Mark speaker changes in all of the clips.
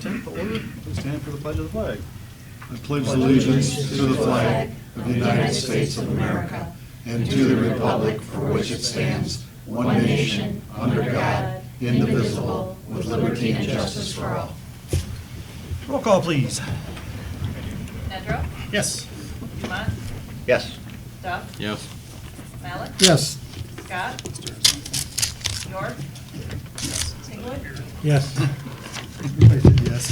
Speaker 1: July 10th to order. Please stand for the pledge of the flag.
Speaker 2: I pledge allegiance to the flag of the United States of America and to the republic for which it stands, one nation, under God, indivisible, with liberty and justice for all.
Speaker 1: Roll call, please.
Speaker 3: Nedrow?
Speaker 1: Yes.
Speaker 3: Dumont?
Speaker 4: Yes.
Speaker 3: Duff?
Speaker 4: Yes.
Speaker 3: Malik?
Speaker 2: Yes.
Speaker 3: Scott? York? Singleton?
Speaker 5: Yes.
Speaker 1: Everybody said yes.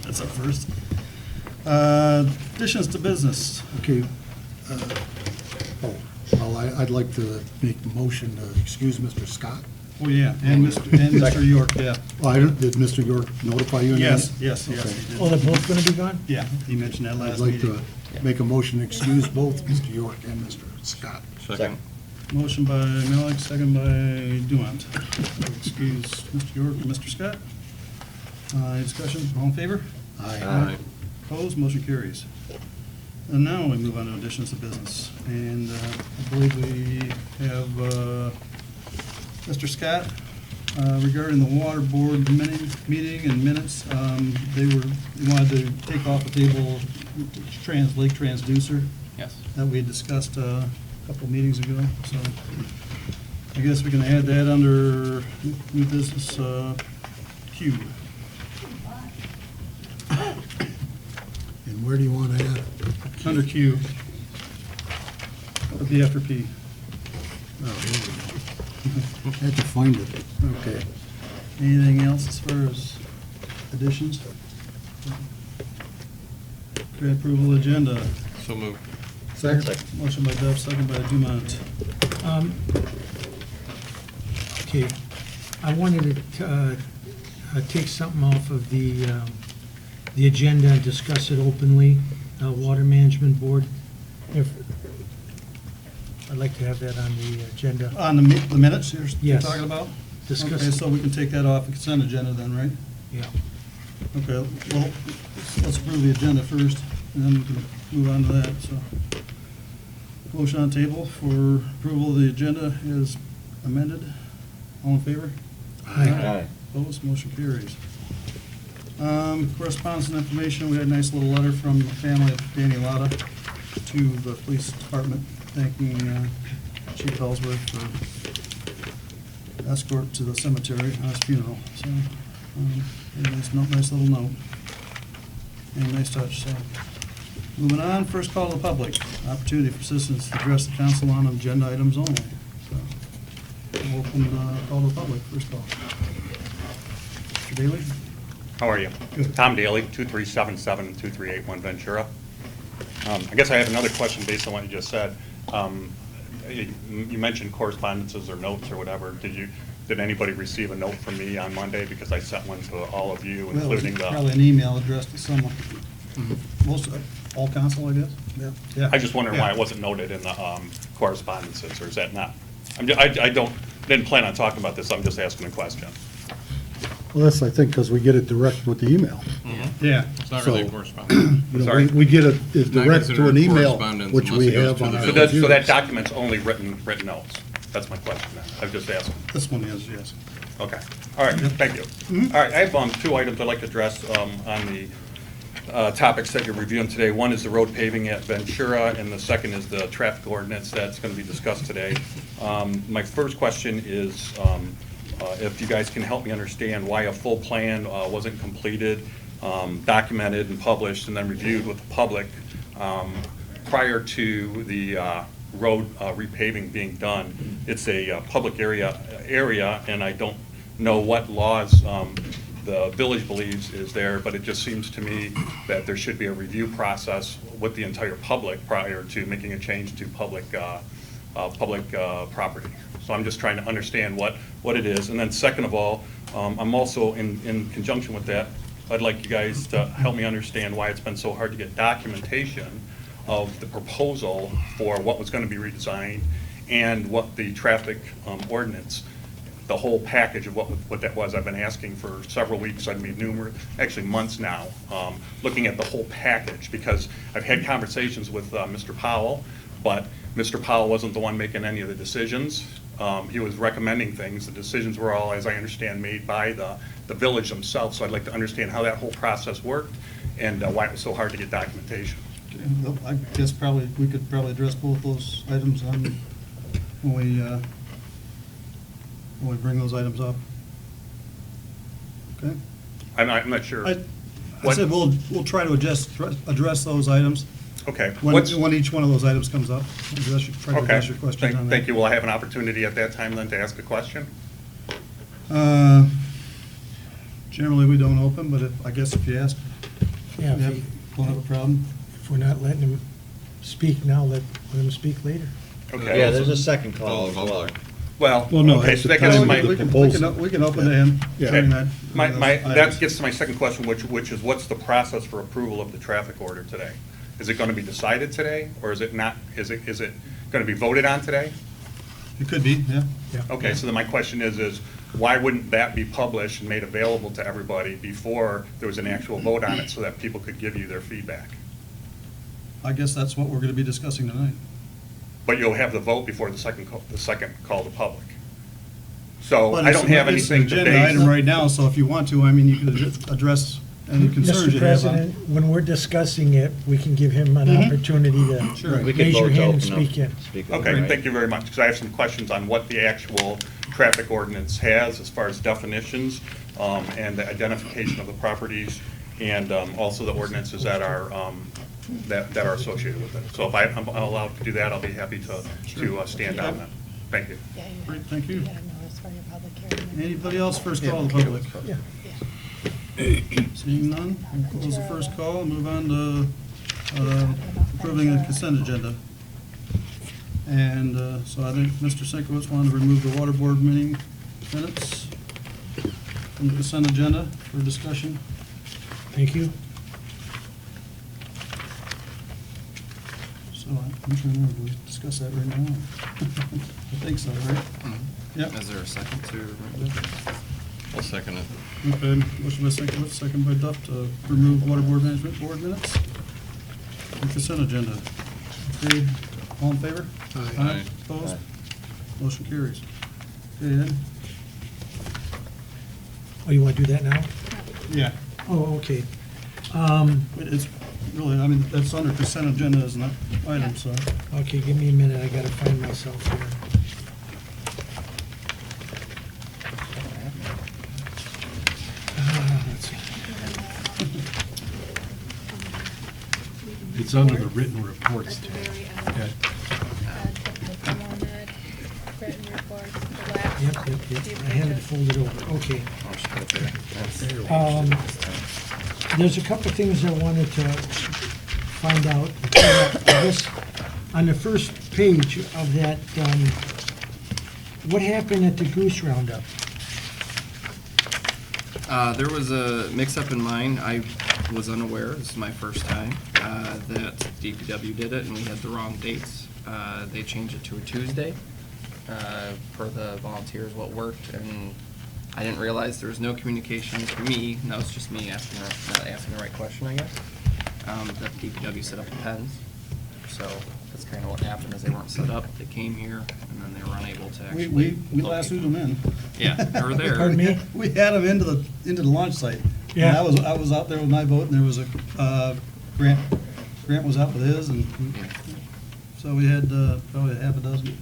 Speaker 1: That's up first. Additions to business.
Speaker 2: Okay. Well, I'd like to make a motion to excuse Mr. Scott.
Speaker 1: Oh, yeah, and Mr. York, yeah.
Speaker 2: Oh, did Mr. York notify you?
Speaker 1: Yes, yes, yes,
Speaker 2: Okay.
Speaker 1: he did.
Speaker 5: Oh, they're both going to be gone?
Speaker 1: Yeah, he mentioned that
Speaker 2: I'd
Speaker 1: last
Speaker 2: like
Speaker 1: meeting.
Speaker 2: to make a motion to excuse both Mr. York and Mr. Scott.
Speaker 4: Second.
Speaker 1: Motion by Malik, second by Dumont. Excuse Mr. York and Mr. Scott. Any discussion? All in favor?
Speaker 2: Aye.
Speaker 1: Opposed? Motion carries. And now we move on to additions to business. And I believe we have Mr. Scott regarding the water board meeting and minutes. They wanted to take off the table lake transducer.
Speaker 4: Yes.
Speaker 1: That we had discussed a couple meetings ago, so I guess we can add that under new business Q.
Speaker 2: And where do you want to add it?
Speaker 1: Under Q. It'll be after P.
Speaker 2: Oh, here we go. I had to find it. Okay.
Speaker 1: Anything else as far as additions? Okay, approval agenda.
Speaker 4: So moved.
Speaker 2: Second.
Speaker 1: Motion by Duff, second by Dumont.
Speaker 5: Okay, I wanted to take something off of the agenda and discuss it openly, Water Management Board. If, I'd like to have that on the agenda.
Speaker 1: On the minutes you're
Speaker 5: Yes.
Speaker 1: talking about?
Speaker 5: Discuss
Speaker 1: Okay,
Speaker 5: it.
Speaker 1: so we can take that off the consent agenda then, right?
Speaker 5: Yeah.
Speaker 1: Okay, well, let's approve the agenda first, and then we can move on to that, so. Motion on table for approval of the agenda is amended. All in favor?
Speaker 5: Aye.
Speaker 1: Opposed? Motion carries. Correspondence and information, we had a nice little letter from the family of Danny Lotta to the police department thanking Chief Ellsworth for escort to the cemetery on his funeral. So, a nice little note. And nice touch, so. Moving on, first call to the public. Opportunity for citizens to address the council on agenda items only. So, we'll open call to the public, first call. Mr. Daly?
Speaker 6: How are you?
Speaker 1: Good.
Speaker 6: Tom Daly, 2377-2381 Ventura. I guess I have another question based on what you just said. You mentioned correspondences or notes or whatever. Did anybody receive a note from me on Monday? Because I sent one to all of you,
Speaker 1: Well,
Speaker 6: including
Speaker 1: probably
Speaker 6: the...
Speaker 1: an email addressed to someone. Most, all council, I guess? Yeah.
Speaker 6: I just wondering why
Speaker 1: Yeah.
Speaker 6: it wasn't noted in the correspondences, or is that not? I didn't plan on talking about this, I'm just asking a question.
Speaker 2: Well, that's, I think, because we get it direct with the email.
Speaker 1: Yeah.
Speaker 4: It's not
Speaker 2: So-
Speaker 4: really correspondence.
Speaker 2: You know,
Speaker 6: Sorry?
Speaker 2: we get it
Speaker 4: not
Speaker 2: direct to
Speaker 4: considered
Speaker 2: an email,
Speaker 4: correspondence
Speaker 2: which
Speaker 4: unless
Speaker 2: we
Speaker 4: it goes
Speaker 2: have
Speaker 4: to
Speaker 2: on
Speaker 4: the
Speaker 2: our
Speaker 6: So
Speaker 4: village.
Speaker 6: that
Speaker 2: computers.
Speaker 6: document's only written notes? That's my question then. I was just asking.
Speaker 1: This one is, yes.
Speaker 6: Okay, all right, thank you. All right, I have two items I'd like to address on the topics that you're reviewing today. One is the road paving at Ventura, and the second is the traffic ordinance that's going to be discussed today. My first question is if you guys can help me understand why a full plan wasn't completed, documented and published, and then reviewed with the public prior to the road repaving being done. It's a public area, and I don't know what laws the village believes is there, but it just seems to me that there should be a review process with the entire public prior to making a change to public property. So I'm just trying to understand what it is. And then second of all, I'm also in conjunction with that, I'd like you guys to help me understand why it's been so hard to get documentation of the proposal for what was going to be redesigned and what the traffic ordinance, the whole package of what that was. I've been asking for several weeks, I've been actually months now, looking at the whole package, because I've had conversations with Mr. Powell, but Mr. Powell wasn't the one making any of the decisions. He was recommending things. The decisions were all, as I understand, made by the village themselves. So I'd like to understand how that whole process worked and why it was so hard to get documentation.
Speaker 1: Okay, well, I guess probably, we could probably address both those items when we bring those items up. Okay?
Speaker 6: I'm not sure.
Speaker 1: I
Speaker 6: What-
Speaker 1: said we'll try to address those items
Speaker 6: Okay.
Speaker 1: when each one of those items comes up. Try to
Speaker 6: Okay.
Speaker 1: address your questions on that.
Speaker 6: Thank you. Will I have an opportunity at that time then to ask a question?
Speaker 1: Generally, we don't open, but I guess if you ask,
Speaker 5: Yeah,
Speaker 1: we won't have a problem.
Speaker 5: if we're not letting him speak now, let him speak later.
Speaker 6: Okay.
Speaker 4: Yeah, there's a second call as well.
Speaker 6: Well,
Speaker 1: Well, no,
Speaker 6: okay,
Speaker 1: it's
Speaker 6: so that gets to my.
Speaker 1: we can open to him during that.
Speaker 6: That gets to my second question, which is what's the process for approval of the traffic order today? Is it going to be decided today, or is it not, is it going to be voted on today?
Speaker 1: It could be, yeah.
Speaker 6: Okay, so then my question is why wouldn't that be published and made available to everybody before there was an actual vote on it so that people could give you their feedback?
Speaker 1: I guess that's what we're going to be discussing tonight.
Speaker 6: But you'll have the vote before the second call to public. So
Speaker 1: But
Speaker 6: I don't have
Speaker 1: it's an
Speaker 6: anything to
Speaker 1: agenda item
Speaker 6: base.
Speaker 1: right now, so if you want to, I mean, you could address any concerns
Speaker 5: Mr.
Speaker 1: you have on.
Speaker 5: President, when we're discussing it, we can give him an opportunity
Speaker 1: Sure.
Speaker 5: to
Speaker 4: We can
Speaker 5: raise your
Speaker 4: vote to
Speaker 5: hand and
Speaker 4: open up.
Speaker 5: speak in.
Speaker 4: Speak up,
Speaker 6: Okay,
Speaker 4: right?
Speaker 6: thank you very much, because I have some questions on what the actual traffic ordinance has as far as definitions and the identification of the properties, and also the ordinances that are associated with it. So if I'm allowed to do that, I'll be happy to stand on that. Thank you.
Speaker 7: Yeah,
Speaker 1: Great, thank you.
Speaker 7: You gotta notice for your public hearing.
Speaker 1: Anybody else, first call to the public?
Speaker 5: Yeah.
Speaker 1: Seeing none, we'll close the first call and move on to approving the consent agenda. And so I think Mr. Sienkiewicz wanted to remove the water board meeting minutes from the consent agenda for discussion.
Speaker 5: Thank you.
Speaker 1: So I'm trying to remember, do we discuss that right now? I think so, right? Yep.
Speaker 8: Is there a second to remove it?
Speaker 4: I'll second it.
Speaker 1: Okay, motion by Sienkiewicz, second by Duff to remove water board management board minutes. And consent agenda. Okay, all in favor?
Speaker 4: Aye.
Speaker 1: Opposed? Motion carries. Okay, Ed?
Speaker 5: Oh, you want to do that now?
Speaker 1: Yeah.
Speaker 5: Oh, okay.
Speaker 1: It's really, I mean, that's under consent agenda as an item, so.
Speaker 5: Okay, give me a minute, I gotta find myself here. Let's see.
Speaker 9: It's under the written reports
Speaker 7: At the
Speaker 9: tab.
Speaker 7: very end.
Speaker 9: Yeah.
Speaker 7: The wanted written reports, the last.
Speaker 5: Yep, I have it folded over, okay.
Speaker 8: Oh, should put it there. That's-
Speaker 5: There's a couple things I wanted to find out. I guess on the first page of that, what happened at the Goose Roundup?
Speaker 8: There was a mix-up in mine. I was unaware, this is my first time, that DPW did it, and we had the wrong dates. They changed it to a Tuesday, per the volunteers, what worked, and I didn't realize there was no communication to me, and that was just me asking, not asking the right question, I guess, that DPW set up the pens. So that's kind of what happened, is they weren't set up, they came here, and then they were unable to actually.
Speaker 1: We lassoed them in.
Speaker 8: Yeah, they were there.
Speaker 5: Pardon me?
Speaker 1: We had them into the launch site.
Speaker 5: Yeah.
Speaker 1: And I was out there with my boat, and there was a, Grant was out with his, and so we had probably half a dozen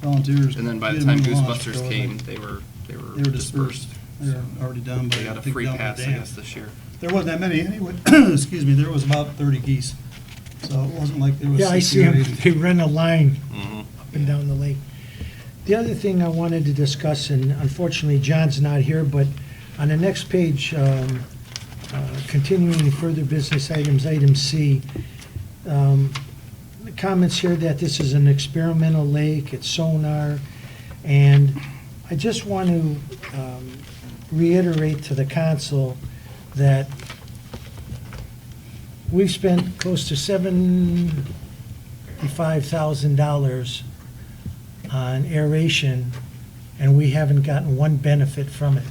Speaker 1: volunteers.
Speaker 8: And then by the
Speaker 1: Get 'em
Speaker 8: time
Speaker 1: in launch,
Speaker 8: Goosebusters
Speaker 1: so
Speaker 8: came, they were
Speaker 1: They were dispersed. They were already down by.
Speaker 8: They got
Speaker 1: I
Speaker 8: a
Speaker 1: think,
Speaker 8: free
Speaker 1: down by
Speaker 8: pass, I
Speaker 1: dam.
Speaker 8: guess, this year.
Speaker 1: There wasn't that many anyway, excuse me, there was about 30 geese. So it wasn't like there was.
Speaker 5: Yeah, I
Speaker 1: 60
Speaker 5: see
Speaker 1: or
Speaker 5: them,
Speaker 1: 80.
Speaker 5: they run a line
Speaker 6: Mhm.
Speaker 5: up and down the lake. The other thing I wanted to discuss, and unfortunately John's not here, but on the next page, continuing further business items, item C, the comments here that this is an experimental lake, it's sonar, and I just want to reiterate to the council that we've spent close to $75,000 on aeration, and we haven't gotten one benefit from it.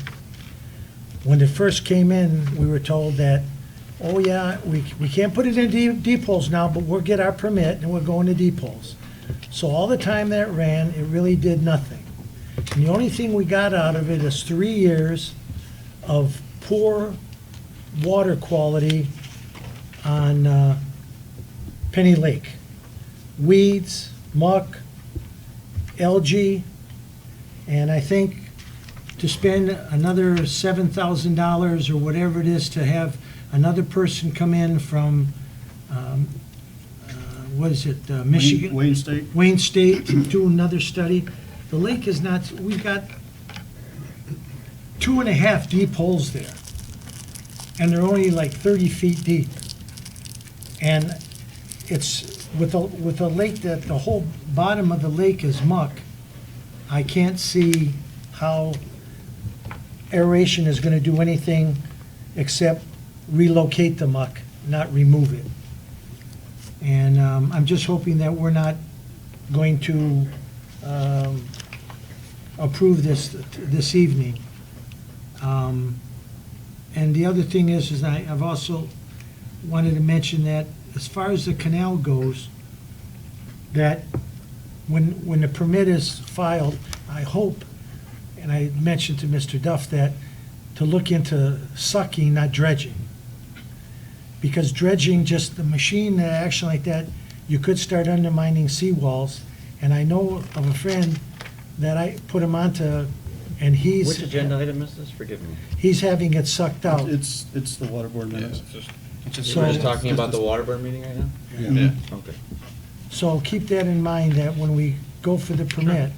Speaker 5: When it first came in, we were told that, oh yeah, we can't put it in deep holes now, but we'll get our permit and we're going to deep holes. So all the time that it ran, it really did nothing. And the only thing we got out of it is 3 years of poor water quality on Penny Lake. Weeds, muck, algae, and I think to spend another $7,000 or whatever it is to have another person come in from, what is it, Michigan?
Speaker 1: Wayne State?
Speaker 5: Wayne State to do another study. The lake is not, we've got 2.5 deep holes there, and they're only like 30 feet deep. And it's, with a lake that the whole bottom of the lake is muck, I can't see how aeration is gonna do anything except relocate the muck, not remove it. And I'm just hoping that we're not going to approve this evening. And the other thing is I've also wanted to mention that as far as the canal goes, that when the permit is filed, I hope, and I mentioned to Mr. Duff that, to look into sucking, not dredging. Because dredging, just the machine, action like that, you could start undermining seawalls. And I know of a friend that I put him onto, and
Speaker 10: Which agenda item is this? Forgive me.
Speaker 5: he's having it sucked out.
Speaker 1: It's the water board minutes.
Speaker 5: So-
Speaker 10: We're just talking about the water board meeting right now?
Speaker 4: Yeah.
Speaker 10: Okay.
Speaker 5: So keep that in mind, that when we go for the permit,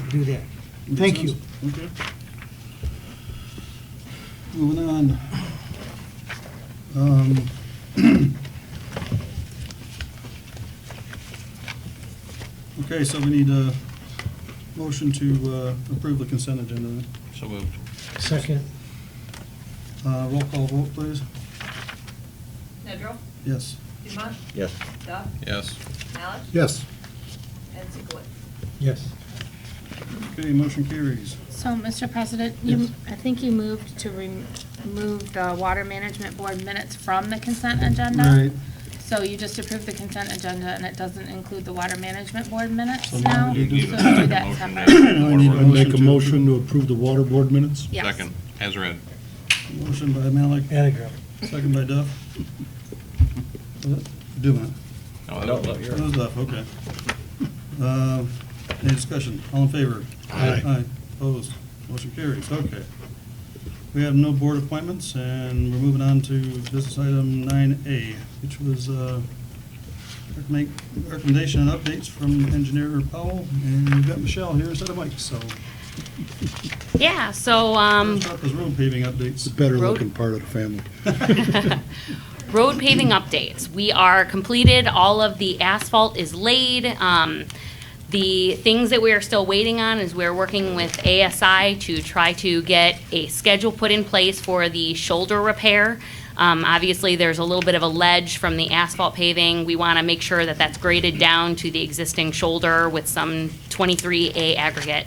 Speaker 5: do that. Thank you.
Speaker 1: Okay. Moving on. Okay, so we need a motion to approve the consent agenda.
Speaker 4: So moved.
Speaker 5: Second.
Speaker 1: Roll call vote, please.
Speaker 3: Nedrow,
Speaker 1: Yes.
Speaker 3: Dumont,
Speaker 10: Yes.
Speaker 3: Duff,
Speaker 4: Yes.
Speaker 3: Malik,
Speaker 9: Yes.
Speaker 3: and Sikolich.
Speaker 5: Yes.
Speaker 1: Okay, motion carries.
Speaker 7: So, Mr. President,
Speaker 1: Yes.
Speaker 7: I think you moved to remove the Water Management Board minutes from the consent agenda.
Speaker 1: Right.
Speaker 7: So you just approved the consent agenda, and it doesn't include the Water Management Board minutes
Speaker 1: So now
Speaker 7: now?
Speaker 1: we do
Speaker 7: So
Speaker 1: that.
Speaker 7: do that
Speaker 4: Motion
Speaker 7: separately.
Speaker 4: to-
Speaker 1: I need a
Speaker 9: I make a
Speaker 1: to-
Speaker 9: motion to approve the water board minutes?
Speaker 7: Yes.
Speaker 4: Second, as read.
Speaker 1: Motion by Malik,
Speaker 5: Atta
Speaker 1: second by Duff. Dumont.
Speaker 4: No,
Speaker 10: No,
Speaker 4: that was-
Speaker 10: you're-
Speaker 1: That was Duff, okay. Any discussion? All in favor?
Speaker 9: Aye.
Speaker 1: Aye. Opposed? Motion carries. Okay. We have no board appointments, and we're moving on to business item 9A, which was recommendation and updates from Engineer Powell, and we've got Michelle here instead of Mike, so.
Speaker 11: Yeah, so,
Speaker 1: First up is road paving updates.
Speaker 9: The better
Speaker 11: Road-
Speaker 9: looking part of the family.
Speaker 11: road paving updates. We are completed, all of the asphalt is laid. The things that we are still waiting on is we're working with ASI to try to get a schedule put in place for the shoulder repair. Obviously, there's a little bit of a ledge from the asphalt paving. We want to make sure that that's graded down to the existing shoulder with some 23A aggregate.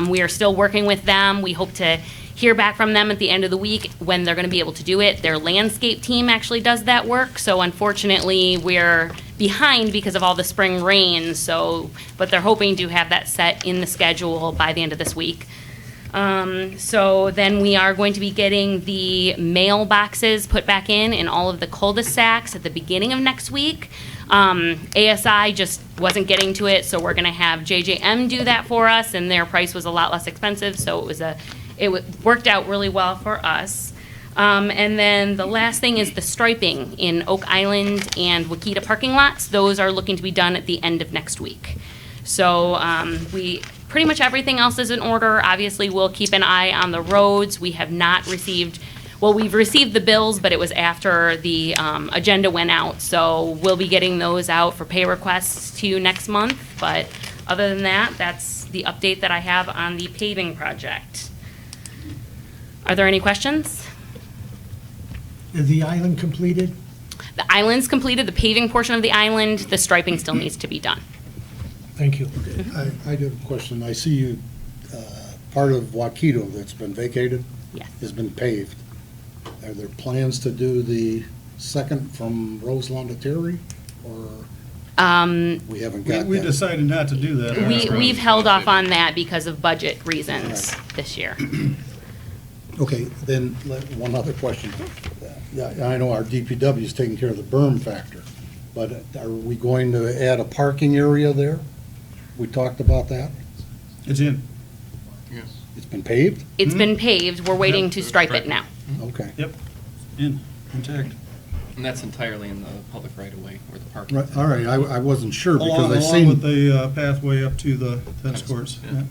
Speaker 11: We are still working with them. We hope to hear back from them at the end of the week when they're going to be able to do it. Their landscape team actually does that work, so unfortunately, we're behind because of all the spring rains, but they're hoping to have that set in the schedule by the end of this week. So then we are going to be getting the mailboxes put back in all of the cul-de-sacs at the beginning of next week. ASI just wasn't getting to it, so we're gonna have JJM do that for us, and their price was a lot less expensive, so it worked out really well for us. And then the last thing is the striping in Oak Island and Wakita parking lots. Those are looking to be done at the end of next week. So pretty much everything else is in order. Obviously, we'll keep an eye on the roads. We have not received, well, we've received the bills, but it was after the agenda went out. So we'll be getting those out for pay requests to you next month. But other than that, that's the update that I have on the paving project. Are there any questions?
Speaker 5: Is the island completed?
Speaker 11: The island's completed, the paving portion of the island, the striping still needs to be done.
Speaker 5: Thank you.
Speaker 9: I did a question. I see you, part of Waukito that's been vacated
Speaker 11: Yes.
Speaker 9: has been paved. Are there plans to do the second from Roselawn to Terry? Or We haven't got that.
Speaker 1: We decided not to do that.
Speaker 11: We've held off on that because of budget reasons this year.
Speaker 9: Okay, then, one other question. I know our DPW is taking care of the berm factor, but are we going to add a parking area there? We talked about that.
Speaker 1: It's in.
Speaker 6: Yes.
Speaker 9: It's been paved?
Speaker 11: It's been paved, we're waiting to
Speaker 6: Yep,
Speaker 11: stripe it
Speaker 6: stripe.
Speaker 11: now.
Speaker 9: Okay.
Speaker 1: Yep, intact.
Speaker 8: And that's entirely in the public right-of-way where the parking.
Speaker 9: Right, all right, I wasn't sure
Speaker 1: Along
Speaker 9: because I
Speaker 1: along with
Speaker 9: seen,
Speaker 1: the pathway up to the tennis courts.
Speaker 6: Yeah.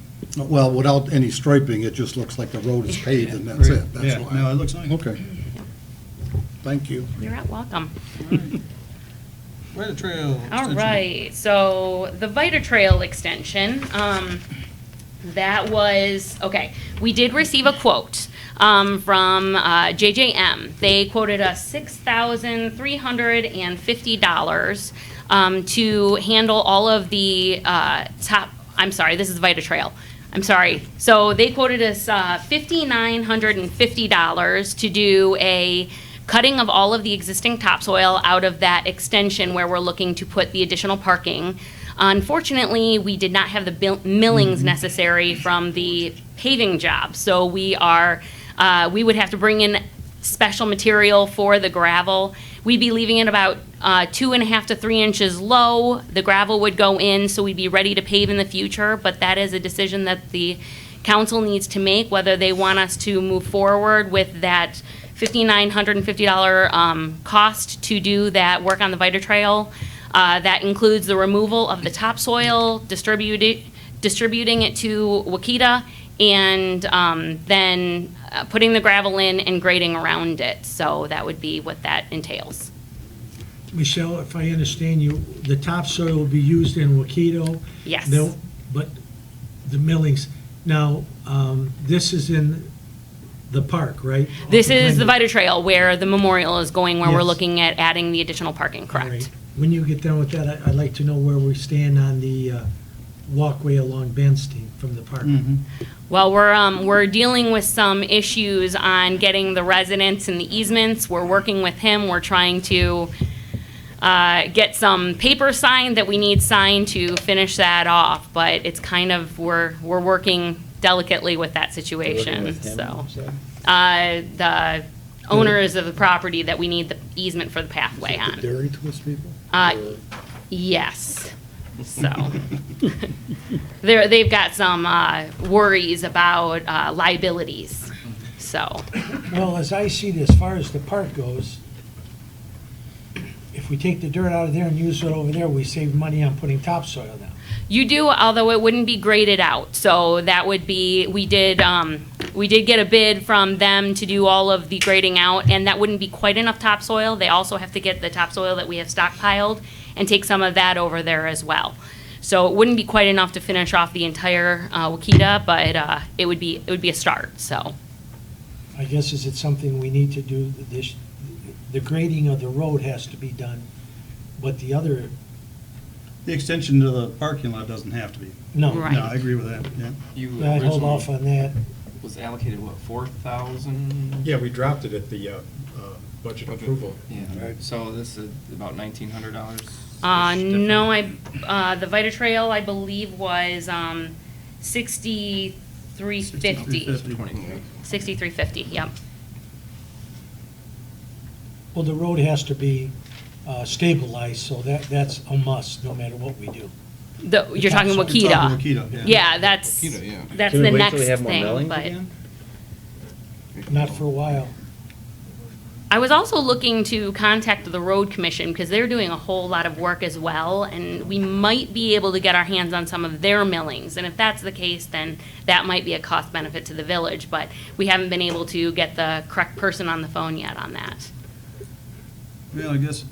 Speaker 9: well, without any striping, it just looks like the road is paved and that's it. That's
Speaker 1: Yeah,
Speaker 9: why.
Speaker 1: no, it looks nice.
Speaker 9: Okay. Thank you.
Speaker 11: You're welcome.
Speaker 1: Vita Trail.
Speaker 11: All
Speaker 1: extension.
Speaker 11: right, so the Vita Trail extension, that was, okay, we did receive a quote from JJM. They quoted us $6,350 to handle all of the I'm sorry, this is Vita Trail. I'm sorry. So they quoted us $5,950 to do a cutting of all of the existing topsoil out of that extension where we're looking to put the additional parking. Unfortunately, we did not have the millings necessary from the paving job, so we would have to bring in special material for the gravel. We'd be leaving it about 2.5 to 3 inches low. The gravel would go in, so we'd be ready to pave in the future, but that is a decision that the council needs to make, whether they want us to move forward with that $5,950 cost to do that work on the Vita Trail. That includes the removal of the topsoil, distributing it to Wakita, and then putting the gravel in and grading around it. So that would be what that entails.
Speaker 5: Michelle, if I understand you, the topsoil will be used in Wakedo.
Speaker 11: Yes.
Speaker 5: But the millings, now, this is in the park, right?
Speaker 11: This
Speaker 5: Off
Speaker 11: is the
Speaker 5: Glenwood.
Speaker 11: Vita Trail where the memorial is going, where we're
Speaker 5: Yes.
Speaker 11: looking at adding the additional parking,
Speaker 5: All
Speaker 11: correct?
Speaker 5: right. When you get done with that, I'd like to know where we stand on the walkway along Benstein from the park.
Speaker 11: Well, we're dealing with some issues on getting the residents and the easements. We're working with him. We're trying to get some paper signed that we need signed to finish that off. But it's kind of, we're working delicately with that situation,
Speaker 10: with him,
Speaker 11: so.
Speaker 10: you said?
Speaker 11: The owners of the property that we need the easement for the pathway
Speaker 9: The
Speaker 11: on.
Speaker 9: Dairy Twist people?
Speaker 11: Yes, so. They've got some worries about liabilities, so.
Speaker 5: Well, as I see it, as far as the park goes, if we take the dirt out of there and use it over there, we save money on putting topsoil down.
Speaker 11: You do, although it wouldn't be graded out, so that would be, we did get a bid from them to do all of the grading out, and that wouldn't be quite enough topsoil. They also have to get the topsoil that we have stockpiled and take some of that over there as well. So it wouldn't be quite enough to finish off the entire Wakita, but it would be a start, so.
Speaker 5: I guess, is it something we need to do, the grading of the road has to be done, but the other,
Speaker 1: The extension to the parking lot doesn't have to be.
Speaker 5: no.
Speaker 11: Right.
Speaker 1: No, I agree with that, yeah.
Speaker 8: You
Speaker 5: I'd hold off
Speaker 8: originally
Speaker 5: on that.
Speaker 8: was allocated, what, 4,000?
Speaker 12: Yeah, we dropped it at the budget approval.
Speaker 8: Yeah, so this is about $1,900.
Speaker 11: No, the Vita Trail, I believe, was $6,350.
Speaker 1: $6,350.
Speaker 11: $6,350, yep.
Speaker 5: Well, the road has to be stabilized, so that's a must, no matter what we do.
Speaker 11: You're talking
Speaker 1: You're talking
Speaker 11: Wakita.
Speaker 1: Wakita,
Speaker 11: Yeah, that's
Speaker 8: Wakita, yeah.
Speaker 11: that's
Speaker 10: Can we
Speaker 11: the
Speaker 10: wait
Speaker 11: next
Speaker 10: till we have more
Speaker 11: thing,
Speaker 10: millings
Speaker 11: but.
Speaker 10: again?
Speaker 5: Not for a while.
Speaker 11: I was also looking to contact the road commission because they're doing a whole lot of work as well, and we might be able to get our hands on some of their millings. And if that's the case, then that might be a cost benefit to the village, but we haven't been able to get the correct person on the phone yet on that.
Speaker 1: Well, I guess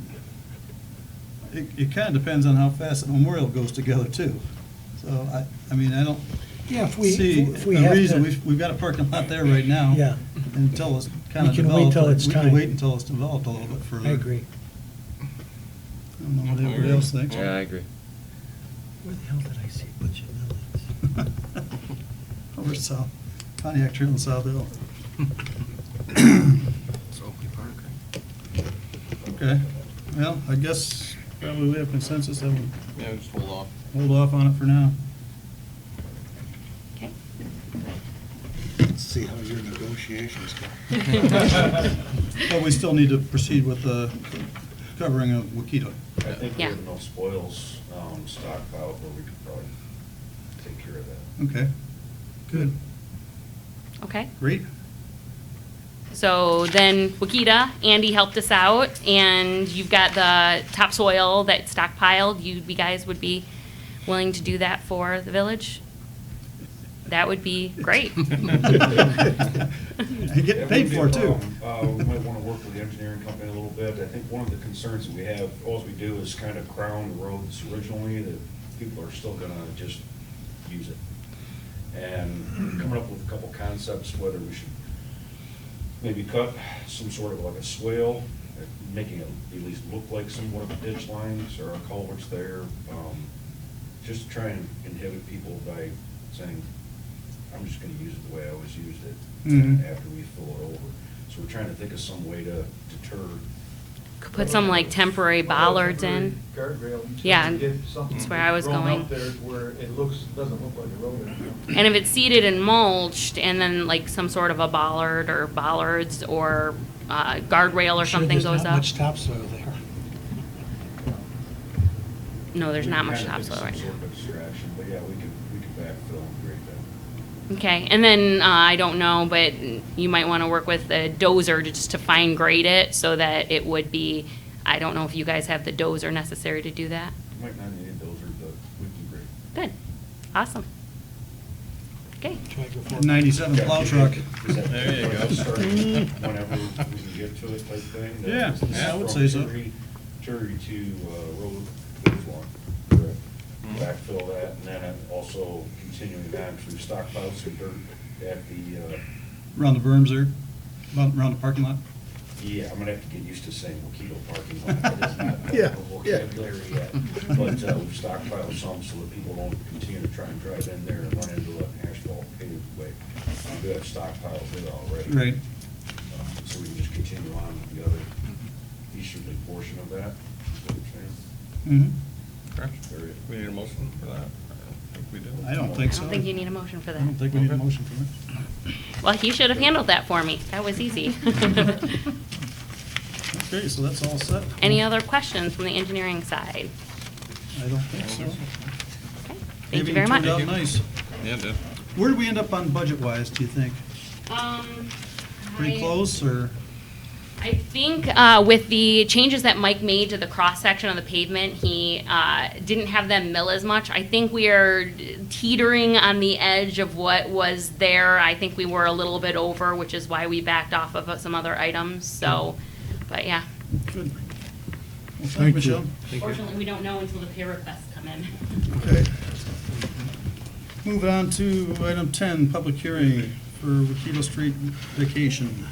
Speaker 1: it kind of depends on how fast the memorial goes together too. So I mean, I don't
Speaker 5: Yeah, if
Speaker 1: see
Speaker 5: we
Speaker 1: a
Speaker 5: have
Speaker 1: reason.
Speaker 5: to,
Speaker 1: We've got a parking lot there right now.
Speaker 5: yeah,
Speaker 1: Until it's kind
Speaker 5: We
Speaker 1: of
Speaker 5: can wait
Speaker 1: developed.
Speaker 5: till it's
Speaker 1: We
Speaker 5: time.
Speaker 1: can wait until it's developed a little bit further.
Speaker 5: I agree.
Speaker 1: I don't know what everybody else thinks.
Speaker 10: Yeah, I agree.
Speaker 5: Where the hell did I see a bunch of millings?
Speaker 1: Over south, Pontiac Trail in South Hill.
Speaker 8: It's Oakley Park, right?
Speaker 1: Okay, well, I guess Probably we have consensus that we'll
Speaker 4: Yeah, just hold off.
Speaker 1: hold off on it for now.
Speaker 11: Okay.
Speaker 9: Let's see how your negotiations go.
Speaker 1: But we still need to proceed with the covering of Wakita.
Speaker 2: I think we
Speaker 11: Yeah.
Speaker 2: have enough spoils stockpiled where we could probably take care of that.
Speaker 1: Okay, good,
Speaker 11: Okay.
Speaker 1: great.
Speaker 11: So then Wakita, Andy helped us out, and you've got the topsoil that's stockpiled. You guys would be willing to do that for the village? That would be great.
Speaker 1: You get paid for it, too.
Speaker 13: We might want to work with the engineering company a little bit. I think one of the concerns that we have, all we do is kind of crown the roads originally, that people are still gonna just use it. And coming up with a couple concepts, whether we should maybe cut some sort of like a swale, making it at least look like somewhat of a ditch lines or a culverts there. Just to try and inhibit people by saying, I'm just gonna use it the way I always used it
Speaker 1: Mhm.
Speaker 13: after we fill it over. So we're trying to think of some way to deter.
Speaker 11: Could put some like temporary bollards in.
Speaker 14: Guardrail.
Speaker 11: Yeah,
Speaker 14: Get something
Speaker 11: that's where I was
Speaker 14: thrown
Speaker 11: going.
Speaker 14: up there where it doesn't look like a road anymore.
Speaker 11: And if it's seeded and mulched, and then like some sort of a bollard or bollards or guardrail or something
Speaker 5: Sure,
Speaker 11: goes
Speaker 5: there's not
Speaker 11: up.
Speaker 5: much topsoil there.
Speaker 11: No, there's not much
Speaker 13: Kind of think
Speaker 11: topsoil right
Speaker 13: some
Speaker 11: now.
Speaker 13: sort of distraction, but yeah, we could backfill and grade that.
Speaker 11: Okay, and then I don't know, but you might want to work with the dozer just to fine grade it so that it would be, I don't know if you guys have the dozer necessary to do that.
Speaker 13: Might not need those, but we can grade.
Speaker 11: Good, awesome. Okay,
Speaker 5: Try to go for it.
Speaker 1: 97 plow truck.
Speaker 13: Is that-
Speaker 4: There you go.
Speaker 13: Starting whenever we can get to it type thing?
Speaker 1: Yeah,
Speaker 13: This is
Speaker 1: yeah, I would
Speaker 13: from
Speaker 1: say so.
Speaker 13: Cherry to Road Phase One. Correct. Backfill that, and then also continuing on through stockpiles some dirt at the,
Speaker 1: Around the berms there, around the parking lot.
Speaker 13: yeah, I'm gonna have to get used to saying Wakito parking lot. That is not
Speaker 9: Yeah,
Speaker 13: the vocabulary yet. But we've stockpiled some so that people don't continue to try and drive in there and run into an asphalt paved way. We do have stockpiles there already.
Speaker 1: Right.
Speaker 13: So we can just continue on with the other easterly portion of that. Is what you're saying?
Speaker 1: Mhm.
Speaker 4: Correct.
Speaker 13: Very-
Speaker 4: We need a motion for that? I don't think we do.
Speaker 1: I don't think
Speaker 11: I
Speaker 1: so.
Speaker 11: don't think you need a motion for
Speaker 1: I don't
Speaker 11: that.
Speaker 1: think we need a motion for that.
Speaker 11: Well, you should have handled that for me. That was easy.
Speaker 1: Okay, so that's all set.
Speaker 11: Any other questions from the engineering side?
Speaker 1: I don't think so.
Speaker 11: Okay, thank you very much.
Speaker 1: Paving turned out nice.
Speaker 4: Yeah, it did.
Speaker 1: Where did we end up on budget-wise, do you think? Pretty close, or?
Speaker 11: I think with the changes that Mike made to the cross-section of the pavement, he didn't have them mill as much. I think we are teetering on the edge of what was there. I think we were a little bit over, which is why we backed off of some other items, so, but yeah.
Speaker 1: Good. Well, thank
Speaker 9: Thank
Speaker 1: you,
Speaker 9: you.
Speaker 1: Michelle.
Speaker 11: Fortunately, we don't know until the pay requests come in.
Speaker 1: Okay. Move on to item 10, public hearing for Wakito Street vacation.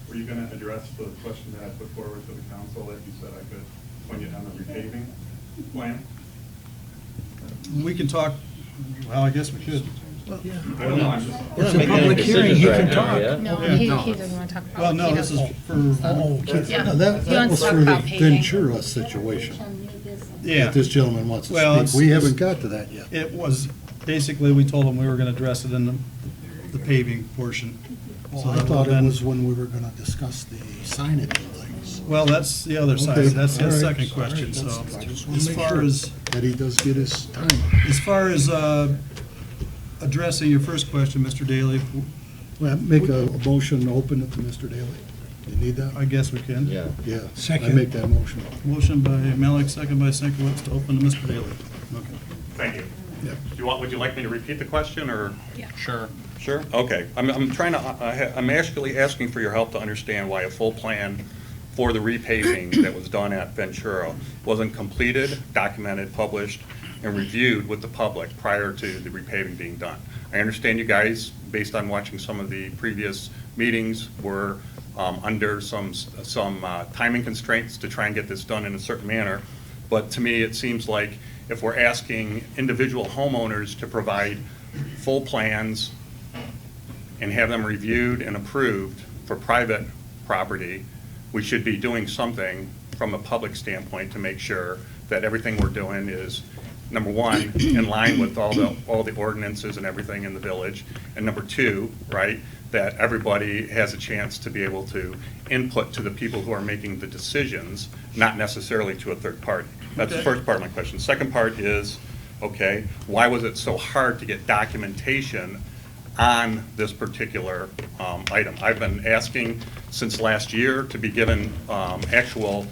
Speaker 6: Were you going to address the question that I put forward to the council that you said I could, when you're on the repaving plan?
Speaker 1: We can talk, well, I guess we could.
Speaker 5: Yeah.
Speaker 6: I don't know, I'm just.
Speaker 12: We're
Speaker 5: It's
Speaker 12: not
Speaker 5: a
Speaker 12: making any
Speaker 5: public hearing,
Speaker 12: decisions
Speaker 5: he
Speaker 12: right
Speaker 5: can
Speaker 12: now,
Speaker 5: talk.
Speaker 12: yeah?
Speaker 7: No,
Speaker 1: Yeah.
Speaker 7: he
Speaker 1: No.
Speaker 7: doesn't want to talk about.
Speaker 1: Well, no, this is for,
Speaker 9: Oh, okay.
Speaker 7: Yeah.
Speaker 9: No, that
Speaker 7: He wants
Speaker 9: was
Speaker 7: to talk
Speaker 9: for the
Speaker 7: about paving.
Speaker 9: Ventura situation
Speaker 1: yeah.
Speaker 9: that this gentleman wants
Speaker 1: Well,
Speaker 9: to
Speaker 1: it's-
Speaker 9: speak. We haven't got to that yet.
Speaker 1: It was, basically, we told them we were gonna address it in the paving portion. So
Speaker 9: Well, I
Speaker 1: that
Speaker 9: thought
Speaker 1: would've
Speaker 9: it
Speaker 1: been-
Speaker 9: was when we were gonna discuss the signage and things.
Speaker 1: Well, that's the other side,
Speaker 9: Okay,
Speaker 1: that's
Speaker 9: all
Speaker 1: his
Speaker 9: right,
Speaker 1: second
Speaker 9: all right,
Speaker 1: question, so.
Speaker 9: that's- I just wanna
Speaker 1: As
Speaker 9: make
Speaker 1: far
Speaker 9: sure
Speaker 1: as,
Speaker 9: That he does get his time.
Speaker 1: as far as addressing your first question, Mr. Daly,
Speaker 9: Well, make a motion to open it to Mr. Daly. You need that?
Speaker 1: I guess we can.
Speaker 12: Yeah.
Speaker 9: Yeah.
Speaker 5: Second.
Speaker 9: I make that motion.
Speaker 1: Motion by Malik, second by Sienkiewicz to open to Mr. Daly. Okay.
Speaker 6: Thank you.
Speaker 9: Yeah.
Speaker 6: Would you like me to repeat the question, or?
Speaker 7: Yeah.
Speaker 4: Sure.
Speaker 6: Sure, okay. I'm trying to, I'm actually asking for your help to understand why a full plan for the repaving that was done at Ventura wasn't completed, documented, published, and reviewed with the public prior to the repaving being done. I understand you guys, based on watching some of the previous meetings, were under some timing constraints to try and get this done in a certain manner. But to me, it seems like if we're asking individual homeowners to provide full plans and have them reviewed and approved for private property, we should be doing something from a public standpoint to make sure that everything we're doing is, number one, in line with all the ordinances and everything in the village, and number two, right, that everybody has a chance to be able to input to the people who are making the decisions, not necessarily to a third party. That's the first part of my question. Second part is, okay, why was it so hard to get documentation on this particular item? I've been asking since last year to be given actual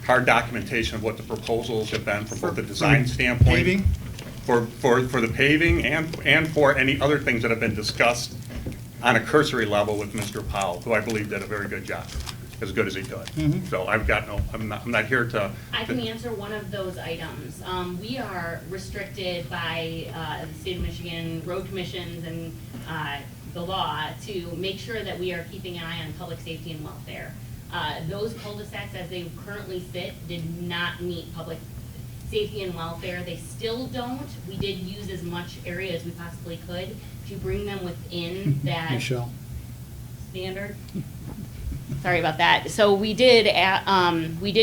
Speaker 6: hard documentation of what the proposals have been from both the design standpoint.
Speaker 1: Paving?
Speaker 6: For the paving and for any other things that have been discussed on a cursory level with Mr. Powell, who I believe did a very good job, as good as he could. So I've got no, I'm not here to.
Speaker 11: I can answer one of those items. We are restricted by the state of Michigan road commissions and the law to make sure that we are keeping an eye on public safety and welfare. Those cul-de-sacs as they currently sit did not meet public safety and welfare. They still don't. We did use as much area as we possibly could to bring them within that
Speaker 9: Michelle?
Speaker 11: standard. Sorry about that. So we did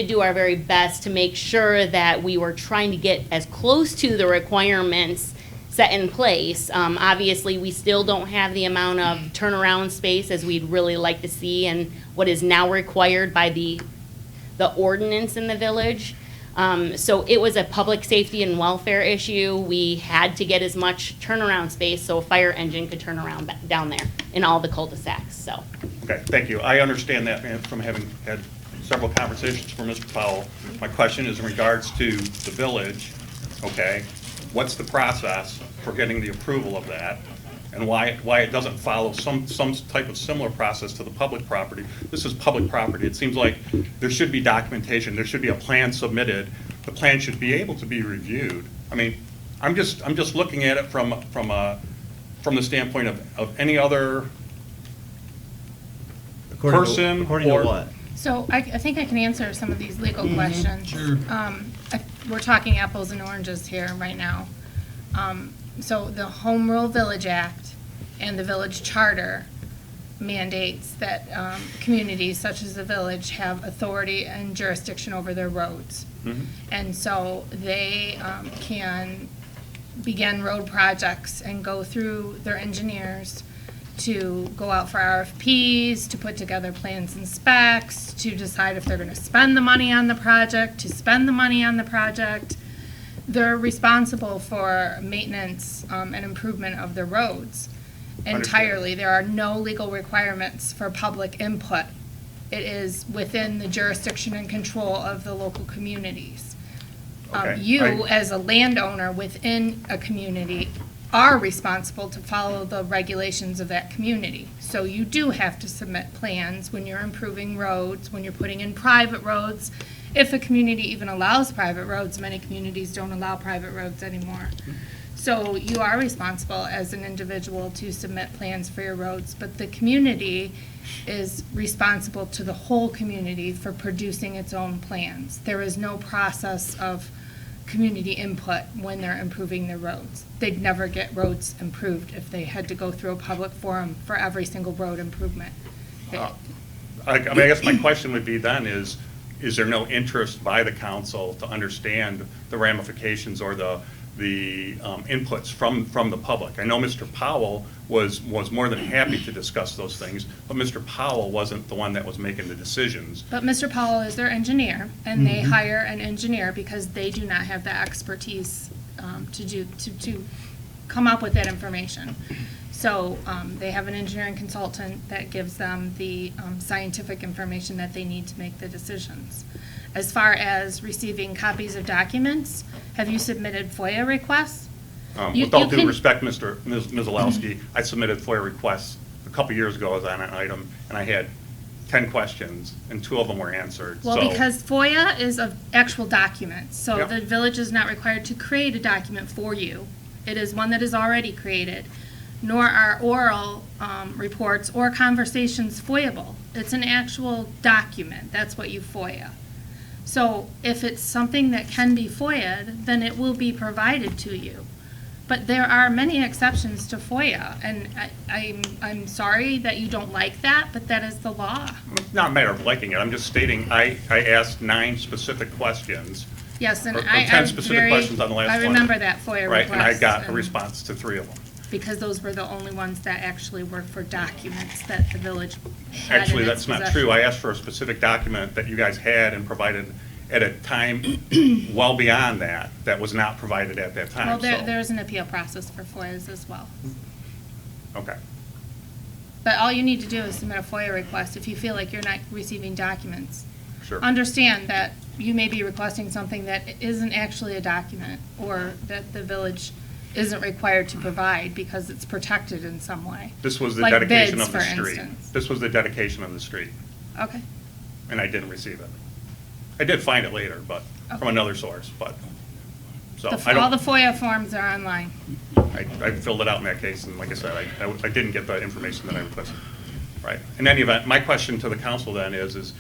Speaker 11: do our very best to make sure that we were trying to get as close to the requirements set in place. Obviously, we still don't have the amount of turnaround space as we'd really like to see and what is now required by the ordinance in the village. So it was a public safety and welfare issue. We had to get as much turnaround space so a fire engine could turn around down there in all the cul-de-sacs, so.
Speaker 6: Okay, thank you. I understand that from having had several conversations with Mr. Powell. My question is in regards to the village, okay? What's the process for getting the approval of that? And why it doesn't follow some type of similar process to the public property? This is public property. It seems like there should be documentation. There should be a plan submitted. The plan should be able to be reviewed. I mean, I'm just looking at it from the standpoint of any other person.
Speaker 10: According to what?
Speaker 7: So I think I can answer some of these legal questions.
Speaker 1: Sure.
Speaker 7: We're talking apples and oranges here right now. So the Home Rule Village Act and the Village Charter mandates that communities such as the village have authority and jurisdiction over their roads. And so they can begin road projects and go through their engineers to go out for RFPs, to put together plans and specs, to decide if they're going to spend the money on the project, to spend the money on the project. They're responsible for maintenance and improvement of the roads entirely. There are no legal requirements for public input. It is within the jurisdiction and control of the local communities.
Speaker 6: Okay.
Speaker 7: As a landowner within a community, are responsible to follow the regulations of that community. So you do have to submit plans when you're improving roads, when you're putting in private roads. If a community even allows private roads, many communities don't allow private roads anymore. So you are responsible as an individual to submit plans for your roads, but the community is responsible to the whole community for producing its own plans. There is no process of community input when they're improving their roads. They'd never get roads improved if they had to go through a public forum for every single road improvement.
Speaker 6: I guess my question would be then is there no interest by the council to understand the ramifications or the inputs from the public? I know Mr. Powell was more than happy to discuss those things, but Mr. Powell wasn't the one that was making the decisions.
Speaker 7: But Mr. Powell is their engineer, and they hire an engineer because they do not have the expertise to come up with that information. So they have an engineering consultant that gives them the scientific information that they need to make the decisions. As far as receiving copies of documents, have you submitted FOIA requests?
Speaker 6: With all due respect, Ms. Olowski, I submitted FOIA requests a couple years ago as on an item, and I had 10 questions, and 2 of them were answered.
Speaker 7: Well,
Speaker 6: So-
Speaker 7: because FOIA is of actual documents, so
Speaker 6: Yep.
Speaker 7: the village is not required to create a document for you. It is one that is already created, nor are oral reports or conversations FOIAble. It's an actual document. That's what you FOIA. So if it's something that can be FOIA'd, then it will be provided to you. But there are many exceptions to FOIA, and I'm sorry that you don't like that, but that is the law.
Speaker 6: It's not a matter of liking it, I'm just stating, I asked 9 specific questions.
Speaker 7: Yes, and
Speaker 6: Or
Speaker 7: I
Speaker 6: 10
Speaker 7: am
Speaker 6: specific
Speaker 7: very,
Speaker 6: questions on the last
Speaker 7: I
Speaker 6: one.
Speaker 7: remember that FOIA request.
Speaker 6: Right, and I got a response to 3 of them.
Speaker 7: Because those were the only ones that actually were for documents that the village had in
Speaker 6: Actually,
Speaker 7: its
Speaker 6: that's not
Speaker 7: possession.
Speaker 6: true. I asked for a specific document that you guys had and provided at a time well beyond that, that was not provided at that time.
Speaker 7: Well,
Speaker 6: so-
Speaker 7: there's an appeal process for FOIAs as well.
Speaker 6: Okay.
Speaker 7: But all you need to do is submit a FOIA request if you feel like you're not receiving documents.
Speaker 6: Sure.
Speaker 7: Understand that you may be requesting something that isn't actually a document, or that the village isn't required to provide because it's protected in some way.
Speaker 6: This was the
Speaker 7: Like
Speaker 6: dedication
Speaker 7: bids,
Speaker 6: of the
Speaker 7: for
Speaker 6: street.
Speaker 7: instance.
Speaker 6: This was the dedication of the street,
Speaker 7: Okay.
Speaker 6: and I didn't receive it. I did find it later, but from
Speaker 7: Okay.
Speaker 6: another source, but, so I
Speaker 7: All the
Speaker 6: don't,
Speaker 7: FOIA forms are online.
Speaker 6: I filled it out in that case, and like I said, I didn't get the information that I requested. Right. In any event, my question to the council then is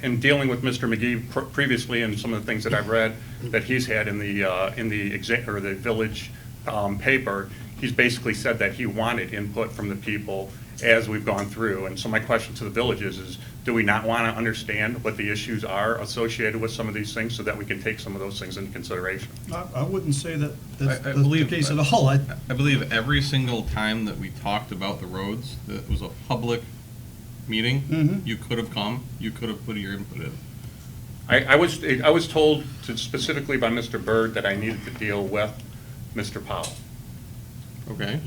Speaker 6: in dealing with Mr. McGee previously and some of the things that I've read that he's had in the village paper, he's basically said that he wanted input from the people as we've gone through. And so my question to the village is do we not want to understand what the issues are associated with some of these things so that we can take some of those things into consideration?
Speaker 1: I wouldn't say that that's
Speaker 4: I
Speaker 1: the
Speaker 4: believe-
Speaker 1: case at all. I
Speaker 4: believe every single time that we talked about the roads, that was a public meeting,
Speaker 1: Mhm.
Speaker 4: you could have come, you could have put your input in.
Speaker 6: I was told specifically by Mr. Byrd that I needed to deal with Mr. Powell.
Speaker 4: Okay.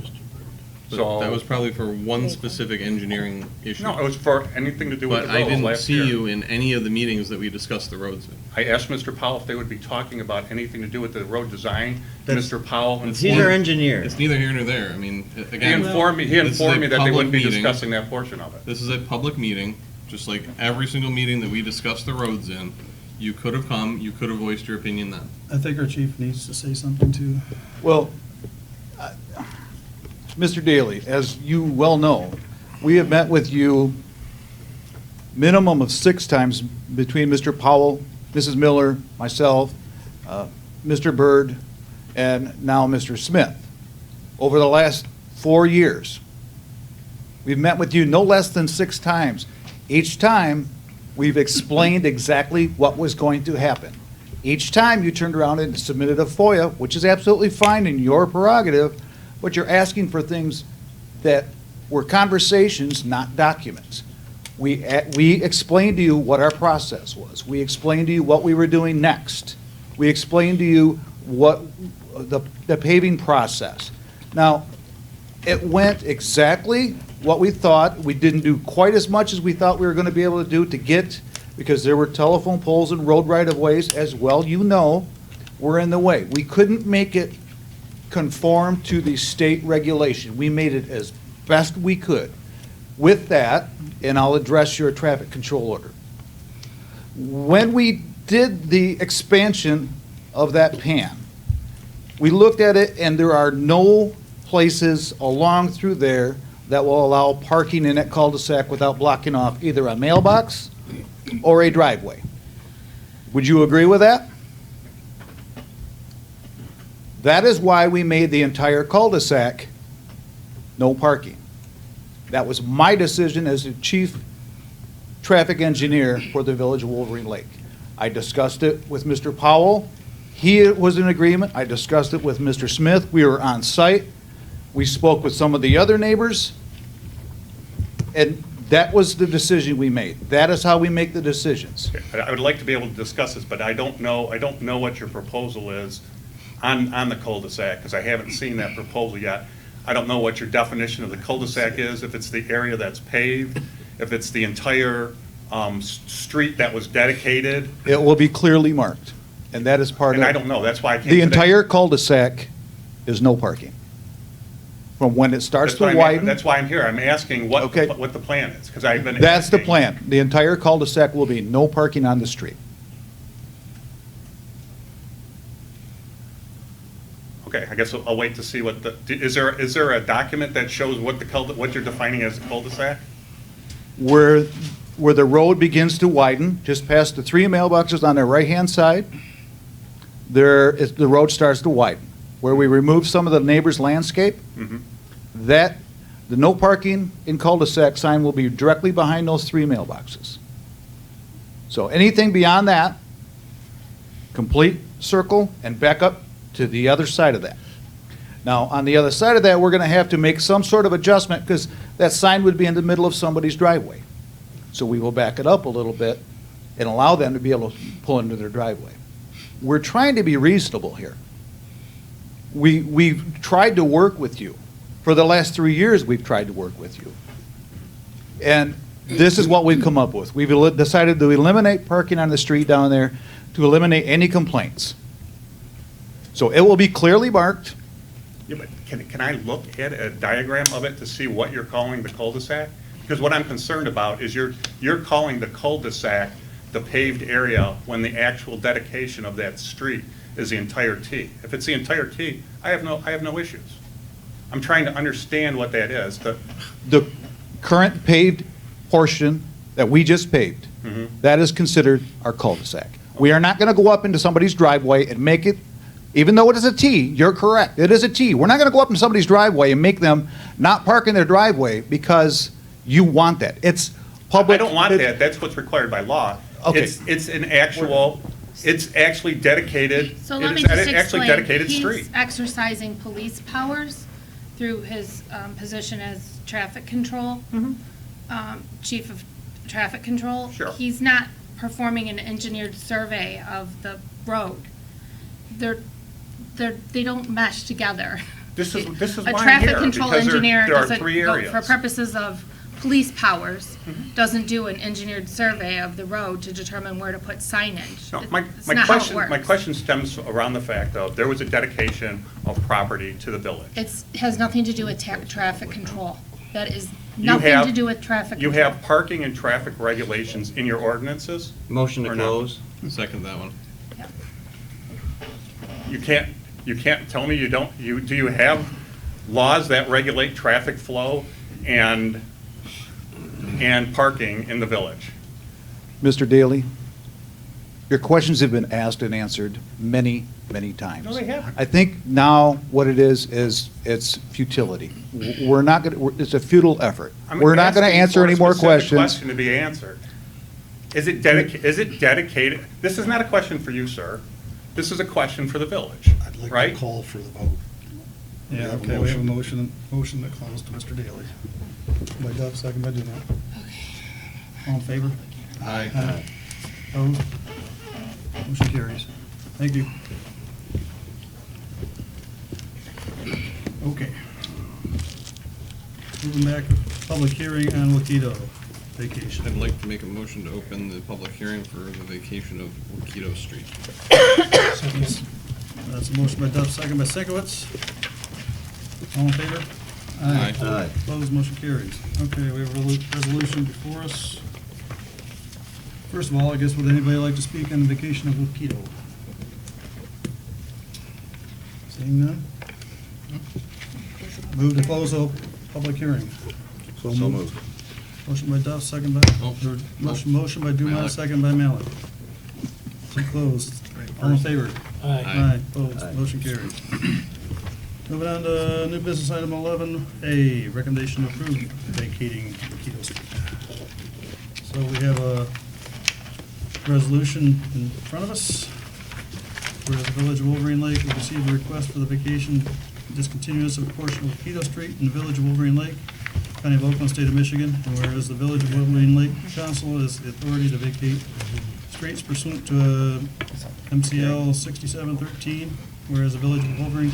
Speaker 4: But
Speaker 6: So-
Speaker 4: that was probably for one specific engineering issue.
Speaker 6: No, it was for anything to do with
Speaker 4: But
Speaker 6: the
Speaker 4: I
Speaker 6: roads
Speaker 4: didn't
Speaker 6: last
Speaker 4: see
Speaker 6: year.
Speaker 4: you in any of the meetings that we discussed the roads in.
Speaker 6: I asked Mr. Powell if they would be talking about anything to do with the road design.
Speaker 10: That's-
Speaker 6: Mr. Powell
Speaker 10: He's our
Speaker 6: informed,
Speaker 10: engineer.
Speaker 4: It's neither here nor there. I mean,
Speaker 6: he
Speaker 4: again.
Speaker 6: informed me
Speaker 4: this is a
Speaker 6: that they
Speaker 4: public
Speaker 6: wouldn't be
Speaker 4: meeting.
Speaker 6: discussing that portion of it.
Speaker 4: This is a public meeting, just like every single meeting that we discussed the roads in. You could have come, you could have voiced your opinion then.
Speaker 1: I think our chief needs to say something too.
Speaker 15: Well, Mr. Daly, as you well know, we have met with you minimum of 6 times between Mr. Powell, Mrs. Miller, myself, Mr. Byrd, and now Mr. Smith. Over the last 4 years, we've met with you no less than 6 times. Each time, we've explained exactly what was going to happen. Each time, you turned around and submitted a FOIA, which is absolutely fine in your prerogative, but you're asking for things that were conversations, not documents. We explained to you what our process was. We explained to you what we were doing next. We explained to you what the paving process. Now, it went exactly what we thought. We didn't do quite as much as we thought we were going to be able to do to get, because there were telephone poles and road right-of-ways, as well you know, were in the way. We couldn't make it conform to the state regulation. We made it as best we could. With that, and I'll address your traffic control order. When we did the expansion of that pan, we looked at it and there are no places along through there that will allow parking in that cul-de-sac without blocking off either a mailbox or a driveway. Would you agree with that? That is why we made the entire cul-de-sac no parking. That was my decision as the chief traffic engineer for the village of Wolverine Lake. I discussed it with Mr. Powell. He was in agreement. I discussed it with Mr. Smith. We were on site. We spoke with some of the other neighbors. And that was the decision we made. That is how we make the decisions.
Speaker 6: I would like to be able to discuss this, but I don't know what your proposal is on the cul-de-sac, because I haven't seen that proposal yet. I don't know what your definition of the cul-de-sac is, if it's the area that's paved, if it's the entire street that was dedicated.
Speaker 15: It will be clearly marked, and that is part of.
Speaker 6: And I don't know, that's why I came
Speaker 15: The
Speaker 6: today.
Speaker 15: entire cul-de-sac is no parking. From when it starts to widen.
Speaker 6: That's why I'm here. I'm asking what
Speaker 15: Okay.
Speaker 6: the plan is, because I've been.
Speaker 15: That's the
Speaker 6: asking.
Speaker 15: plan. The entire cul-de-sac will be no parking on the street.
Speaker 6: Okay, I guess I'll wait to see what the, is there a document that shows what what you're defining as a cul-de-sac?
Speaker 15: Where the road begins to widen, just past the 3 mailboxes on the right-hand side, the road starts to widen. where we removed some of the neighbor's landscape, that, the no parking in cul-de-sac sign will be directly behind those 3 mailboxes. So anything beyond that, complete circle and back up to the other side of that. Now, on the other side of that, we're gonna have to make some sort of adjustment, because that sign would be in the middle of somebody's driveway. So we will back it up a little bit and allow them to be able to pull into their driveway. We're trying to be reasonable here. We've tried to work with you. For the last 3 years, we've tried to work with you. And this is what we've come up with. We've decided to eliminate parking on the street down there, to eliminate any complaints. So it will be clearly marked.
Speaker 6: Yeah, but can I look at a diagram of it to see what you're calling the cul-de-sac? Because what I'm concerned about is you're calling the cul-de-sac the paved area when the actual dedication of that street is the entire T. If it's the entire T, I have no issues. I'm trying to understand what that is.
Speaker 15: The current paved portion that we just paved, that is considered our cul-de-sac. We are not going to go up into somebody's driveway and make it, even though it is a T, you're correct, it is a T. We're not going to go up into somebody's driveway and make them not park in their driveway because you want that. It's public.
Speaker 6: I don't want that. That's what's required by law.
Speaker 15: Okay.
Speaker 6: It's an actual, it's actually dedicated,
Speaker 7: So let
Speaker 6: it
Speaker 7: me
Speaker 6: is
Speaker 7: just
Speaker 6: an actually
Speaker 7: explain.
Speaker 6: dedicated street.
Speaker 7: He's exercising police powers through his position as traffic control, chief of traffic control.
Speaker 6: Sure.
Speaker 7: He's not performing an engineered survey of the road. They don't mesh together.
Speaker 6: This is why
Speaker 7: A
Speaker 6: I'm
Speaker 7: traffic
Speaker 6: here,
Speaker 7: control
Speaker 6: because
Speaker 7: engineer
Speaker 6: there are
Speaker 7: doesn't,
Speaker 6: 3
Speaker 7: go-
Speaker 6: areas.
Speaker 7: for purposes of police powers, doesn't do an engineered survey of the road to determine where to put signage.
Speaker 6: No,
Speaker 7: It's
Speaker 6: my
Speaker 7: not how it
Speaker 6: question, my
Speaker 7: works.
Speaker 6: question stems around the fact of there was a dedication of property to the village.
Speaker 7: Has nothing to do with traffic control. That is
Speaker 6: You
Speaker 7: nothing
Speaker 6: have-
Speaker 7: to do with traffic
Speaker 6: You
Speaker 7: control.
Speaker 6: have parking and traffic regulations in your ordinances?
Speaker 10: Motion to
Speaker 6: Or not?
Speaker 10: close.
Speaker 4: Second that one.
Speaker 6: You can't tell me you don't, do you have laws that regulate traffic flow and parking in the village?
Speaker 15: Mr. Daly, your questions have been asked and answered many, many times.
Speaker 6: No, they haven't.
Speaker 15: I think now what it is it's futility. We're not going to, it's a futile effort.
Speaker 6: I'm
Speaker 15: We're not going to
Speaker 6: asking
Speaker 15: answer
Speaker 6: for a
Speaker 15: any more
Speaker 6: specific
Speaker 15: questions.
Speaker 6: question to be answered. Is it dedicated? This is not a question for you, sir. This is a question for the village,
Speaker 9: I'd like
Speaker 6: right?
Speaker 9: to call for the vote.
Speaker 1: Yeah, okay, we have a motion to close to Mr. Daly. By Dove, second by Dumont. All in favor? Aye. Opposed? Motion carries. Thank you. Okay. Moving back to public hearing on Wakedo vacation.
Speaker 4: I'd like to make a motion to open the public hearing for the vacation of Wakedo Street.
Speaker 1: That's a motion by Dove, second by Sekowitz. All in favor?
Speaker 4: Aye.
Speaker 10: Aye.
Speaker 1: Opposed, motion carries. Okay, we have a resolution before us. First of all, I guess, would anybody like to speak on the vacation of Wakedo? Seeing none? Move to close the public hearing.
Speaker 10: So moved.
Speaker 1: Motion by Duff, second by,
Speaker 4: Oh,
Speaker 1: motion by Dumont,
Speaker 4: Malik.
Speaker 1: second by Malik. To close. All in favor?
Speaker 5: Aye.
Speaker 1: Opposed,
Speaker 4: Aye.
Speaker 1: motion carries. Moving on to new business item 11A, recommendation to approve vacating Wakedo Street. So we have a resolution in front of us. Whereas the Village of Wolverine Lake has received a request for the vacation discontinuance of a portion of Wakedo Street in the Village of Wolverine Lake, County of Oakland, State of Michigan, and whereas the Village of Wolverine Lake Council has the authority to vacate streets pursuant to MCL 6713, whereas the Village of Wolverine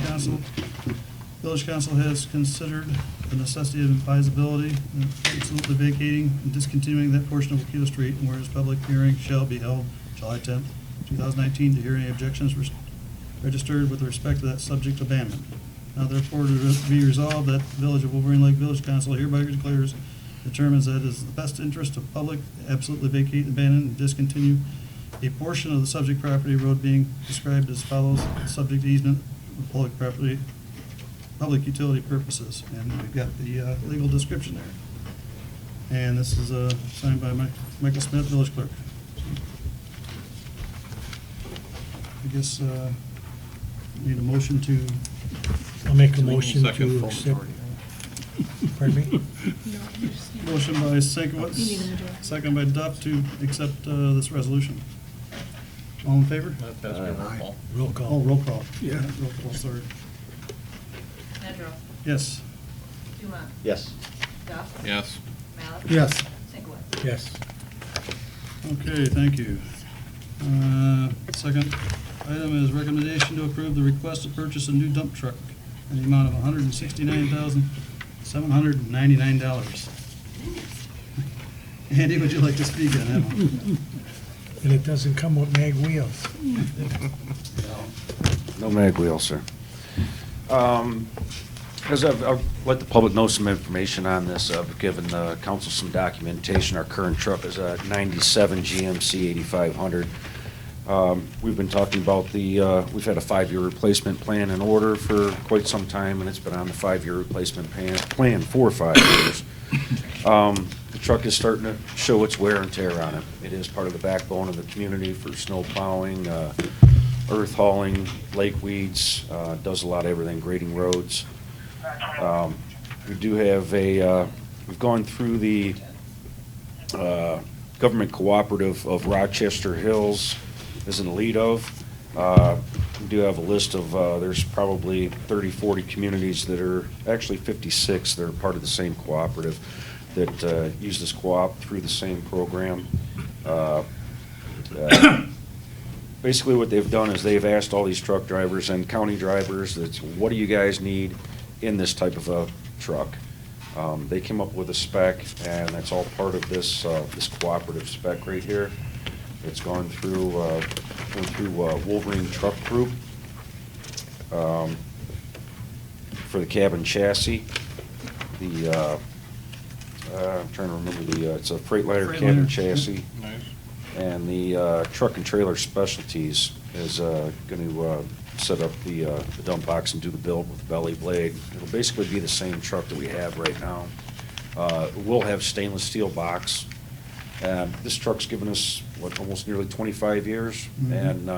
Speaker 1: Village Council has considered the necessity and advisability of absolutely vacating and discontinuing that portion of Wakedo Street, and whereas public hearing shall be held July 10th, 2019, to hear any objections registered with respect to that subject abandonment. Now therefore to be resolved that the Village of Wolverine Lake Village Council hereby determines that it is the best interest of public to absolutely vacate, abandon, and discontinue a portion of the subject property road being described as follows: subject easement of public property, public utility purposes. And we've got the legal description there. And this is signed by Michael Smith, village clerk. I guess need a motion to
Speaker 5: I'll make a motion
Speaker 4: Second,
Speaker 5: to
Speaker 4: full
Speaker 5: accept.
Speaker 4: majority.
Speaker 5: Pardon me?
Speaker 1: Motion by Sienkiewicz, second by Duff to accept this resolution. All in favor?
Speaker 4: That passed by roll call.
Speaker 5: Roll
Speaker 1: Oh,
Speaker 5: call.
Speaker 1: roll call. Yeah, roll call, sorry.
Speaker 3: Nedrow,
Speaker 1: Yes.
Speaker 3: Dumont,
Speaker 10: Yes.
Speaker 3: Duff,
Speaker 4: Yes.
Speaker 3: Malik.
Speaker 1: Yes.
Speaker 3: Sienkiewicz.
Speaker 5: Yes.
Speaker 1: Okay, thank you. Second item is recommendation to approve the request to purchase a new dump truck in the amount of $169,799. Andy, would you like to speak on that one?
Speaker 5: And it doesn't come with mag wheels.
Speaker 13: No mag wheel, sir. As I've let the public know some information on this, I've given the council some documentation. Our current truck is a 97 GMC 8500. We've been talking about we've had a 5-year replacement plan in order for quite some time, and it's been on the 5-year replacement plan for 5 years. The truck is starting to show its wear and tear on it. It is part of the backbone of the community for snow plowing, earth hauling, lake weeds, does a lot of everything, grading roads. We do have we've gone through the government cooperative of Rochester Hills as in lead of. We do have a list of, there's probably 30, 40 communities that are, actually 56, that are part of the same cooperative that use this co-op through the same program. Basically what they've done is they've asked all these truck drivers and county drivers, that what do you guys need in this type of a truck? They came up with a spec, and that's all part of this this cooperative spec right here. It's gone through Wolverine Truck Group for the cabin chassis. I'm trying to remember it's a Freightliner cabin chassis.
Speaker 4: Nice.
Speaker 13: And the Truck and Trailer Specialties is going to set up the dump box and do the build with the belly blade. It'll basically be the same truck that we have right now. We'll have stainless steel box. This truck's given us, almost nearly 25 years.
Speaker 1: Mhm.
Speaker 13: And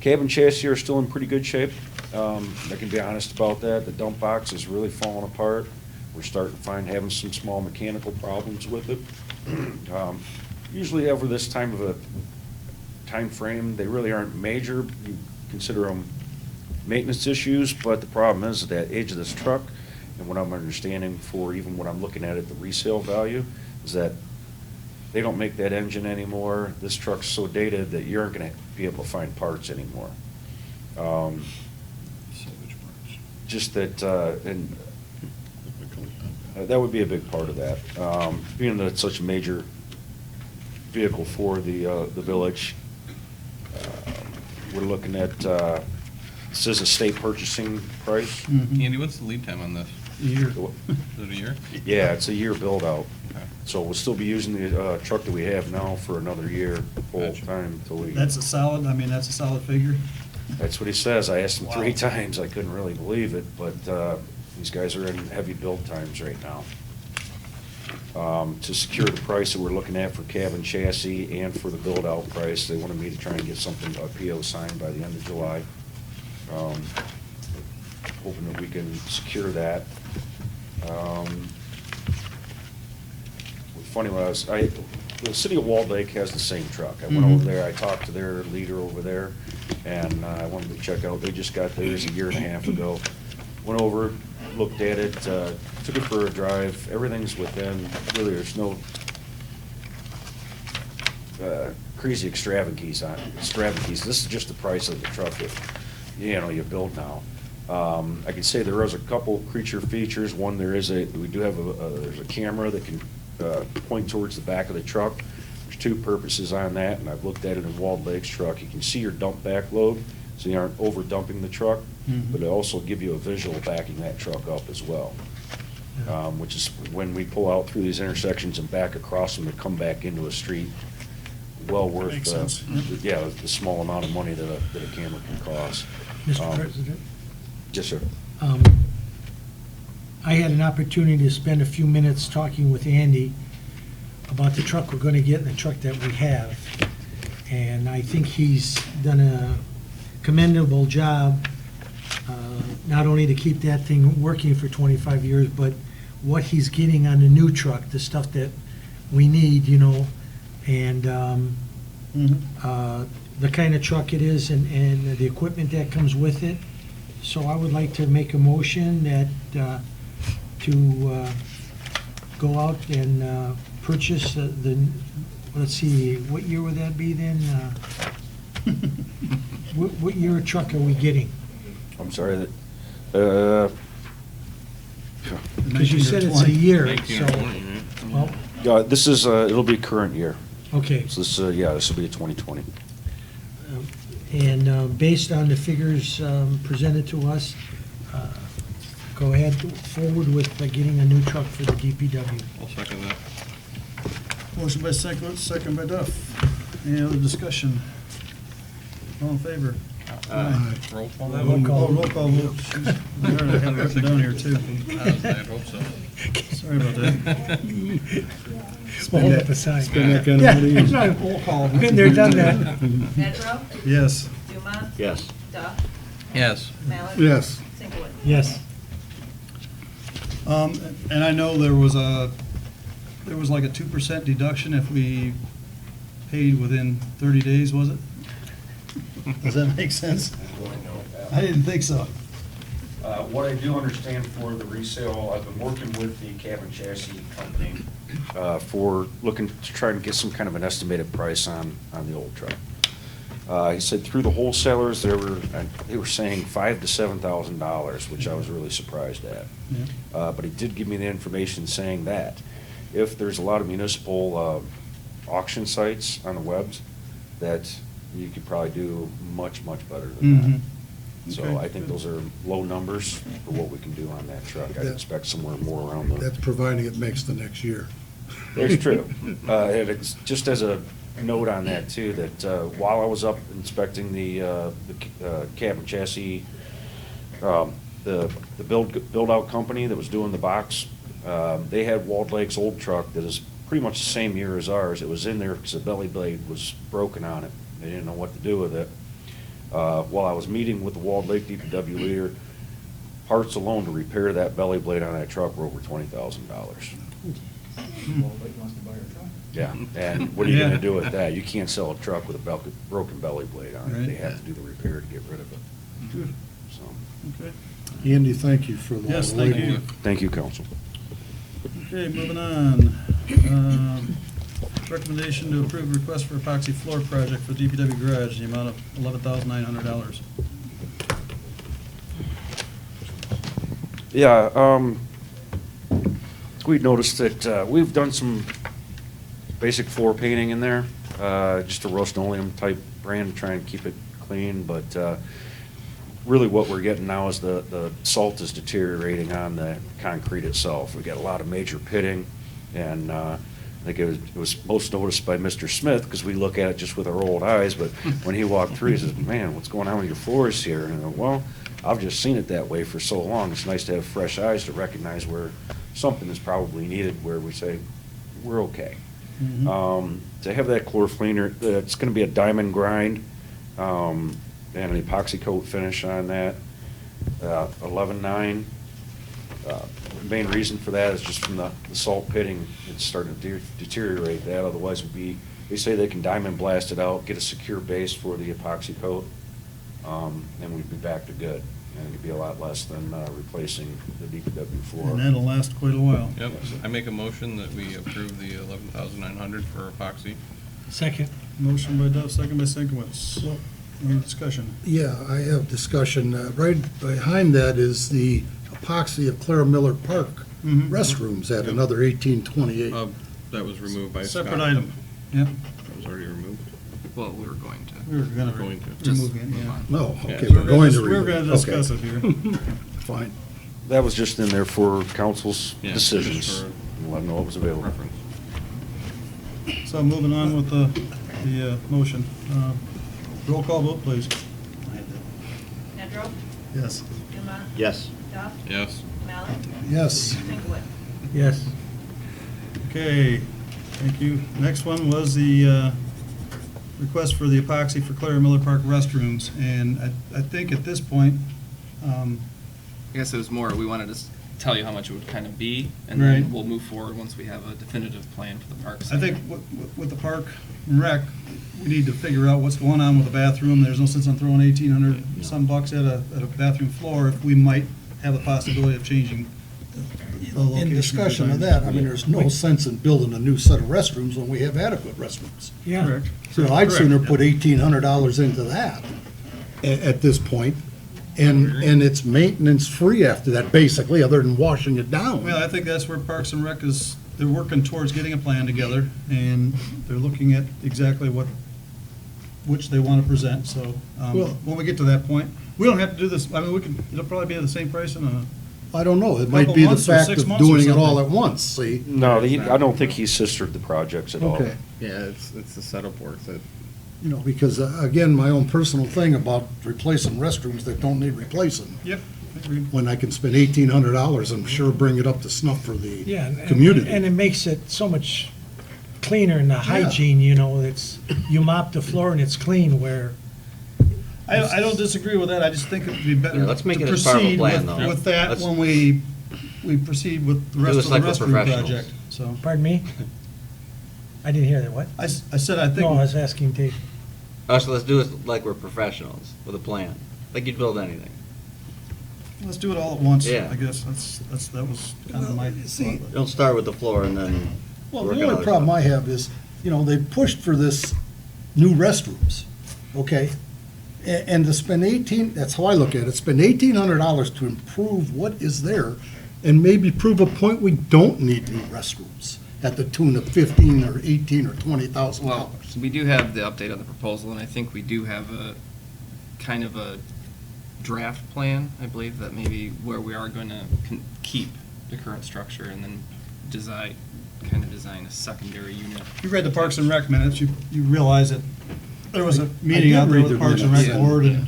Speaker 13: cabin chassis are still in pretty good shape. I can be honest about that. The dump box is really falling apart. We're starting to having some small mechanical problems with it. Usually over this time of a time frame, they really aren't major. You consider them maintenance issues, but the problem is that age of this truck, and what I'm understanding for even what I'm looking at the resale value, is that they don't make that engine anymore. This truck's so dated that you aren't going to be able to find parts anymore. Just that, and that would be a big part of that. Being that it's such a major vehicle for the village, we're looking at, this is a state purchasing price.
Speaker 1: Mhm.
Speaker 4: Andy, what's the lead time on this?
Speaker 1: A year.
Speaker 4: Is it a year?
Speaker 13: Yeah, it's a year build out.
Speaker 4: Okay.
Speaker 13: So we'll still be using the truck that we have now for another year, full
Speaker 4: Gotcha.
Speaker 13: time until we.
Speaker 1: That's a solid, that's a solid figure.
Speaker 13: That's what he says. I asked him
Speaker 1: Wow.
Speaker 13: 3 times. I couldn't really believe it, but these guys are in heavy build times right now. To secure the price that we're looking at for cabin chassis and for the build-out price, they wanted me to try and get something, a PO signed by the end of July. Hoping that we can secure that. Funny was, the city of Walled Lake has the same truck. I went
Speaker 1: Mhm.
Speaker 13: over there, I talked to their leader over there, and I wanted to check out, they just got theirs a year and a half ago. Went over, looked at it, took it for a drive, everything's within, really, there's no crazy extravagancies on it. This is just the price of the truck that, you build now. I can say there is a couple creature features. One, we do have there's a camera that can point towards the back of the truck. There's 2 purposes on that, and I've looked at it in Walled Lake's truck. You can see your dump back load, so you aren't over dumping the truck,
Speaker 1: Mhm.
Speaker 13: but it also give you a visual backing that truck up as well. Which is when we pull out through these intersections and back across them to come back into a street, well worth,
Speaker 1: Makes sense.
Speaker 13: the small amount of money that a camera can cost.
Speaker 5: Mr. President?
Speaker 13: Yes, sir.
Speaker 5: I had an opportunity to spend a few minutes talking with Andy about the truck we're going to get and the truck that we have. And I think he's done a commendable job not only to keep that thing working for 25 years, but what he's getting on the new truck, the stuff that we need, you know, and the kind of truck it is and the equipment that comes with it. So I would like to make a motion that, to go out and purchase let's see, what year would that be then? What year of truck are we getting?
Speaker 13: I'm sorry,
Speaker 5: Because you said it's a year,
Speaker 4: 19
Speaker 5: so,
Speaker 4: or 20, right?
Speaker 5: well,
Speaker 13: this is, it'll be current year.
Speaker 5: okay.
Speaker 13: So this, this will be a 2020.
Speaker 5: And based on the figures presented to us, go ahead forward with getting a new truck for the DPW.
Speaker 4: I'll second that.
Speaker 1: Motion by Sinkowitz, second by Duff. Any other discussion? All in favor?
Speaker 4: Roll call.
Speaker 1: Roll call vote. Jeez. I have it written down here, too.
Speaker 4: I hope so.
Speaker 1: Sorry about that.
Speaker 5: Hold up a sign.
Speaker 1: Spend that kind of
Speaker 5: Yeah,
Speaker 1: money.
Speaker 5: it's not a roll call. Been there, done that.
Speaker 3: Nedrow,
Speaker 1: Yes.
Speaker 3: Dumont,
Speaker 10: Yes.
Speaker 3: Duff,
Speaker 4: Yes.
Speaker 3: Mallon.
Speaker 9: Yes.
Speaker 3: Sinkowitz.
Speaker 5: Yes.
Speaker 1: And I know there was like a 2% deduction if we paid within 30 days, was it? Does that make sense? I didn't think so.
Speaker 13: What I do understand for the resale, I've been working with the cab and chassis company for looking to try and get some kind of an estimated price on the old truck. He said through the wholesalers, they were saying $5,000 to $7,000, which I was really surprised at.
Speaker 1: Yeah.
Speaker 13: But he did give me the information saying that if there's a lot of municipal auction sites on the webs, that you could probably do much, much better than that. So
Speaker 1: Okay,
Speaker 13: I think
Speaker 1: good.
Speaker 13: those are low numbers for what we can do on that truck. I'd
Speaker 9: That-
Speaker 13: expect somewhere more around the.
Speaker 9: That's providing it makes the next year.
Speaker 13: It's true. And it's just as a note on that too, that while I was up inspecting the cab and chassis, the build-out company that was doing the box, they had Walled Lake's old truck that is pretty much the same year as ours. It was in there because the belly blade was broken on it. They didn't know what to do with it. While I was meeting with the Walled Lake DPW leader, parts alone to repair that belly blade on that truck were over $20,000. Yeah, and what are you
Speaker 1: Yeah.
Speaker 13: gonna do with that? You can't sell a truck with a broken belly blade on it.
Speaker 1: Right.
Speaker 13: They have to do the repair to get rid of it.
Speaker 1: Good.
Speaker 13: So,
Speaker 1: Okay.
Speaker 9: Andy, thank you for the.
Speaker 1: Yes, thank you.
Speaker 13: thank you, council.
Speaker 1: Okay, moving on. Recommendation to approve request for epoxy floor project for DPW garage, the amount of $11,900.
Speaker 13: Yeah, we noticed that we've done some basic floor painting in there, just a Rust-Oleum type brand to try and keep it clean, but really what we're getting now is the salt is deteriorating on the concrete itself. We got a lot of major pitting, and I think it was most noticed by Mr. Smith, because we look at it just with our old eyes, but when he walked through, he says, "Man, what's going on with your floors here?" And I go, "Well, I've just seen it that way for so long. It's nice to have fresh eyes to recognize where something is probably needed, where we say, we're okay." To have that chlorofleaner, it's gonna be a diamond grind, and an epoxy coat finish on that, 11.9. The main reason for that is just from the salt pitting, it's starting to deteriorate that, otherwise they say they can diamond blast it out, get a secure base for the epoxy coat, and we'd be back to good. And it'd be a lot less than replacing the DPW floor.
Speaker 1: And that'll last quite a while.
Speaker 4: Yep, I make a motion that we approve the 11,900 for epoxy.
Speaker 5: Second.
Speaker 1: Motion by Duff, second by Sinkowitz. Any discussion?
Speaker 9: Yeah, I have discussion. Right behind that is the epoxy of Clara Miller Park restrooms at another 1828.
Speaker 4: That was removed by Scott.
Speaker 1: Separate item. Yep.
Speaker 4: That was already removed.
Speaker 8: Well, we were going to.
Speaker 1: We were gonna
Speaker 4: Going to.
Speaker 1: remove it, yeah.
Speaker 9: No,
Speaker 4: Yeah.
Speaker 9: okay, we're going to
Speaker 1: We're
Speaker 9: remove.
Speaker 1: gonna discuss it here.
Speaker 9: Fine.
Speaker 13: That was just in there for council's
Speaker 4: Yeah,
Speaker 13: decisions.
Speaker 4: just for
Speaker 13: Let them know it was available.
Speaker 4: Reference.
Speaker 1: So moving on with the motion. Roll call vote, please.
Speaker 3: Nedrow,
Speaker 1: Yes.
Speaker 3: Dumont,
Speaker 10: Yes.
Speaker 3: Duff,
Speaker 4: Yes.
Speaker 3: Mallon,
Speaker 9: Yes.
Speaker 3: Sinkowitz.
Speaker 5: Yes.
Speaker 1: Okay, thank you. Next one was the request for the epoxy for Clara Miller Park restrooms. And I think at this point,
Speaker 8: I guess it was more, we wanted to tell you how much it would kind of be, and
Speaker 1: Right.
Speaker 8: then we'll move forward once we have a definitive plan for the parks.
Speaker 1: I think with the park and rec, we need to figure out what's going on with the bathroom. There's no sense in throwing 1,800 some bucks at a bathroom floor if we might have the possibility of changing the location.
Speaker 9: In discussion of
Speaker 1: design.
Speaker 9: that, I mean, there's no sense in building a new set of restrooms when we have adequate restrooms.
Speaker 5: Yeah.
Speaker 1: Correct.
Speaker 9: So I'd
Speaker 1: Correct,
Speaker 9: sooner
Speaker 1: yeah.
Speaker 9: put $1,800 into that at this point, and it's maintenance-free after that, basically, other than washing it down.
Speaker 1: Well, I think that's where Parks and Rec is, they're working towards getting a plan together, and they're looking at exactly which they want to present, so
Speaker 9: Well-
Speaker 1: when we get to that point, we don't have to do this, I mean, it'll probably be at the same price in a,
Speaker 9: I don't know, it might
Speaker 1: Couple
Speaker 9: be the
Speaker 1: months or
Speaker 9: fact
Speaker 1: 6
Speaker 9: of
Speaker 1: months or
Speaker 9: doing it all
Speaker 1: something.
Speaker 9: at once, see?
Speaker 13: No, I don't think he sistered the projects at all.
Speaker 9: Okay.
Speaker 8: Yeah, it's the setup work that.
Speaker 9: You know, because, again, my own personal thing about replacing restrooms that don't need replacing.
Speaker 1: yep, agreed.
Speaker 9: When I can spend $1,800, I'm sure bring it up to snuff for the
Speaker 5: Yeah.
Speaker 9: community.
Speaker 5: And it makes it so much cleaner in the hygiene, you know, it's, you mop the floor and it's clean, where
Speaker 1: I don't disagree with that, I just think it would be better
Speaker 10: Yeah, let's make
Speaker 1: to
Speaker 10: it as part of a
Speaker 1: proceed
Speaker 10: plan,
Speaker 1: with-
Speaker 10: though.
Speaker 1: with that
Speaker 10: Let's-
Speaker 1: when we proceed with the rest
Speaker 10: this
Speaker 1: of
Speaker 10: like
Speaker 1: the
Speaker 10: we're
Speaker 1: restroom
Speaker 10: professionals.
Speaker 1: project, so.
Speaker 5: Pardon me? I didn't hear that, what?
Speaker 1: I said, I think.
Speaker 5: No, I was asking Dave.
Speaker 10: Oh, so let's do it like we're professionals, with a plan, like you'd build anything.
Speaker 1: Let's do it all at once,
Speaker 10: Yeah.
Speaker 1: I guess, that was kind of my
Speaker 9: see,
Speaker 1: thought.
Speaker 10: Don't start with the floor and then
Speaker 9: Well,
Speaker 10: work
Speaker 9: the
Speaker 10: on
Speaker 9: only
Speaker 10: other
Speaker 9: problem
Speaker 10: stuff.
Speaker 9: I have is, you know, they pushed for this new restrooms, okay? And to spend that's how I look at it, spend $1,800 to improve what is there, and maybe prove a point we don't need new restrooms at the tune of 15 or 18 or $20,000.
Speaker 8: Well, we do have the update on the proposal, and I think we do have a kind of a draft plan, I believe, that maybe where we are going to keep the current structure and then design a secondary unit.
Speaker 1: You read the Parks and Rec minutes, you realize that there was a
Speaker 9: I
Speaker 1: meeting
Speaker 9: did
Speaker 1: out there
Speaker 9: read
Speaker 1: with the
Speaker 9: the
Speaker 1: Parks and
Speaker 9: minutes.
Speaker 1: Rec
Speaker 8: Yeah.
Speaker 1: board, and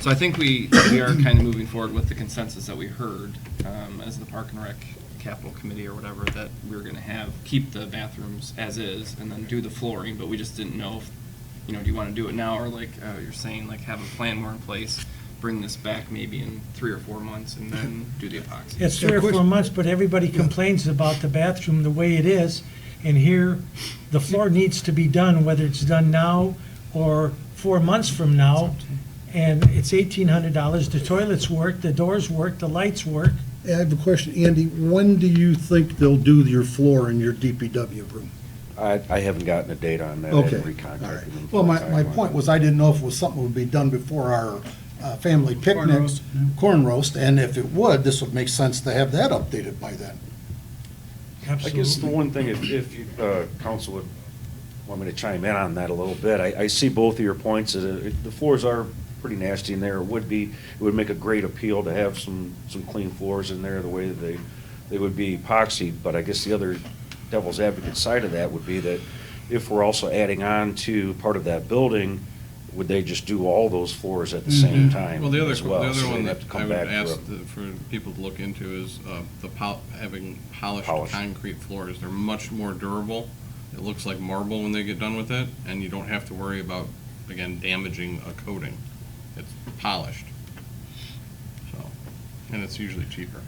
Speaker 8: So I think we are kind of moving forward with the consensus that we heard as the Park and Rec Capital Committee or whatever, that we were going to keep the bathrooms as is and then do the flooring, but we just didn't know if, you know, do you want to do it now, or like you're saying, like have a plan more in place, bring this back maybe in 3 or 4 months and then do the epoxy.
Speaker 5: It's 3 or 4 months, but everybody complains about the bathroom the way it is, and here, the floor needs to be done, whether it's done now or 4 months from now, and it's $1,800, the toilets work, the doors work, the lights work.
Speaker 9: I have a question, Andy, when do you think they'll do your floor in your DPW room?
Speaker 13: I haven't gotten a date on that. I
Speaker 9: Okay,
Speaker 13: haven't
Speaker 9: all
Speaker 13: recontacted
Speaker 9: right.
Speaker 13: them.
Speaker 9: Well, my point was, I didn't know if it was something that would be done before our family picnic.
Speaker 1: roast, yeah.
Speaker 9: Corn roast, and if it would, this would make sense to have that updated by then.
Speaker 13: I guess the
Speaker 5: Absolutely.
Speaker 13: one thing, if you, council would want me to chime in on that a little bit, I see both of your points. The floors are pretty nasty in there. It would make a great appeal to have some clean floors in there, the way that they would be epoxied. But I guess the other devil's advocate side of that would be that if we're also adding on to part of that building, would they just do all those floors at the same time
Speaker 4: Well, the other
Speaker 13: as well? So
Speaker 4: one
Speaker 13: they'd
Speaker 4: that
Speaker 13: have to
Speaker 4: I
Speaker 13: come
Speaker 4: would
Speaker 13: back
Speaker 4: ask
Speaker 13: for
Speaker 4: for people to look into is having polished
Speaker 13: Polished.
Speaker 4: concrete floors. They're much more durable. It looks like marble when they get done with it, and you don't have to worry about, again, damaging a coating. It's polished. So, and it's usually cheaper.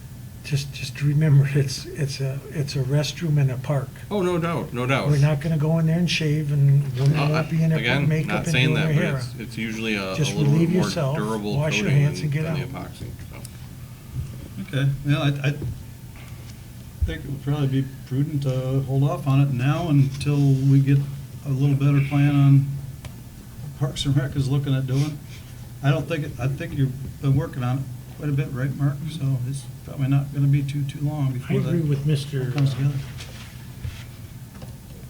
Speaker 5: Just remember, it's a restroom in a park.
Speaker 4: Oh, no doubt, no doubt.
Speaker 5: We're not gonna go in there and shave, and women won't be in there putting
Speaker 4: Again,
Speaker 5: makeup
Speaker 4: not
Speaker 5: and
Speaker 4: saying
Speaker 5: doing their
Speaker 4: that, but
Speaker 5: hair.
Speaker 4: it's usually a
Speaker 5: Just
Speaker 4: little bit
Speaker 5: relieve
Speaker 4: more
Speaker 5: yourself,
Speaker 4: durable
Speaker 5: wash your
Speaker 4: coating
Speaker 5: hands and get
Speaker 4: than the
Speaker 5: out.
Speaker 4: epoxy. So.
Speaker 1: okay, well, I think it would probably be prudent to hold off on it now until we get a little better plan on Parks and Rec is looking at doing. I think you've been working on it quite a bit, right, Mark? So it's probably not gonna be too long
Speaker 5: I
Speaker 1: before that
Speaker 5: agree with Mr.
Speaker 1: comes together.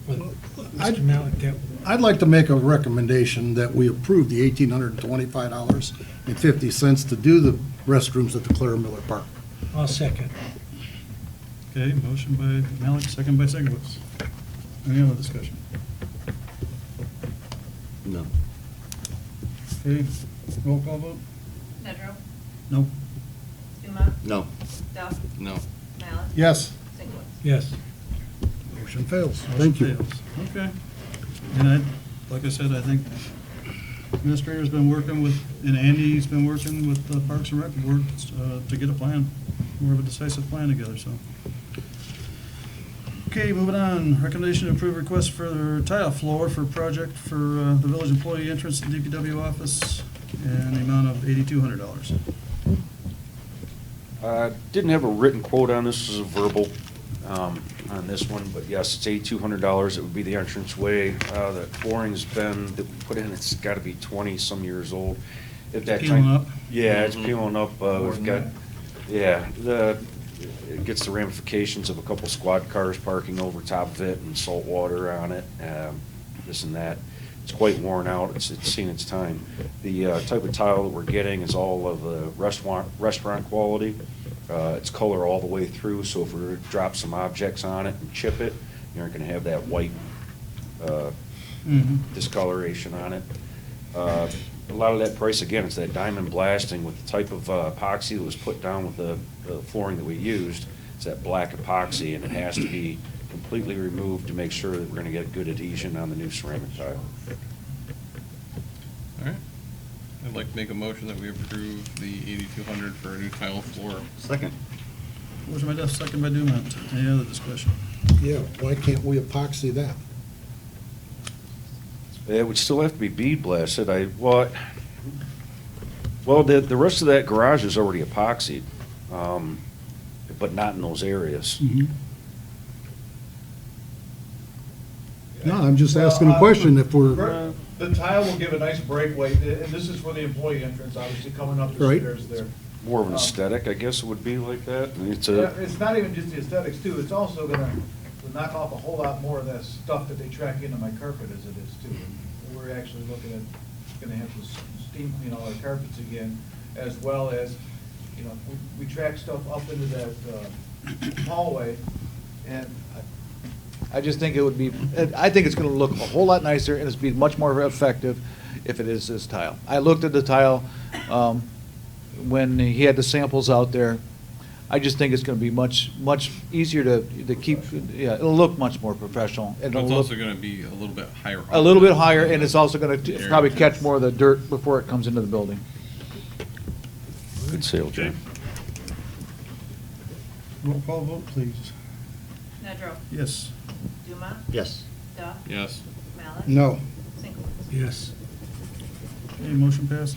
Speaker 5: Mr. Malik, that
Speaker 9: I'd like to make a recommendation that we approve the $1,825.50 to do the restrooms at the Clara Miller Park.
Speaker 5: I'll second.
Speaker 1: Okay, motion by Malik, second by Segowitz. Any other discussion?
Speaker 10: No.
Speaker 1: Okay, roll call vote?
Speaker 3: Nedrow,
Speaker 1: No.
Speaker 3: Stuma,
Speaker 10: No.
Speaker 3: Duff,
Speaker 4: No.
Speaker 3: Mallett,
Speaker 9: Yes,
Speaker 3: Singletons.
Speaker 5: Yes.
Speaker 9: motion fails.
Speaker 1: Motion
Speaker 9: Thank you.
Speaker 1: fails. Okay. And like I said, I think Administrator's been working with, and Andy's been working with the Parks and Rec Board to get a plan, more of a decisive plan together, so. Okay, moving on. Recommendation to approve request for tile floor for project for the village employee entrance to DPW office and the amount of $8,200.
Speaker 13: Didn't have a written quote on this, this is a verbal on this one, but yes, it's $8,200. It would be the entranceway. The flooring's been, that we put in, it's got to be 20-some years old. At that
Speaker 1: Peeling
Speaker 13: time,
Speaker 1: up?
Speaker 13: Yeah, it's peeling up.
Speaker 14: More
Speaker 13: We've
Speaker 14: than
Speaker 13: got, yeah, it gets the ramifications of a couple squad cars parking over top of it and salt water on it, this and that. It's quite worn out. It's seen its time. The type of tile that we're getting is all of the restaurant quality. It's color all the way through, so if we were to drop some objects on it and chip it, you aren't going to have that white discoloration on it. A lot of that price, again, it's that diamond blasting with the type of epoxy that was put down with the flooring that we used. It's that black epoxy, and it has to be completely removed to make sure that we're going to get good adhesion on the new ceramic tile.
Speaker 4: All right. I'd like to make a motion that we approve the $8,200 for a new tile floor.
Speaker 10: Second.
Speaker 1: Motion by Duff, second by Dumont. Any other discussion?
Speaker 9: Yeah, why can't we epoxy that?
Speaker 13: It would still have to be bead blasted. Well, the rest of that garage is already epoxied, but not in those areas.
Speaker 9: No, I'm just asking a question if we're,
Speaker 14: The tile will give a nice breakaway, and this is for the employee entrance, obviously, coming up the
Speaker 9: Right.
Speaker 14: stairs there.
Speaker 13: More of an aesthetic, I guess it would be like that. I mean,
Speaker 14: Yeah, it's not even just the aesthetics too, it's also gonna knock off a whole lot more of that stuff that they track into my carpet as it is too. And we're actually looking at, gonna have to steam clean all our carpets again, as well as, you know, we track stuff up into that hallway, and I just think it would be, I think it's gonna look a whole lot nicer, and it's be much more effective if it is this tile. I looked at the tile, when he had the samples out there. I just think it's gonna be much easier to keep, yeah, it'll look much more professional.
Speaker 4: But it's also going to be a little bit higher.
Speaker 15: A little bit higher, and it's also gonna probably catch more of the dirt before it comes into the building.
Speaker 13: Good sale, Jim.
Speaker 1: Roll call vote, please.
Speaker 3: Nedrow.
Speaker 1: Yes.
Speaker 3: Dumont.
Speaker 10: Yes.
Speaker 3: Duff.
Speaker 4: Yes.
Speaker 3: Mallett.
Speaker 9: no.
Speaker 3: Sinkwitz.
Speaker 5: Yes.
Speaker 1: Okay, motion passes.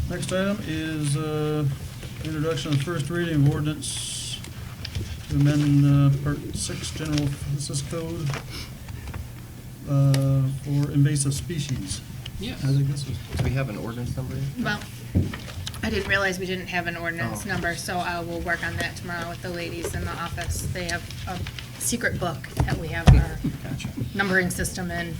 Speaker 1: Next item is introduction of first reading of ordinance to amend Part 6 General Business Code for invasive species.
Speaker 8: Yes.
Speaker 1: I think this was.
Speaker 8: Do we have an ordinance number?
Speaker 7: Well, I didn't realize we didn't have an ordinance
Speaker 8: Oh.
Speaker 7: number, so I will work on that tomorrow with the ladies in the office. They have a secret book that we have our
Speaker 8: Gotcha.
Speaker 7: numbering system in.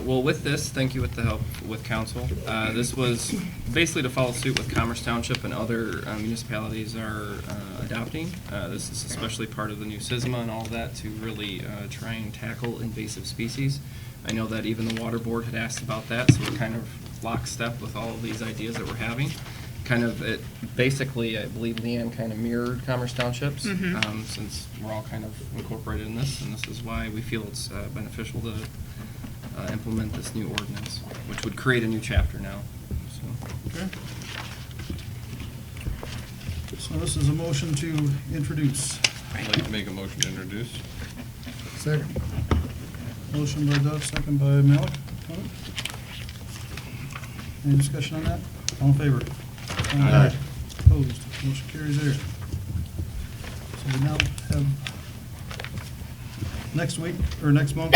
Speaker 8: Well, with this, thank you with the help with council. This was basically to follow suit with Commerce Township and other municipalities are adopting. This is especially part of the new SISMA and all that to really try and tackle invasive species. I know that even the Water Board had asked about that, so we're kind of lockstep with all of these ideas that we're having. Kind of, it basically, I believe Leanne kind of mirrored Commerce Townships, since we're all kind of incorporated in this, and this is why we feel it's beneficial to implement this new ordinance, which would create a new chapter now. So.
Speaker 1: Okay. So this is a motion to introduce.
Speaker 4: I'd like to make a motion to introduce.
Speaker 9: Second.
Speaker 1: Motion by Duff, second by Malik. Any discussion on that? All in favor?
Speaker 4: Aye.
Speaker 1: Opposed? Motion carries there. So we now have, next week, or next month,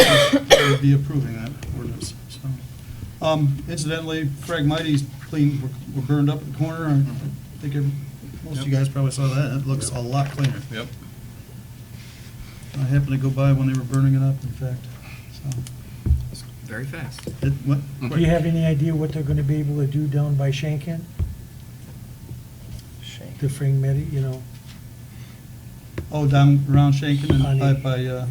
Speaker 1: we'll be approving that ordinance, so. Incidentally, Phragmites were burned up at the corner. I think most of you guys probably saw that. It looks a lot cleaner.
Speaker 4: Yep.
Speaker 1: I happened to go by when they were burning it up, in fact, so.
Speaker 8: It's very fast.
Speaker 1: What?
Speaker 5: Do you have any idea what they're gonna be able to do down by Shankin? The Fragmity, you know?
Speaker 1: Oh, down around Shankin and
Speaker 5: On
Speaker 1: by,
Speaker 5: the-
Speaker 1: yeah.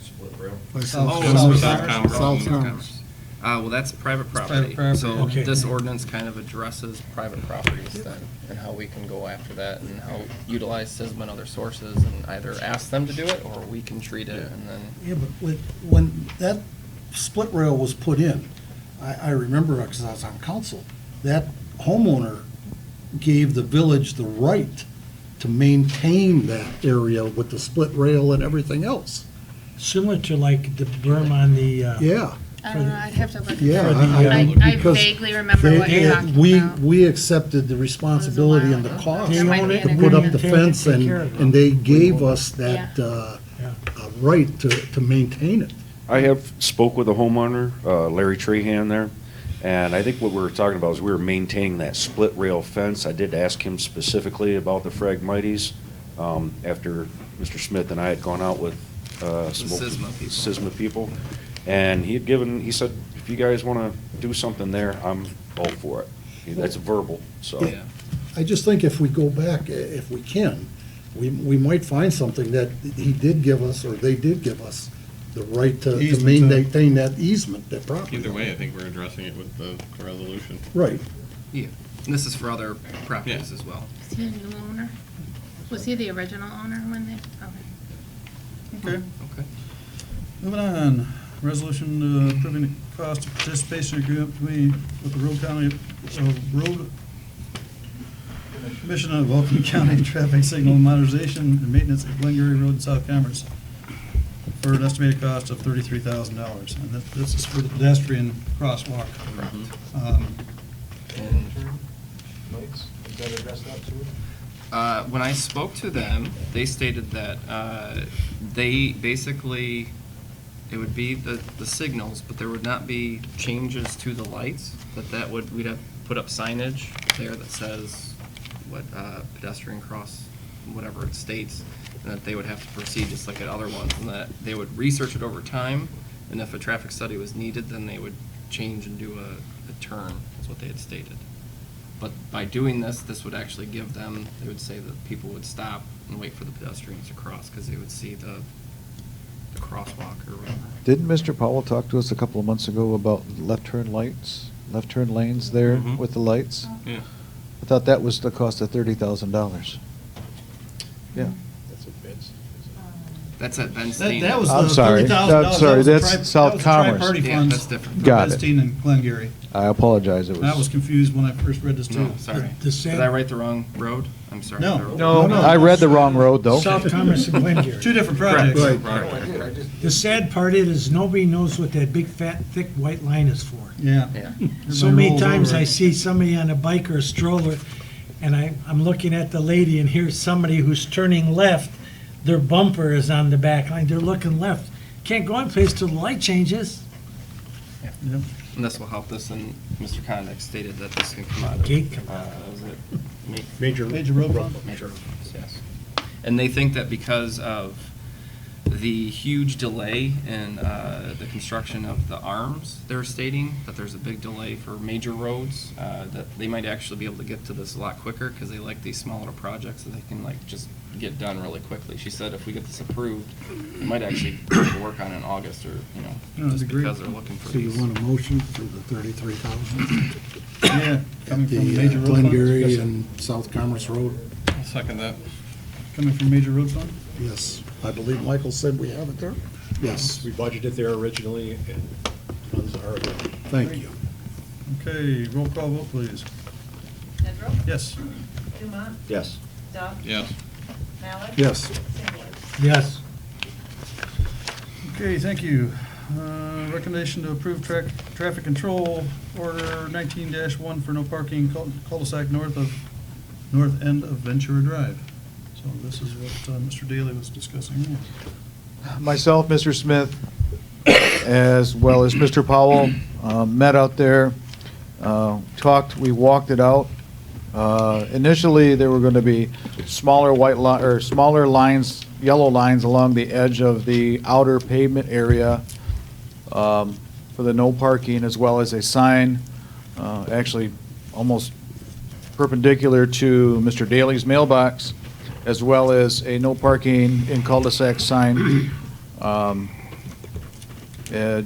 Speaker 13: Split rail.
Speaker 9: By
Speaker 1: South-
Speaker 8: Oh,
Speaker 1: South
Speaker 8: South
Speaker 1: Commerce?
Speaker 8: Commerce.
Speaker 9: South
Speaker 8: South
Speaker 9: Commerce.
Speaker 8: Well, that's private
Speaker 1: private
Speaker 8: property.
Speaker 1: property,
Speaker 8: So
Speaker 5: okay.
Speaker 8: this ordinance kind of addresses private properties then, and how we can go after that, and how utilize SISMA and other sources, and either ask them to do it, or we can treat it, and then.
Speaker 9: Yeah, but when that split rail was put in, I remember, because I was on council, that homeowner gave the village the right to maintain that area with the split rail and everything else.
Speaker 5: Similar to like the berm on the,
Speaker 9: Yeah.
Speaker 7: I don't know, I'd have to look at
Speaker 9: Yeah,
Speaker 7: that. I
Speaker 9: because
Speaker 7: vaguely remember what you're talking
Speaker 9: we,
Speaker 7: about.
Speaker 9: we accepted the responsibility and the cost
Speaker 5: They own it,
Speaker 9: to
Speaker 5: and
Speaker 9: put
Speaker 5: we
Speaker 9: up the
Speaker 5: maintain it,
Speaker 9: fence,
Speaker 5: take
Speaker 9: and,
Speaker 5: care of it.
Speaker 9: and they gave us that,
Speaker 5: Yeah.
Speaker 9: right to maintain it.
Speaker 13: I have spoke with a homeowner, Larry Trahan there, and I think what we were talking about is we were maintaining that split rail fence. I did ask him specifically about the Phragmites, after Mr. Smith and I had gone out with, some
Speaker 8: SISMA people.
Speaker 13: and he said, if you guys wanna do something there, I'm all for it. That's verbal, so.
Speaker 8: Yeah.
Speaker 9: I just think if we go back, if we can, we might find something that he did give us, or they did give us, the right to
Speaker 1: Easement to-
Speaker 9: maintain that easement, that property.
Speaker 4: Either way, I think we're addressing it with the resolution.
Speaker 9: Right.
Speaker 8: Yeah, and this is for other properties
Speaker 4: Yeah.
Speaker 8: as well.
Speaker 7: Is he a new owner? Was he the original owner when they, okay.
Speaker 1: Okay.
Speaker 8: Okay.
Speaker 1: Moving on, resolution approving the cost of participation agreement with the Road Commission of Vulcan County Traffic Signal Modernization and Maintenance at Glengarry Road in South Commerce for an estimated cost of $33,000. And this is for the pedestrian crosswalk.
Speaker 14: Lights, is that addressed that too?
Speaker 8: When I spoke to them, they stated that they basically, it would be the signals, but there would not be changes to the lights, we'd have put up signage there that says what pedestrian cross, whatever it states, and that they would have to proceed just like at other ones, and that they would research it over time, and if a traffic study was needed, then they would change and do a turn, is what they had stated. But by doing this, this would actually give them, they would say that people would stop and wait for the pedestrians to cross, because they would see the crosswalk or whatever.
Speaker 15: Didn't Mr. Powell talk to us a couple of months ago about left turn lights, left turn lanes there
Speaker 4: Mhm.
Speaker 15: with the lights?
Speaker 4: Yeah.
Speaker 15: I thought that was the cost of $30,000. Yeah.
Speaker 12: That's a Ben's.
Speaker 8: That's at Ben Steen.
Speaker 1: That was
Speaker 15: I'm
Speaker 1: the
Speaker 15: sorry.
Speaker 1: $30,000.
Speaker 15: I'm sorry,
Speaker 1: That was
Speaker 15: that's
Speaker 1: the
Speaker 15: South
Speaker 1: that was the
Speaker 15: Commerce.
Speaker 1: tri-party
Speaker 8: Yeah,
Speaker 1: funds
Speaker 8: that's different.
Speaker 1: for
Speaker 15: Got it.
Speaker 1: Benstein and Glengarry.
Speaker 15: I apologize, it
Speaker 1: I was
Speaker 15: was.
Speaker 1: confused when I first read this too.
Speaker 8: No, sorry.
Speaker 5: The sad-
Speaker 8: Did I write the wrong road? I'm sorry.
Speaker 1: No.
Speaker 15: No, I read the wrong road, though.
Speaker 5: South Commerce and Glengarry.
Speaker 1: Two different projects.
Speaker 15: Right.
Speaker 5: The sad part is, nobody knows what that big, fat, thick, white line is for.
Speaker 1: Yeah.
Speaker 8: Yeah.
Speaker 5: So
Speaker 1: Everybody
Speaker 5: many
Speaker 1: rolls
Speaker 5: times
Speaker 1: over
Speaker 5: I
Speaker 1: it.
Speaker 5: see somebody on a bike or a stroller, and I'm looking at the lady, and here's somebody who's turning left, their bumper is on the back line, they're looking left. Can't go in place till the light changes.
Speaker 1: Yep.
Speaker 8: And this will help this, and Mr. Connick stated that this can come out of.
Speaker 5: Gate come out.
Speaker 8: Was it
Speaker 12: Major.
Speaker 1: Major road fund.
Speaker 8: Major road funds, yes. And they think that because of the huge delay in the construction of the arms, they're stating that there's a big delay for major roads, that they might actually be able to get to this a lot quicker, because they like these smaller projects that they can like just get done really quickly. She said if we get this approved, we might actually work on it in August, or,
Speaker 1: No,
Speaker 8: just
Speaker 1: that'd be great.
Speaker 8: because they're looking for
Speaker 9: So you
Speaker 8: these.
Speaker 9: want a motion for the $33,000?
Speaker 1: Yeah, coming
Speaker 9: At
Speaker 1: from
Speaker 9: the
Speaker 1: major road funds.
Speaker 9: Glengarry and South Commerce Road?
Speaker 4: I'll second that.
Speaker 1: Coming from major road fund?
Speaker 9: Yes. I believe Michael said we have it there? Yes.
Speaker 12: We budgeted there originally, and funds are there.
Speaker 9: Thank you.
Speaker 1: Okay, roll call vote, please.
Speaker 3: Nedrow?
Speaker 1: Yes.
Speaker 3: Dumont?
Speaker 12: Yes.
Speaker 3: Duff?
Speaker 4: Yes.
Speaker 3: Mallett?
Speaker 9: Yes.
Speaker 3: Singleton?
Speaker 5: Yes.
Speaker 1: Okay, thank you. Recommendation to approve traffic control order 19-1 for no parking cul-de-sac north end of Ventura Drive. So this is what Mr. Daly was discussing.
Speaker 15: Myself, Mr. Smith, as well as Mr. Powell, met out there, talked, we walked it out. Initially, there were going to be smaller smaller lines, yellow lines along the edge of the outer pavement area for the no parking, as well as a sign, actually almost perpendicular to Mr. Daly's mailbox, as well as a no parking in cul-de-sac sign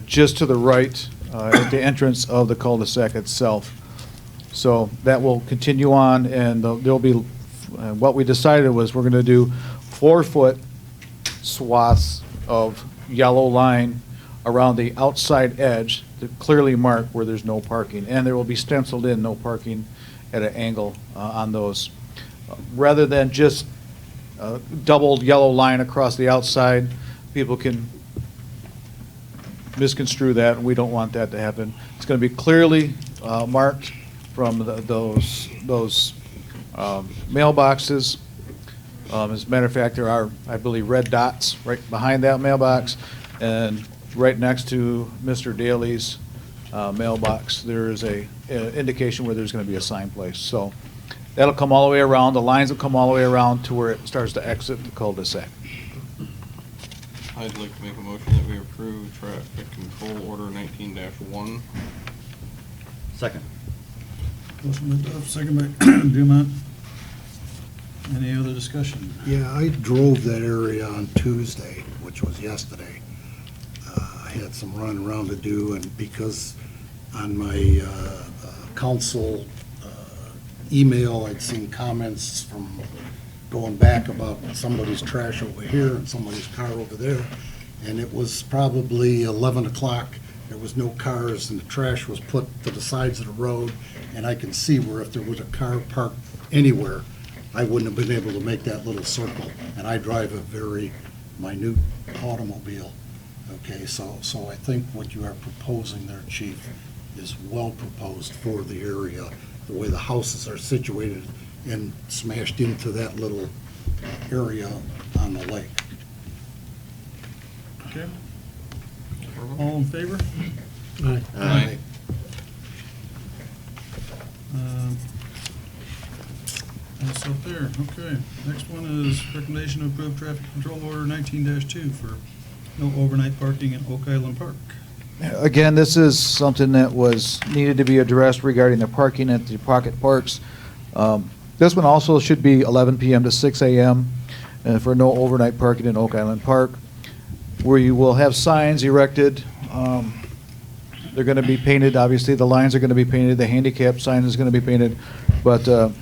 Speaker 15: just to the right at the entrance of the cul-de-sac itself. So that will continue on, and there'll be, what we decided was we're going to do 4-foot swaths of yellow line around the outside edge to clearly mark where there's no parking. And there will be stenciled in no parking at an angle on those. Rather than just a doubled yellow line across the outside, people can misconstrue that, and we don't want that to happen. It's going to be clearly marked from those mailboxes. As a matter of fact, there are, I believe, red dots right behind that mailbox, and right next to Mr. Daly's mailbox, there is a indication where there's going to be a sign placed. So that'll come all the way around. The lines will come all the way around to where it starts to exit the cul-de-sac.
Speaker 4: I'd like to make a motion that we approve traffic control order 19-1.
Speaker 10: Second.
Speaker 1: Motion by Duff, second by Dumont. Any other discussion?
Speaker 9: Yeah, I drove that area on Tuesday, which was yesterday. I had some running around to do, and because on my council email, I'd seen comments from going back about somebody's trash over here and somebody's car over there, and it was probably 11 o'clock. There was no cars, and the trash was put to the sides of the road, and I can see where if there was a car parked anywhere, I wouldn't have been able to make that little circle, and I drive a very minute automobile. Okay, so I think what you are proposing there, Chief, is well proposed for the area, the way the houses are situated and smashed into that little area on the lake.
Speaker 1: Okay. All in favor?
Speaker 5: Aye.
Speaker 10: Aye.
Speaker 1: That's up there, okay. Next one is recommendation to approve traffic control order 19-2 for no overnight parking in Oak Island Park.
Speaker 15: Again, this is something that was needed to be addressed regarding the parking at the pocket parks. This one also should be 11 p.m. to 6 a.m. For no overnight parking in Oak Island Park, where you will have signs erected. They're going to be painted, obviously, the lines are going to be painted, the handicap sign is going to be painted, but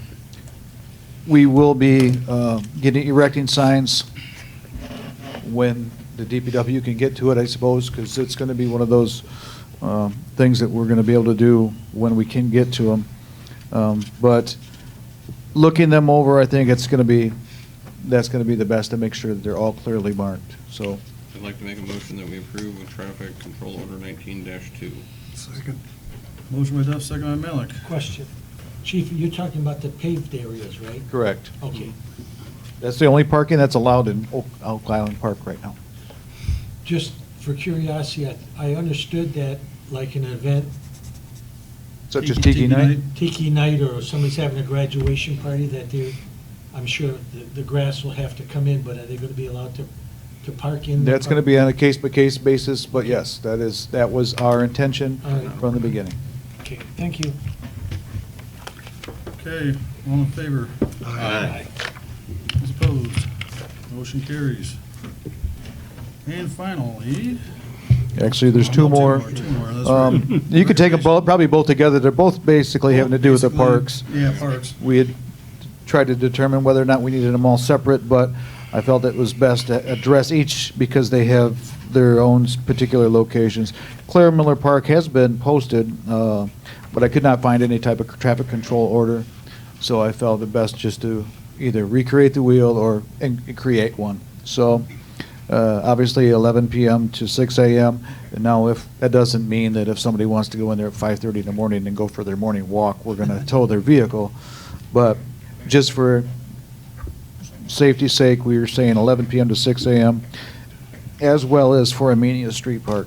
Speaker 15: we will be erecting signs when the DPW can get to it, I suppose, because it's going to be one of those things that we're going to be able to do when we can get to them. But looking them over, I think that's going to be the best to make sure that they're all clearly marked. So
Speaker 4: I'd like to make a motion that we approve with traffic control order 19-2.
Speaker 1: Second. Motion by Duff, second by Malik.
Speaker 5: Question. Chief, you're talking about the paved areas, right?
Speaker 15: correct.
Speaker 5: Okay.
Speaker 15: That's the only parking that's allowed in Oak Island Park right now.
Speaker 5: Just for curiosity, I understood that like an event,
Speaker 15: Such as Tiki Night?
Speaker 5: Tiki Night, or somebody's having a graduation party, that I'm sure the grass will have to come in, but are they going to be allowed to park in?
Speaker 15: That's going to be on a case-by-case basis, but yes, that was our intention
Speaker 5: All right.
Speaker 15: from the beginning.
Speaker 5: Okay, thank you.
Speaker 1: Okay, all in favor?
Speaker 10: Aye.
Speaker 1: Those opposed? Motion carries. And finally.
Speaker 15: Actually, there's two more.
Speaker 1: Two more, that's right.
Speaker 15: You could take them both, probably both together. They're both basically having to do with the
Speaker 1: Basically,
Speaker 15: parks.
Speaker 1: Yeah, parks.
Speaker 15: We had tried to determine whether or not we needed them all separate, but I felt it was best to address each because they have their own particular locations. Claire Miller Park has been posted, but I could not find any type of traffic control order, so I felt it best just to either recreate the wheel or create one. So obviously 11 p.m. to 6 a.m. And now if that doesn't mean that if somebody wants to go in there at 5:30 in the morning and go for their morning walk, we're going to tow their vehicle. But just for safety's sake, we were saying 11 p.m. to 6 a.m., as well as for Amenia Street Park.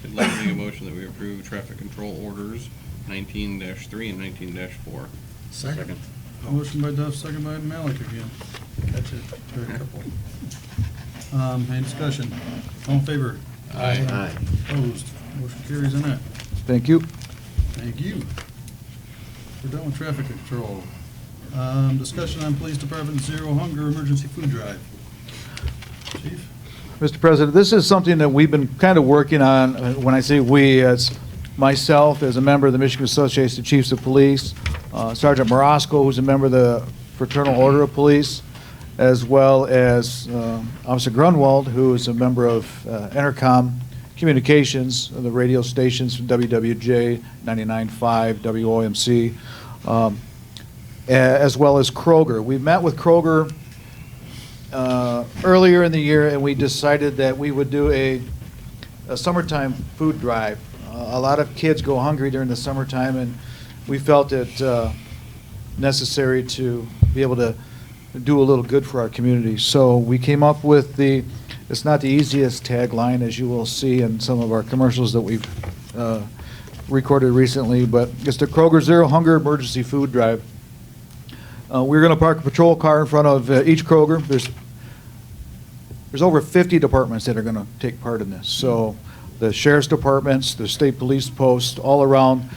Speaker 4: I'd like to make a motion that we approve traffic control orders 19-3 and 19-4.
Speaker 10: Second.
Speaker 1: Motion by Duff, second by Malik again. That's it, there are a couple. Any discussion? All in favor?
Speaker 10: Aye.
Speaker 1: Opposed? Motion carries on that.
Speaker 15: Thank you.
Speaker 1: Thank you. We're done with traffic control. Discussion on police department zero hunger emergency food drive. Chief?
Speaker 15: Mr. President, this is something that we've been kind of working on. When I say we, it's myself as a member of the Michigan Association of Chiefs of Police, Sergeant Morosco, who's a member of the Fraternal Order of Police, as well as Officer Grunwald, who is a member of Intercom communications, the radio stations from WWJ, 99.5, WOMC, as well as Kroger. We met with Kroger earlier in the year, and we decided that we would do a summertime food drive. A lot of kids go hungry during the summertime, and we felt it necessary to be able to do a little good for our community. So we came up with it's not the easiest tagline, as you will see in some of our commercials that we've recorded recently, but it's the Kroger Zero Hunger Emergency Food Drive. We're going to park a patrol car in front of each Kroger. There's over 50 departments that are going to take part in this. So the sheriff's departments, the state police posts, all around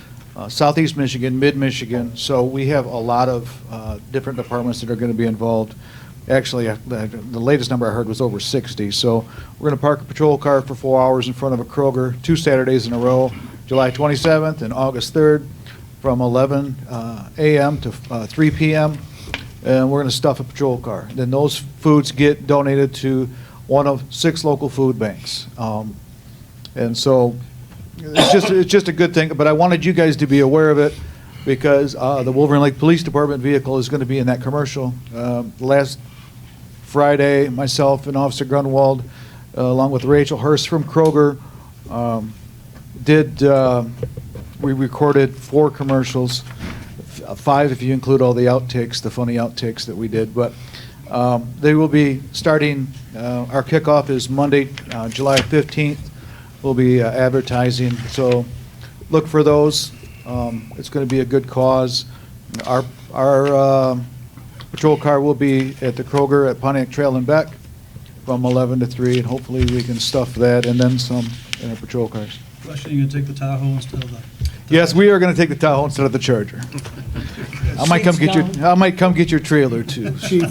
Speaker 15: southeast Michigan, mid-Michigan. So we have a lot of different departments that are going to be involved. Actually, the latest number I heard was over 60. So we're going to park a patrol car for 4 hours in front of a Kroger 2 Saturdays in a row, July 27th and August 3rd, from 11 a.m. to 3 p.m. And we're going to stuff a patrol car. Then those foods get donated to one of 6 local food banks. And so it's just a good thing. But I wanted you guys to be aware of it, because the Wolverine Lake Police Department vehicle is going to be in that commercial. Last Friday, myself and Officer Grunwald, along with Rachel Hurst from Kroger, we recorded 4 commercials, 5 if you include all the outtakes, the funny outtakes that we did. But they will be starting, our kickoff is Monday, July 15th. We'll be advertising, so look for those. It's going to be a good cause. Our patrol car will be at the Kroger at Pontiac Trail and Beck from 11 to 3, and hopefully we can stuff that and then some in our patrol cars.
Speaker 1: Question, you going to take the Tahoe instead of the?
Speaker 15: Yes, we are going to take the Tahoe instead of the Charger. I might come get your trailer too.
Speaker 9: Chief,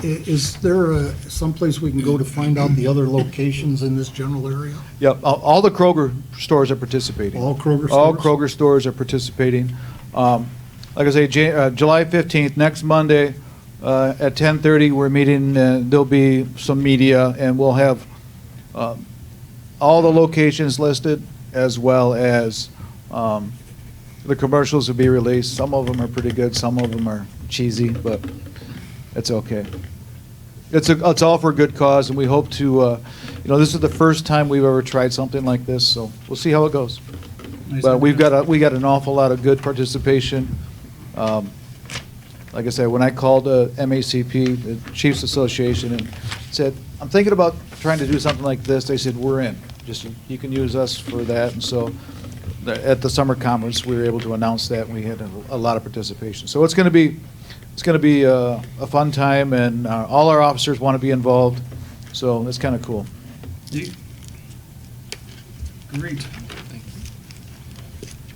Speaker 9: is there someplace we can go to find out the other locations in this general area?
Speaker 15: Yep, all the Kroger stores are participating.
Speaker 9: All Kroger stores?
Speaker 15: All Kroger stores are participating. Like I say, July 15th, next Monday, at 10:30, we're meeting, there'll be some media, and we'll have all the locations listed, as well as the commercials will be released. Some of them are pretty good, some of them are cheesy, but it's okay. It's all for a good cause, and we hope to, this is the first time we've ever tried something like this, so we'll see how it goes.
Speaker 1: Nice.
Speaker 15: But we got an awful lot of good participation. Like I said, when I called MACP, the Chiefs Association, and said, I'm thinking about trying to do something like this, they said, we're in. Just, you can use us for that. And so at the summer conference, we were able to announce that, and we had a lot of participation. So it's going to be a fun time, and all our officers want to be involved. So it's kind of cool.
Speaker 1: Great.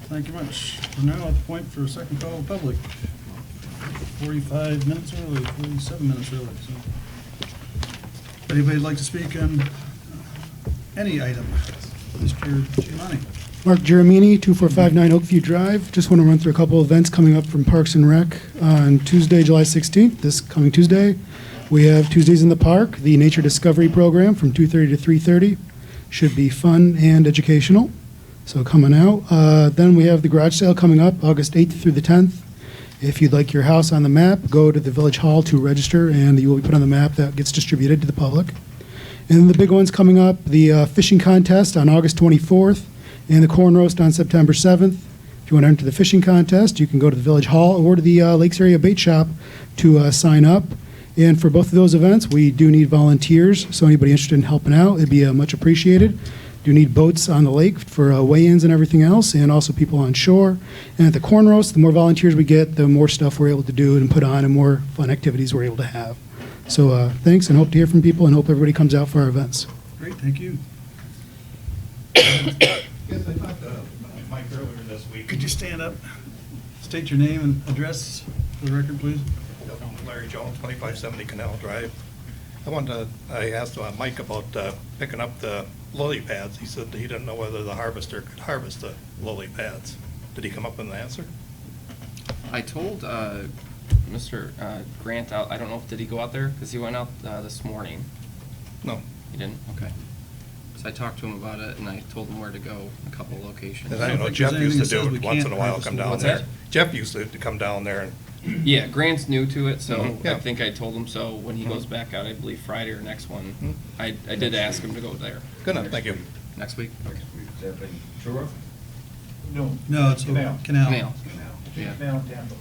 Speaker 1: Thank you much. We're now at the point for a second call of public. 45 minutes early, 47 minutes early. So, if anybody'd like to speak on any item, Mr. Giamatti.
Speaker 16: Mark Giramini, 2459 Oakview Drive. Just want to run through a couple of events coming up from Parks and Rec on Tuesday, July 16th, this coming Tuesday. We have Tuesdays in the Park, the Nature Discovery Program from 2:30 to 3:30. Should be fun and educational, so coming out. Then we have the garage sale coming up August 8th through the 10th. If you'd like your house on the map, go to the Village Hall to register, and you will be put on the map that gets distributed to the public. And the big ones coming up, the fishing contest on August 24th, and the corn roast on September 7th. If you want to enter the fishing contest, you can go to the Village Hall or to the Lakes Area Bait Shop to sign up. And for both of those events, we do need volunteers, so anybody interested in helping out, it'd be much appreciated. Do need boats on the lake for weigh-ins and everything else, and also people on shore. And at the corn roast, the more volunteers we get, the more stuff we're able to do and put on, and more fun activities we're able to have. So thanks, and hope to hear from people, and hope everybody comes out for our events.
Speaker 1: Great, thank you.
Speaker 12: Yes, I talked to Mike earlier this week.
Speaker 1: Could you stand up, state your name and address for the record, please?
Speaker 12: Larry Jones, 2570 Canal Drive. I asked Mike about picking up the lily pads. He said he didn't know whether the harvester could harvest the lily pads. Did he come up with an answer?
Speaker 8: I told Mr. Grant out. I don't know if did he go out there because he went out this morning.
Speaker 12: No.
Speaker 8: He didn't. Okay. So I talked to him about it, and I told him where to go, a couple of locations.
Speaker 12: And I know
Speaker 1: If
Speaker 12: Jeff
Speaker 1: there's
Speaker 12: used to
Speaker 1: anything that
Speaker 12: do
Speaker 1: says
Speaker 12: it
Speaker 1: we
Speaker 12: once in
Speaker 1: can't
Speaker 12: a while,
Speaker 1: harvest
Speaker 12: come
Speaker 1: the
Speaker 12: down
Speaker 8: What's
Speaker 12: there.
Speaker 8: that?
Speaker 12: Jeff used to come down there and
Speaker 8: Yeah, Grant's new to it, so
Speaker 12: Mhm. Yeah.
Speaker 8: I think I told him so when he goes back out, I believe Friday or next one.
Speaker 12: Mhm.
Speaker 8: I did ask him to go there.
Speaker 12: Good enough, thank you.
Speaker 8: Next week? Okay.
Speaker 13: Is that Ventura?
Speaker 14: No.
Speaker 1: No, it's a
Speaker 14: Canal.
Speaker 1: canal.
Speaker 8: Canal.
Speaker 14: Between Canal and Tampa.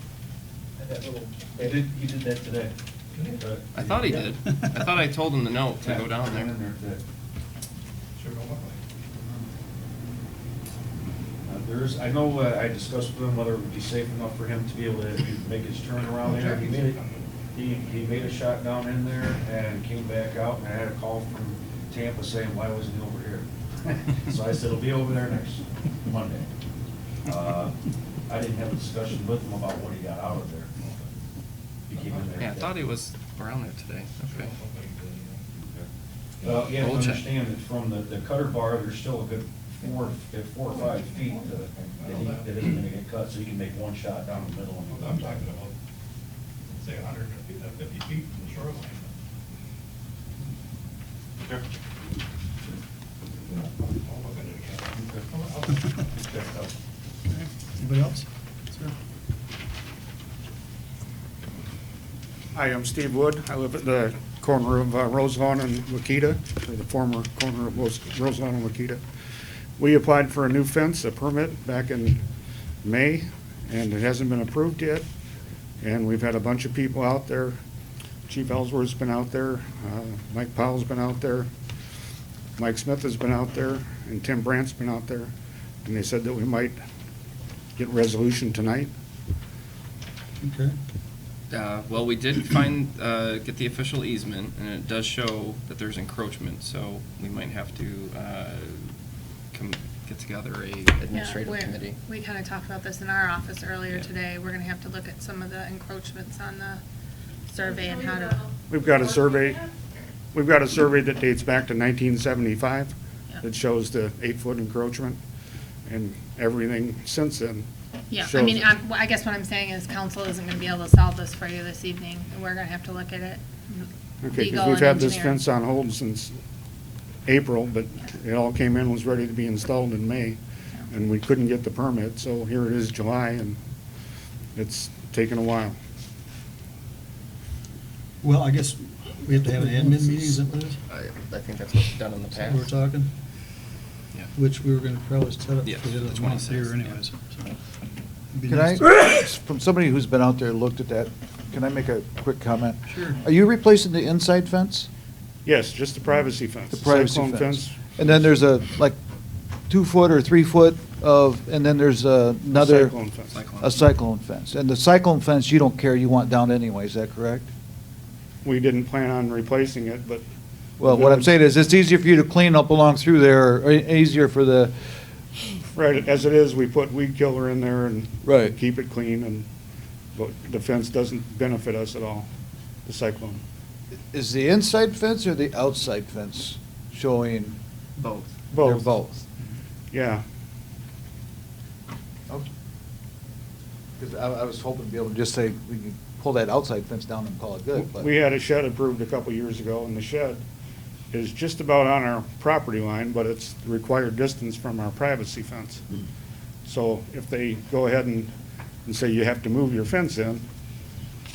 Speaker 14: And that little.
Speaker 13: He did that today.
Speaker 8: I thought he did. I thought I told him the note to go down there.
Speaker 13: I know I discussed with him whether it would be safe enough for him to be able to make his turn around there. He made a shot down in there and came back out, and I had a call from Tampa saying, why wasn't he over here? So I said, he'll be over there next Monday. I didn't have a discussion with him about what he got out of there. He came in there.
Speaker 8: Yeah, I thought he was around there today. Okay.
Speaker 13: Well, you have to
Speaker 8: We'll check.
Speaker 13: understand that from the cutter bar, there's still a good 4 or 5 feet that isn't gonna get cut, so you can make one shot down the middle.
Speaker 12: I'm talking about, say, 150 feet from the shoreline.
Speaker 13: Okay.
Speaker 1: Anybody else? Sir?
Speaker 17: Hi, I'm Steve Wood. I live at the corner of Roselawn and Wakita, or the former corner of Roselawn and Wakita. We applied for a new fence, a permit, back in May, and it hasn't been approved yet. And we've had a bunch of people out there. Chief Ellsworth's been out there, Mike Powell's been out there, Mike Smith has been out there, and Tim Brandt's been out there. And they said that we might get resolution tonight.
Speaker 1: Okay.
Speaker 8: Well, we did find, get the official easement, and it does show that there's encroachment, so we might have to get together a administrative committee.
Speaker 7: We kind of talked about this in our office earlier today. We're going to have to look at some of the encroachments on the survey and how to.
Speaker 17: We've got a survey that dates back to 1975 that shows the 8-foot encroachment, and everything since then.
Speaker 7: Yeah, I
Speaker 17: shows
Speaker 7: mean,
Speaker 17: it.
Speaker 7: I guess what I'm saying is council isn't going to be able to solve this for you this evening. We're going to have to look at it.
Speaker 17: Okay,
Speaker 7: legal
Speaker 17: because we've
Speaker 7: and
Speaker 17: had this
Speaker 7: engineering.
Speaker 17: fence on hold since April, but it all came in, was ready to be installed in May, and we couldn't get the permit, so here it is July, and it's taken a while.
Speaker 1: Well, I guess we have to have an admin meeting, is that what it is?
Speaker 8: I think that's what's done in the
Speaker 1: Is
Speaker 8: past.
Speaker 1: that what we're talking?
Speaker 8: Yeah.
Speaker 1: Which we were gonna probably set up
Speaker 8: Yeah,
Speaker 1: for the end of
Speaker 8: the
Speaker 1: the month
Speaker 8: 26th,
Speaker 1: here
Speaker 8: yeah.
Speaker 1: anyways. so. It'd be
Speaker 15: Can
Speaker 1: nice
Speaker 15: I,
Speaker 1: to-
Speaker 15: from somebody who's been out there and looked at that, can I make a quick comment?
Speaker 1: Sure.
Speaker 15: Are you replacing the inside fence?
Speaker 17: Yes, just the privacy fence.
Speaker 15: The privacy
Speaker 17: Cyclone
Speaker 15: fence? And then there's a, like, 2-foot or 3-foot of, and then there's another.
Speaker 17: Cyclone fence.
Speaker 15: A cyclone fence. And the cyclone fence, you don't care, you want down anyway, is that correct?
Speaker 17: We didn't plan on replacing it, but.
Speaker 15: Well, what I'm saying is, it's easier for you to clean up along through there, or easier for the,
Speaker 17: Right, as it is, we put weed killer in there and
Speaker 15: Right.
Speaker 17: keep it clean, and, but the fence doesn't benefit us at all, the cyclone.
Speaker 15: is the inside fence or the outside fence showing?
Speaker 8: Both.
Speaker 15: They're
Speaker 17: Both.
Speaker 15: both.
Speaker 17: Yeah,
Speaker 15: Because I was hoping to be able to just say, we can pull that outside fence down and call it good, but.
Speaker 17: we had a shed approved a couple years ago, and the shed is just about on our property line, but it's the required distance from our privacy fence. So if they go ahead and say you have to move your fence in,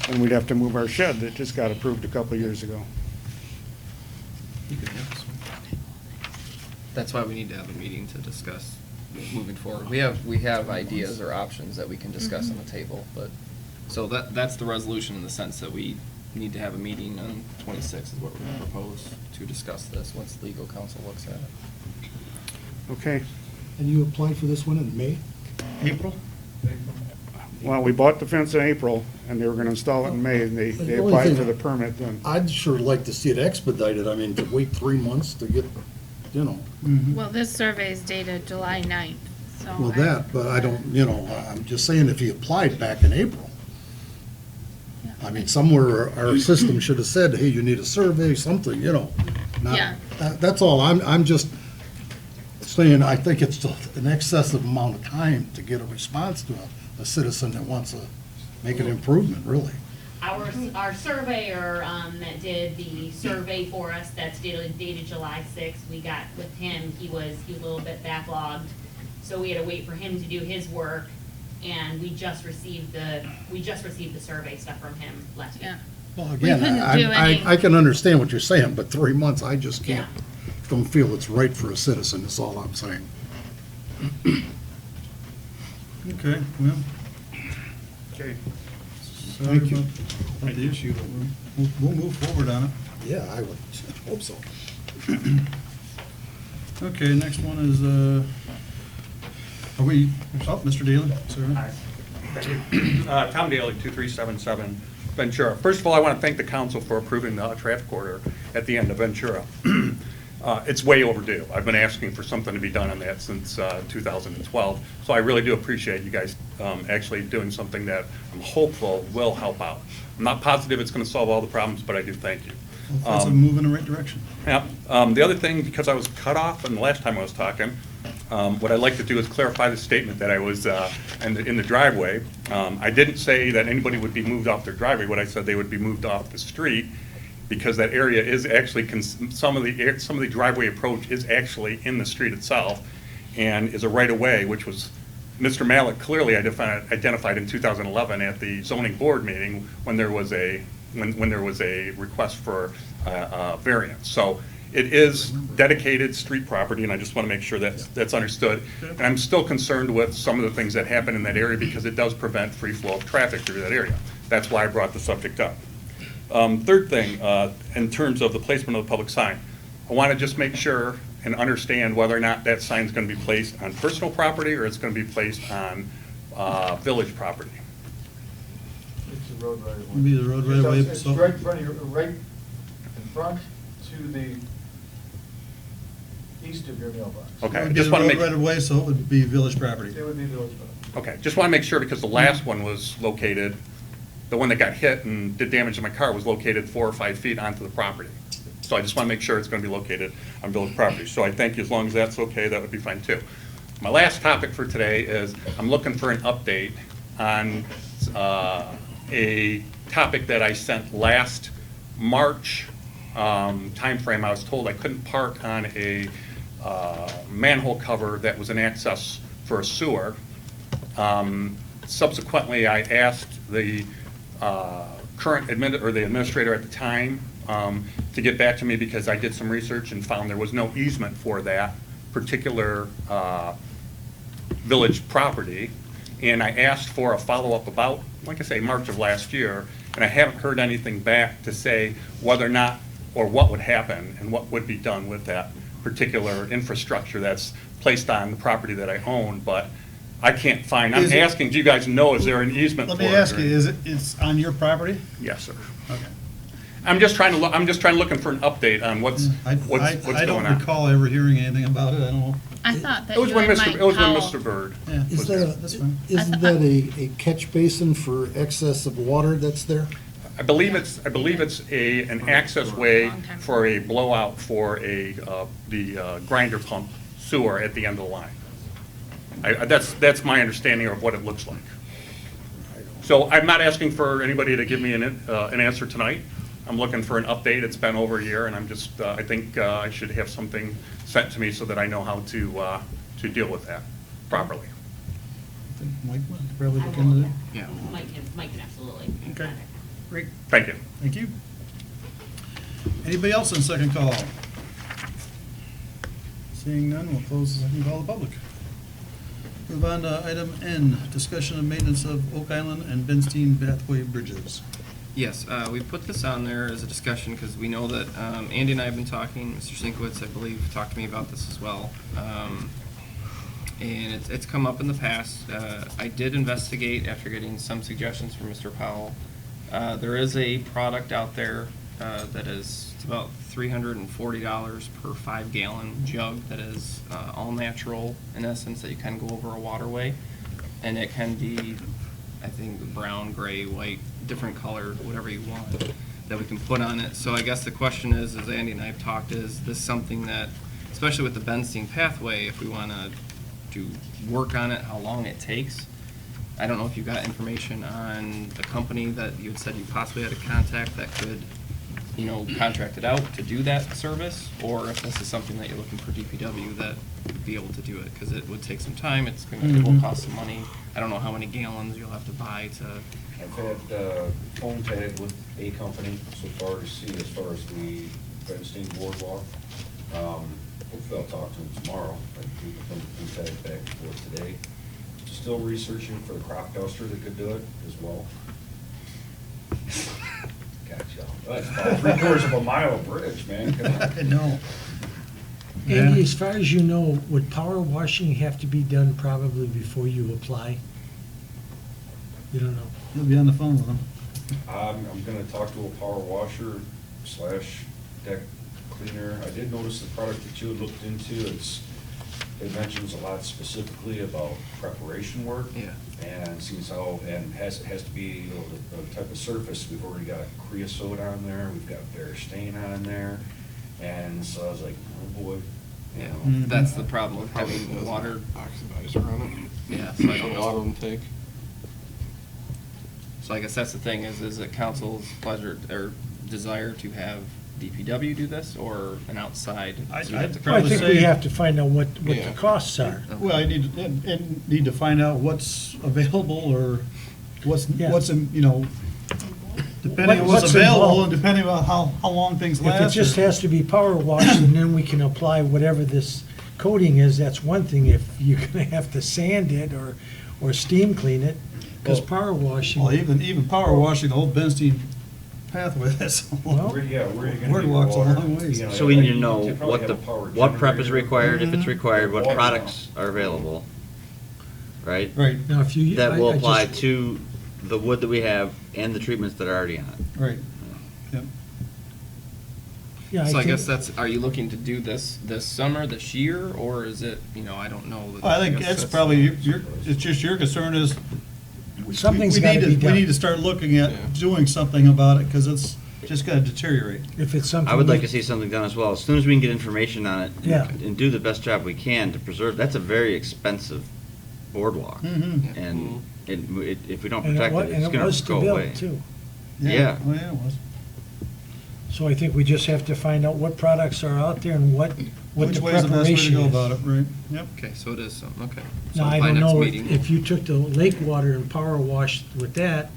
Speaker 17: then we'd have to move our shed that just got approved a couple years ago.
Speaker 8: You could have this one. That's why we need to have a meeting to discuss moving forward. We have ideas or options that we can discuss on the table, but, so that's the resolution in the sense that we need to have a meeting on 26th is what we're going to propose to discuss this, once legal counsel looks at it.
Speaker 17: Okay,
Speaker 9: And you applied for this one in May?
Speaker 1: April?
Speaker 17: well, we bought the fence in April, and they were gonna install it in May, and they
Speaker 9: The only
Speaker 17: applied
Speaker 9: thing-
Speaker 17: for the permit then.
Speaker 9: I'd sure like to see it expedited. I mean, to wait 3 months to get, you know,
Speaker 7: Well, this survey is dated July 9th, so.
Speaker 9: well, that, but I don't, you know, I'm just saying if he applied back in April. I mean, somewhere our system should have said, hey, you need a survey, something, you know. not-
Speaker 7: Yeah.
Speaker 9: That's all. I'm just saying, I think it's an excessive amount of time to get a response to a citizen that wants to make an improvement, really.
Speaker 11: our surveyor, that did the survey for us, that's dated July 6th, we got with him, he was a little bit backlogged. So we had to wait for him to do his work, and we just received the survey stuff from him last week.
Speaker 7: Yeah.
Speaker 9: Well,
Speaker 7: We
Speaker 9: again,
Speaker 7: couldn't do any-
Speaker 9: I can understand what you're saying, but 3 months, I just can't, don't feel it's right for a citizen, is all I'm saying.
Speaker 1: Okay, well,
Speaker 6: Okay.
Speaker 1: sorry
Speaker 9: Thank you.
Speaker 1: about the issue, but we'll move forward on it.
Speaker 9: Yeah, I would hope so.
Speaker 1: Okay, next one is, are we, oh, Mr. Daly, sir.
Speaker 6: Hi. Thank you. Tom Daly, 2377 Ventura. First of all, I want to thank the council for approving the traffic order at the end of Ventura. It's way overdue. I've been asking for something to be done on that since 2012. So I really do appreciate you guys actually doing something that I'm hopeful will help out. I'm not positive it's going to solve all the problems, but I do thank you.
Speaker 1: Well, that's a move in the right direction.
Speaker 6: Yeah. The other thing, because I was cut off and the last time I was talking, what I'd like to do is clarify the statement that I was in the driveway. I didn't say that anybody would be moved off their driveway. What I said, they would be moved off the street, because that area is actually, some of the driveway approach is actually in the street itself and is a right-of-way, which was Mr. Malik clearly identified in 2011 at the zoning board meeting when there was a request for variance. So it is dedicated street property, and I just want to make sure that's understood. And I'm still concerned with some of the things that happen in that area because it does prevent free flow of traffic through that area. That's why I brought the subject up. Third thing, in terms of the placement of the public sign, I want to just make sure and understand whether or not that sign is going to be placed on personal property or it's going to be placed on village property.
Speaker 14: It's the road right of way.
Speaker 1: It'd be the road right of way,
Speaker 14: It's
Speaker 1: so-
Speaker 14: right in front of your, right in front to the east of your mailbox.
Speaker 6: Okay,
Speaker 1: It
Speaker 6: I
Speaker 1: would be
Speaker 6: just
Speaker 1: the
Speaker 6: want to
Speaker 1: road
Speaker 6: make.
Speaker 1: right of way, so it would be village property.
Speaker 14: It would be village property.
Speaker 6: Okay, just want to make sure because the last one was located, the one that got hit and did damage to my car was located 4 or 5 feet onto the property. So I just want to make sure it's going to be located on village property. So I thank you, as long as that's okay, that would be fine too. My last topic for today is I'm looking for an update on a topic that I sent last March timeframe. I was told I couldn't park on a manhole cover that was an access for a sewer. Subsequently, I asked the current the administrator at the time to get back to me because I did some research and found there was no easement for that particular village property. And I asked for a follow-up about, like I say, March of last year, and I haven't heard anything back to say whether or not, or what would happen and what would be done with that particular infrastructure that's placed on the property that I own, but I can't find, I'm
Speaker 1: Is it-
Speaker 6: asking, do you guys know, is there an easement for
Speaker 1: Let
Speaker 6: it?
Speaker 1: me ask
Speaker 6: or-
Speaker 1: you, it's on your property?
Speaker 6: Yes, sir.
Speaker 1: Okay.
Speaker 6: I'm just trying looking for an update on what's
Speaker 1: I
Speaker 6: going
Speaker 1: don't
Speaker 6: on.
Speaker 1: recall ever hearing anything about it, I don't know.
Speaker 7: I thought that
Speaker 6: It was
Speaker 7: you
Speaker 6: when
Speaker 7: and
Speaker 6: Mr.
Speaker 7: Mike
Speaker 6: It was when
Speaker 7: Powell-
Speaker 6: Mr. Bird
Speaker 1: Yeah.
Speaker 6: was
Speaker 9: Is
Speaker 6: there.
Speaker 9: that,
Speaker 1: That's fine.
Speaker 9: isn't that a catch basin for excess of water that's there?
Speaker 6: I believe it's an access way for a blowout for the grinder pump sewer at the end of the line. That's my understanding of what it looks like. So I'm not asking for anybody to give me an answer tonight. I'm looking for an update. It's been over a year, and I'm just, I think I should have something sent to me so that I know how to deal with that properly.
Speaker 1: I think Mike would probably look into that.
Speaker 8: Yeah.
Speaker 11: Mike can absolutely.
Speaker 1: Okay, great,
Speaker 6: Thank you.
Speaker 1: thank you. Anybody else on second call? Seeing none, we'll close the second call to public. Move on to item N, discussion of maintenance of Oak Island and Benstein Pathway Bridges.
Speaker 8: Yes, we put this on there as a discussion because we know that Andy and I have been talking, Mr. Sienkiewicz, I believe, talked to me about this as well. And it's come up in the past. I did investigate after getting some suggestions from Mr. Powell. There is a product out there that is it's about $340 per 5-gallon jug that is all natural, in essence, that you can go over a waterway. And it can be, I think, brown, gray, white, different color, whatever you want, that we can put on it. So I guess the question is, as Andy and I have talked, is this something that, especially with the Benstein pathway, if we want to work on it, how long it takes? I don't know if you got information on the company that you had said you possibly had a contact that could, contract it out to do that service, or if this is something that you're looking for DPW that would be able to do it, because it would take some time, it will cost some money. I don't know how many gallons you'll have to buy to.
Speaker 13: I've had phone tag with a company so far to see as far as the Bernstein boardwalk. Hopefully I'll talk to them tomorrow. I think the phone tag back for today. Still researching for the crop duster that could do it as well. Gotcha. That's about 3/4 of a mile of bridge, man. Come on.
Speaker 1: I know.
Speaker 5: Andy, as far as you know, would power washing have to be done probably before you apply? You don't know?
Speaker 1: You'll be on the phone with them.
Speaker 13: I'm gonna talk to a power washer / deck cleaner. I did notice the product that you had looked into, it mentions a lot specifically about preparation work.
Speaker 8: Yeah.
Speaker 13: And seems how, and has to be the type of surface. We've already got creosote on there, we've got bear stain on there. And so I was like, oh boy.
Speaker 8: Yeah,
Speaker 1: Mm-hmm.
Speaker 8: that's the problem with having water.
Speaker 4: Oxidizer on it.
Speaker 8: Yeah, so I don't
Speaker 4: A lot of
Speaker 8: know.
Speaker 4: them take.
Speaker 8: So I guess that's the thing, is it council's pleasure or desire to have DPW do this, or an outside?
Speaker 1: I'd
Speaker 8: so we have to-
Speaker 5: Well, I think we
Speaker 1: say-
Speaker 5: have to find out what the
Speaker 4: Yeah.
Speaker 5: costs are.
Speaker 1: Well, I need to find out what's available or what's,
Speaker 5: Yeah.
Speaker 1: depending on what's
Speaker 5: What's
Speaker 1: available
Speaker 5: involved.
Speaker 1: and depending on how long things
Speaker 5: If
Speaker 1: last.
Speaker 5: it just has to be power washed and then we can apply whatever this coating is, that's one thing. If you're gonna have to sand it or steam clean it, because
Speaker 1: Well-
Speaker 5: power washing.
Speaker 1: Well, even power washing the whole Bernstein pathway, that's a long.
Speaker 5: Well,
Speaker 13: Where are you gonna get
Speaker 1: Boardwalk's a
Speaker 13: water?
Speaker 1: long ways.
Speaker 13: You
Speaker 10: So we need to
Speaker 13: you
Speaker 10: know
Speaker 13: probably
Speaker 10: what
Speaker 13: have
Speaker 10: the,
Speaker 13: a power
Speaker 10: what prep is
Speaker 13: generator.
Speaker 10: required, if it's required, what
Speaker 13: Water
Speaker 10: products are available, right?
Speaker 1: Right,
Speaker 5: Now, if you.
Speaker 10: That will
Speaker 5: I just-
Speaker 10: apply to the wood that we have and the treatments that are already on it.
Speaker 1: right. Yep.
Speaker 5: Yeah,
Speaker 8: So I
Speaker 5: think-
Speaker 8: guess are you looking to do this summer, this year, or is it, I don't know.
Speaker 1: I think
Speaker 8: guess
Speaker 1: that's probably, it's just your concern is.
Speaker 5: Something's
Speaker 1: we
Speaker 5: gotta
Speaker 1: need
Speaker 5: be
Speaker 1: to-
Speaker 5: done.
Speaker 1: We need to start looking at doing something about it, because it's just gonna deteriorate.
Speaker 5: If it's something.
Speaker 10: I would like
Speaker 5: we-
Speaker 10: to see something done as well. As soon as we can get information on it.
Speaker 5: Yeah.
Speaker 10: And do the best job we can to preserve, that's a very expensive boardwalk.
Speaker 1: Mhm.
Speaker 10: And if we don't
Speaker 5: And
Speaker 10: protect it, it's
Speaker 5: it
Speaker 10: gonna
Speaker 5: was to
Speaker 10: go
Speaker 5: build
Speaker 10: away.
Speaker 5: too.
Speaker 10: Yeah.
Speaker 1: Oh, yeah, it was.
Speaker 5: So I think we just have to find out what products are out there and what
Speaker 1: Which
Speaker 5: the
Speaker 1: way's the best way to
Speaker 5: preparation
Speaker 1: go
Speaker 5: is.
Speaker 1: about it, right? Yep.
Speaker 8: Okay, so it is, okay. So
Speaker 5: Now, I
Speaker 8: by
Speaker 5: don't
Speaker 8: next
Speaker 5: know
Speaker 8: meeting,
Speaker 5: if you took the lake water and power washed with that,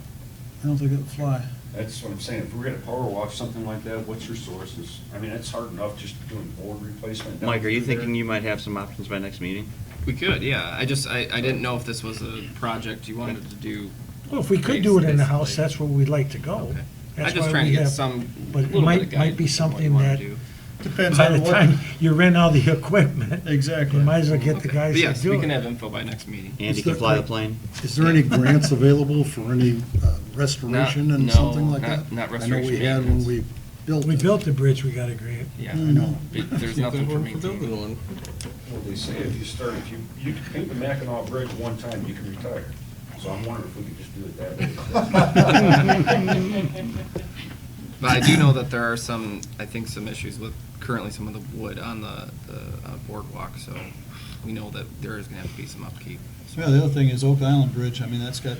Speaker 1: I don't think it'll fly.
Speaker 13: That's what I'm saying, if we're gonna power wash something like that, what's your sources? I mean, it's hard enough just doing board replacement. down
Speaker 10: Mike, are you
Speaker 13: through there.
Speaker 10: thinking you might have some options by next meeting?
Speaker 8: we could, yeah. I didn't know if this was a project you wanted to do.
Speaker 5: well, if we could do it in the house,
Speaker 8: Basically.
Speaker 5: that's where we'd like to go.
Speaker 8: Okay.
Speaker 5: That's
Speaker 8: I'm just
Speaker 5: why
Speaker 8: trying to
Speaker 5: we
Speaker 8: get
Speaker 5: have-
Speaker 8: some,
Speaker 5: But it
Speaker 8: little bit
Speaker 5: might
Speaker 8: of
Speaker 5: be
Speaker 8: guidance on what you
Speaker 5: something
Speaker 8: wanna
Speaker 5: that,
Speaker 8: do.
Speaker 1: Depends
Speaker 5: by
Speaker 1: on
Speaker 5: the
Speaker 1: what.
Speaker 5: time you rent all the equipment,
Speaker 1: Exactly.
Speaker 5: you might as well get the
Speaker 8: Okay.
Speaker 5: guys
Speaker 8: But
Speaker 5: to
Speaker 8: yes,
Speaker 5: do
Speaker 8: we can
Speaker 5: it.
Speaker 8: have info by next meeting.
Speaker 10: Andy
Speaker 9: Is
Speaker 10: can
Speaker 9: there-
Speaker 10: fly the plane?
Speaker 9: Is there any grants available for any restoration and
Speaker 8: No,
Speaker 9: something like
Speaker 8: not-
Speaker 9: that?
Speaker 8: not
Speaker 9: I know
Speaker 8: restoration,
Speaker 9: we had when
Speaker 8: maintenance.
Speaker 9: we built
Speaker 5: We
Speaker 9: it.
Speaker 5: built the bridge, we got a grant.
Speaker 8: Yeah,
Speaker 1: Mm-hmm.
Speaker 8: I know. There's nothing for me
Speaker 4: building
Speaker 8: to.
Speaker 4: one.
Speaker 13: Well, they say if you can paint the Mackinac Bridge one time, you can retire. So I'm wondering if we could just do it that way.
Speaker 8: But I do know that there are some issues with currently some of the wood on the boardwalk, so we know that there is gonna have to be some upkeep. So,
Speaker 1: Yeah, the other thing is Oak Island Bridge, I mean, that's been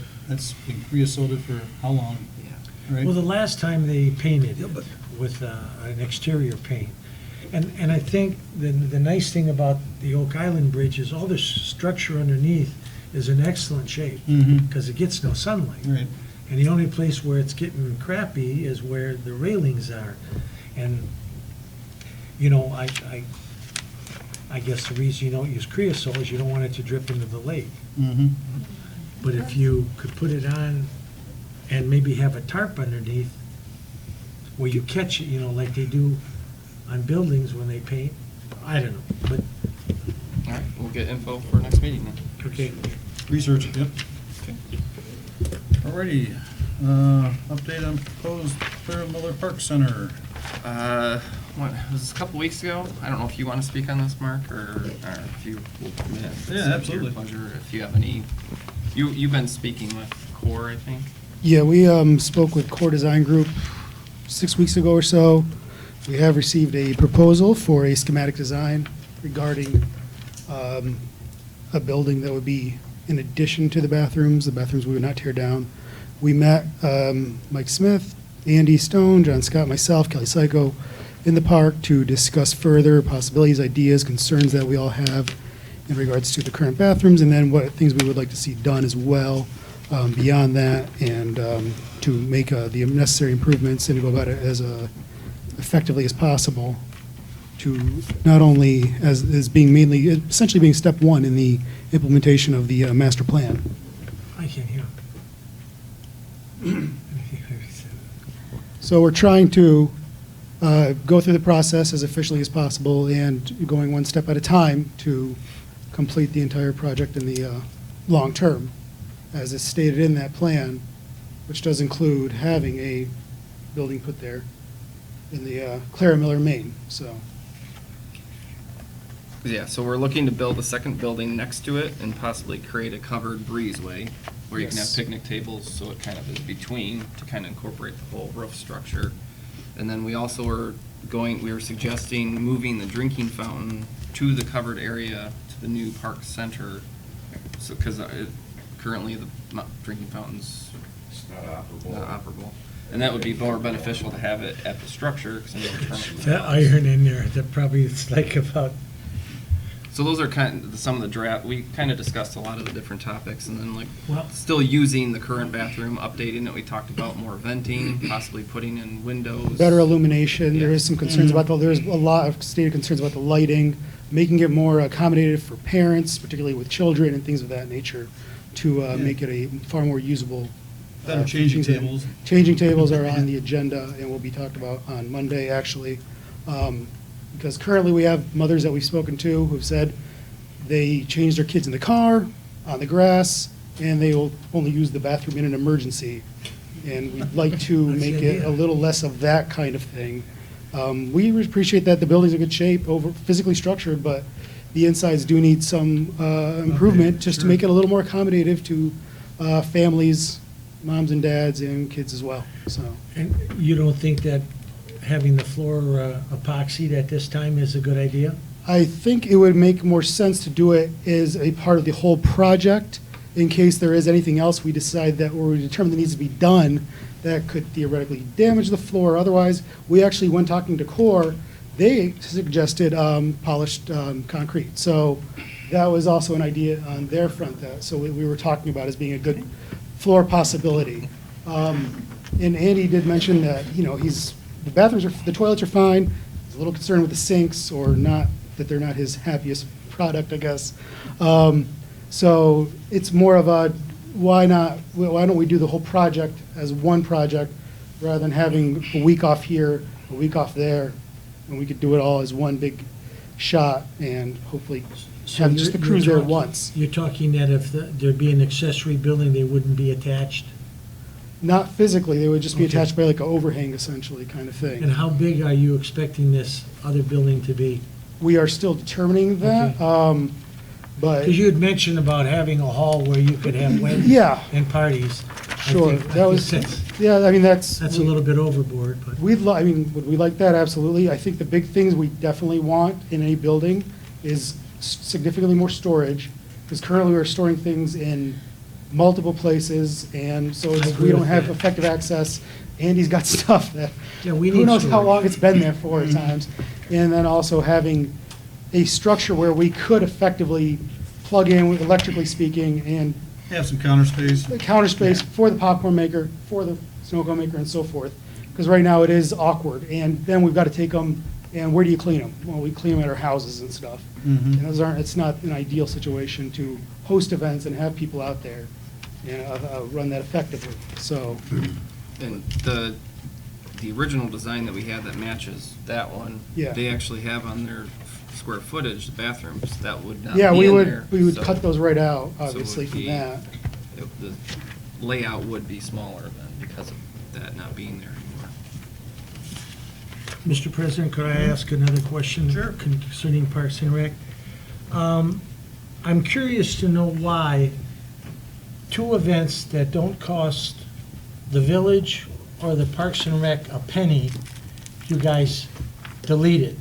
Speaker 1: creosoted for how long,
Speaker 8: yeah.
Speaker 1: right?
Speaker 5: Well, the last time they painted it with an exterior paint. And I think the nice thing about the Oak Island Bridge is all the structure underneath is in excellent shape,
Speaker 1: Mhm.
Speaker 5: because it gets no sunlight.
Speaker 1: Right.
Speaker 5: And the only place where it's getting crappy is where the railings are. And, I guess the reason you don't use creosote is you don't want it to drip into the lake.
Speaker 1: Mhm.
Speaker 5: But if you could put it on and maybe have a tarp underneath where you catch it, like they do on buildings when they paint, I don't know, but,
Speaker 8: All right, we'll get info for next meeting then.
Speaker 5: okay.
Speaker 1: Research it, yep.
Speaker 8: Okay.
Speaker 1: Alrighty, update on proposed Clear Miller Park Center.
Speaker 8: What, was this a couple weeks ago? I don't know if you want to speak on this, Mark, or if you will permit. It's
Speaker 1: Yeah,
Speaker 8: up to
Speaker 1: absolutely.
Speaker 8: your pleasure, if you have any, you've been speaking with CORE, I think.
Speaker 16: Yeah, we spoke with Core Design Group 6 weeks ago or so. We have received a proposal for a schematic design regarding a building that would be in addition to the bathrooms we would not tear down. We met Mike Smith, Andy Stone, John Scott, myself, Kelly Psycho, in the park to discuss further possibilities, ideas, concerns that we all have in regards to the current bathrooms, and then what things we would like to see done as well beyond that, and to make the necessary improvements and to go about it as effectively as possible, to not only as being mainly, essentially being step one in the implementation of the master plan.
Speaker 5: I can't hear.
Speaker 16: So we're trying to go through the process as efficiently as possible and going one step at a time to complete the entire project in the long term, as is stated in that plan, which does include having a building put there in the Clara Miller, Maine, so.
Speaker 8: Yeah, so we're looking to build a second building next to it and possibly create a covered breezeway where you can have
Speaker 16: Yes.
Speaker 8: picnic tables, so it kind of is between to kind of incorporate the whole roof structure. And then we also we were suggesting moving the drinking fountain to the covered area to the new park center. So, because currently the drinking fountain's
Speaker 13: It's not operable.
Speaker 8: not operable. And that would be more beneficial to have it at the structure, because then you can turn it.
Speaker 5: That iron in there, that probably is like about,
Speaker 8: So those are kind of some of the draft, we kind of discussed a lot of the different topics, and then like,
Speaker 5: Well-
Speaker 8: still using the current bathroom, updating it, we talked about more venting, possibly putting in windows.
Speaker 16: Better illumination, there is some concerns
Speaker 5: Mm-hmm.
Speaker 16: about there's a lot of stated concerns about the lighting, making it more accommodative for parents, particularly with children and things of that nature, to make it a far more usable.
Speaker 1: Better changing
Speaker 16: things.
Speaker 1: tables.
Speaker 16: Changing tables are on the agenda and will be talked about on Monday, actually. Because currently we have mothers that we've spoken to who've said they change their kids in the car, on the grass, and they will only use the bathroom in an emergency. And we'd like to
Speaker 5: That's the
Speaker 16: make it
Speaker 5: idea.
Speaker 16: a little less of that kind of thing. We appreciate that the building's in good shape, physically structured, but the insides do need some improvement, just to
Speaker 5: sure.
Speaker 16: make it a little more accommodative to families, moms and dads, and kids as well, so.
Speaker 5: and you don't think that having the floor epoxied at this time is a good idea?
Speaker 16: I think it would make more sense to do it as a part of the whole project, in case there is anything else we decide that, or we determine that needs to be done, that could theoretically damage the floor. Otherwise, we actually, when talking to CORE, they suggested polished concrete. So that was also an idea on their front, so we were talking about as being a good floor possibility. And Andy did mention that, the bathrooms the toilets are fine. He's a little concerned with the sinks, or not, that they're not his happiest product, I guess. So it's more of a, why don't we do the whole project as one project, rather than having a week off here, a week off there, and we could do it all as one big shot, and hopefully
Speaker 5: So
Speaker 16: have just the
Speaker 5: you're
Speaker 16: crews there
Speaker 5: talking-
Speaker 16: once.
Speaker 5: You're talking that if there'd be an accessory building, they wouldn't be attached?
Speaker 16: Not physically, they would just be
Speaker 5: Okay.
Speaker 16: attached by like an overhang, essentially, kind of thing.
Speaker 5: And how big are you expecting this other building to be?
Speaker 16: We are still determining that, but,
Speaker 5: Because you had mentioned about having a hall where you could have weddings
Speaker 16: Yeah.
Speaker 5: and parties. I
Speaker 16: sure,
Speaker 5: think- I
Speaker 16: that
Speaker 5: think
Speaker 16: was,
Speaker 5: that's-
Speaker 16: yeah, I mean, that's.
Speaker 5: That's a little bit overboard, but.
Speaker 16: Would we like that? Absolutely. I think the big things we definitely want in any building is significantly more storage, because currently we're storing things in multiple places, and so
Speaker 5: I
Speaker 16: it's,
Speaker 5: agree
Speaker 16: we don't
Speaker 5: with
Speaker 16: have
Speaker 5: that.
Speaker 16: effective access. Andy's got stuff that,
Speaker 5: Yeah, we
Speaker 16: who
Speaker 5: need
Speaker 16: knows how
Speaker 5: storage.
Speaker 16: long it's been there for at times. And then also having a structure where we could effectively plug in, with electrically speaking, and
Speaker 1: Have some counter space.
Speaker 16: the counter space for the popcorn maker, for the snow cone maker, and so forth. Because right now it is awkward, and then we've got to take them, and where do you clean them? Well, we clean them at our houses and stuff. And those aren't, it's not an ideal situation to host events and have people out there and run that effectively, so.
Speaker 8: And the original design that we had that matches that one,
Speaker 16: Yeah.
Speaker 8: they actually have on their square footage, the bathrooms, that would not
Speaker 16: Yeah,
Speaker 8: be
Speaker 16: we
Speaker 8: in
Speaker 16: would,
Speaker 8: there.
Speaker 16: we would
Speaker 8: so-
Speaker 16: cut those right out,
Speaker 8: so it
Speaker 16: obviously,
Speaker 8: would
Speaker 16: from
Speaker 8: be-
Speaker 16: that.
Speaker 8: The layout would be smaller then because of that not being there anymore.
Speaker 5: Mr. President, could I ask another question?
Speaker 1: Sure.
Speaker 5: Concerning Parks and Rec? I'm curious to know why two events that don't cost the village or the Parks and Rec a penny, you guys deleted.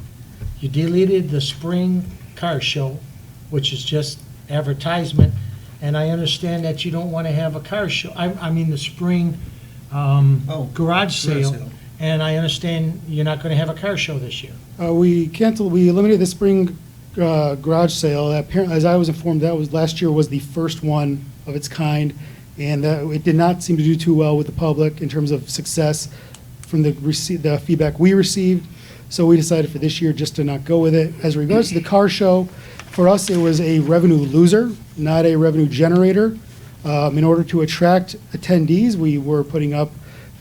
Speaker 5: You deleted the spring car show, which is just advertisement, and I understand that you don't want to have a car show, I mean, the spring garage sale, and I understand you're not going to have a car show this year.
Speaker 16: We eliminated the spring garage sale. Apparently, as I was informed, last year was the first one of its kind, and it did not seem to do too well with the public in terms of success from the feedback we received. So we decided for this year just to not go with it. As regards to the car show, for us, it was a revenue loser, not a revenue generator. In order to attract attendees, we were putting up